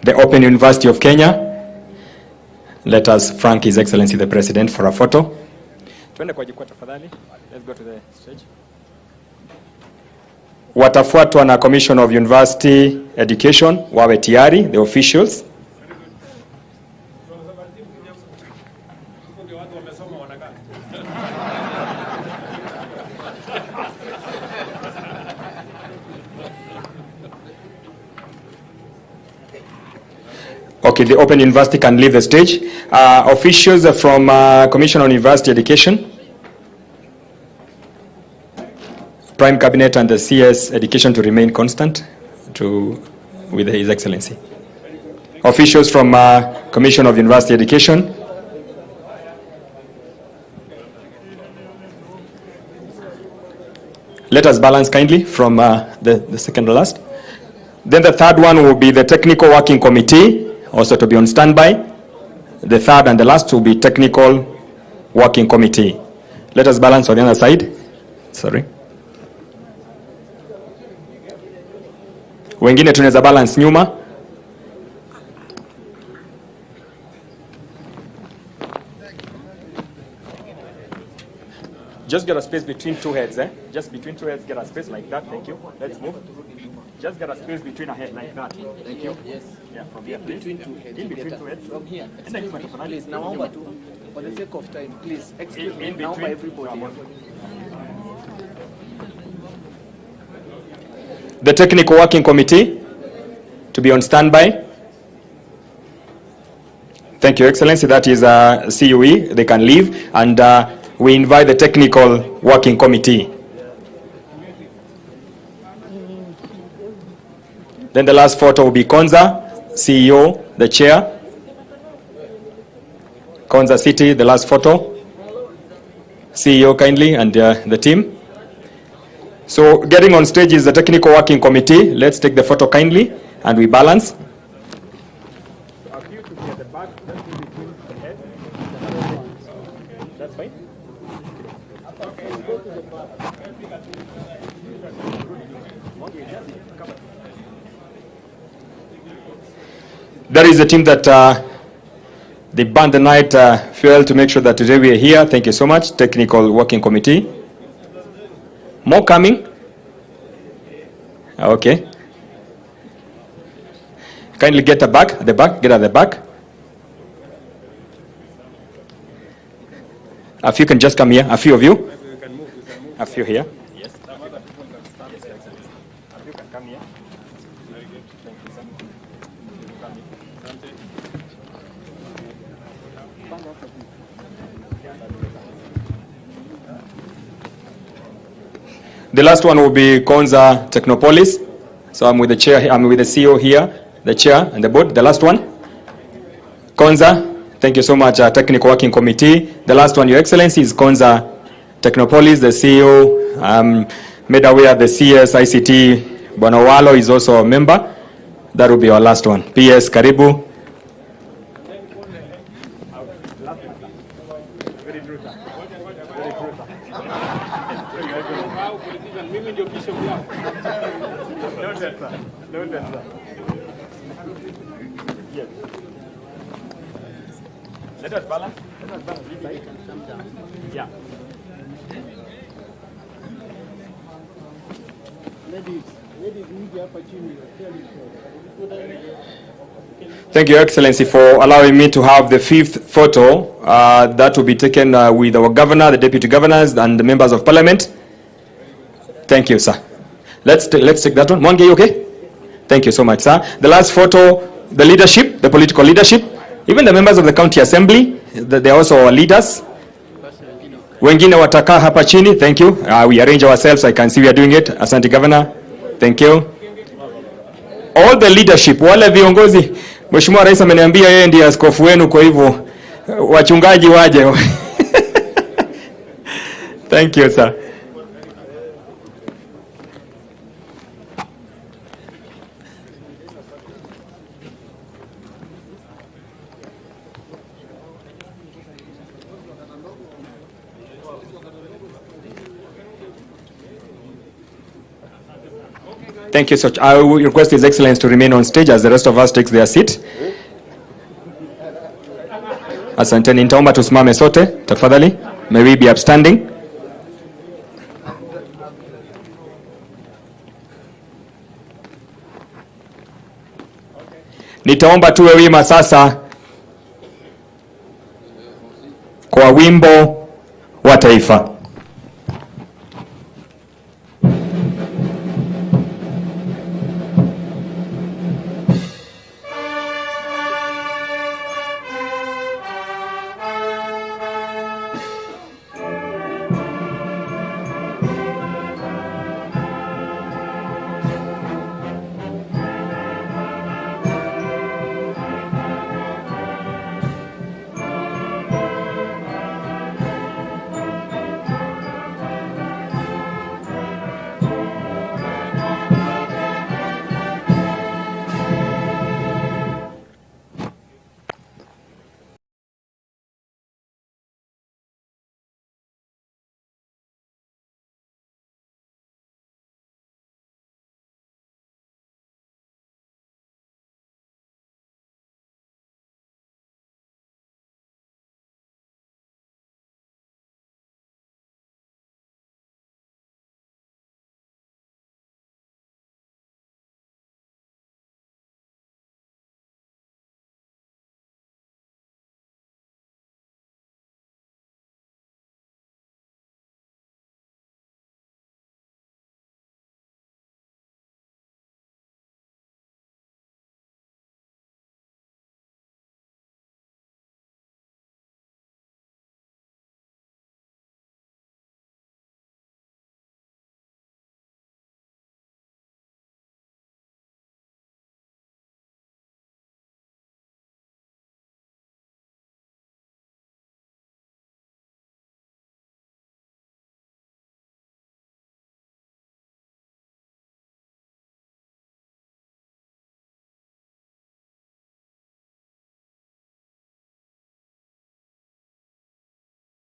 The Open University of Kenya. Let us thank His Excellency the President for a photo. Tuende kwa jukwaa tafadhali. Let's go to the stage. Watafuatwa na Commission of University Education, wawe tayari, the officials. Okay, the Open University can leave the stage. Officials from Commission on University Education, Prime Cabinet and the CS Education to remain constant with His Excellency. Officials from Commission of University Education. Let us balance kindly from the second to last. Then the third one will be the Technical Working Committee, also to be on standby. The third and the last will be Technical Working Committee. Let us balance on the other side. Sorry. Wengine tunaweza balance nyuma. Just get a space between two heads, eh? Just between two heads, get a space like that. Thank you. Let's move. Just get a space between a head like that. Thank you. Yes. Yeah, from here, please. In between two heads. From here. Please, now for the sake of time, please excuse me now by everybody. The Technical Working Committee to be on standby. Thank you, Excellency. That is CUE. They can leave. And we invite the Technical Working Committee. Then the last photo will be Konza, CEO, the chair. Konza City, the last photo. CEO kindly and the team. So getting on stage is the Technical Working Committee. Let's take the photo kindly and we balance. That's fine. That is the team that they burned the night fuel to make sure that today we are here. Thank you so much, Technical Working Committee. More coming? Okay. Kindly get at the back, get at the back. A few can just come here, a few of you. A few here. Yes. A few can come here. The last one will be Konza Technopolis. So I'm with the chair, I'm with the CEO here, the chair and the board. The last one, Konza. Thank you so much, Technical Working Committee. The last one, Your Excellency, is Konza Technopolis, the CEO. Made aware the CS ICT, Bonawalo is also a member. That will be our last one. PS, Karibu. Let us balance. Yeah. Thank you, Excellency, for allowing me to have the fifth photo that will be taken with our governor, the deputy governors, and the members of parliament. Thank you, sir. Let's take that one. Mwangi, okay? Thank you so much, sir. The last photo, the leadership, the political leadership, even the members of the county assembly, they are also our leaders. Wengine wataka hapa chini. Thank you. We arrange ourselves. I can see we are doing it. Asante Governor. Thank you. All the leadership, wale viongozi. Mheshimiwa Rais ameniambia yeye ndiye askofu wenu, kwa hivyo wachungaji waje. Thank you, sir. Thank you so much. I will request His Excellency to remain on stage as the rest of us takes their seat. Asanteni, nitaomba tusimame sote tafadhali. May we be upstanding. Nitaomba tuwe wima sasa kwa wimbo wa taifa.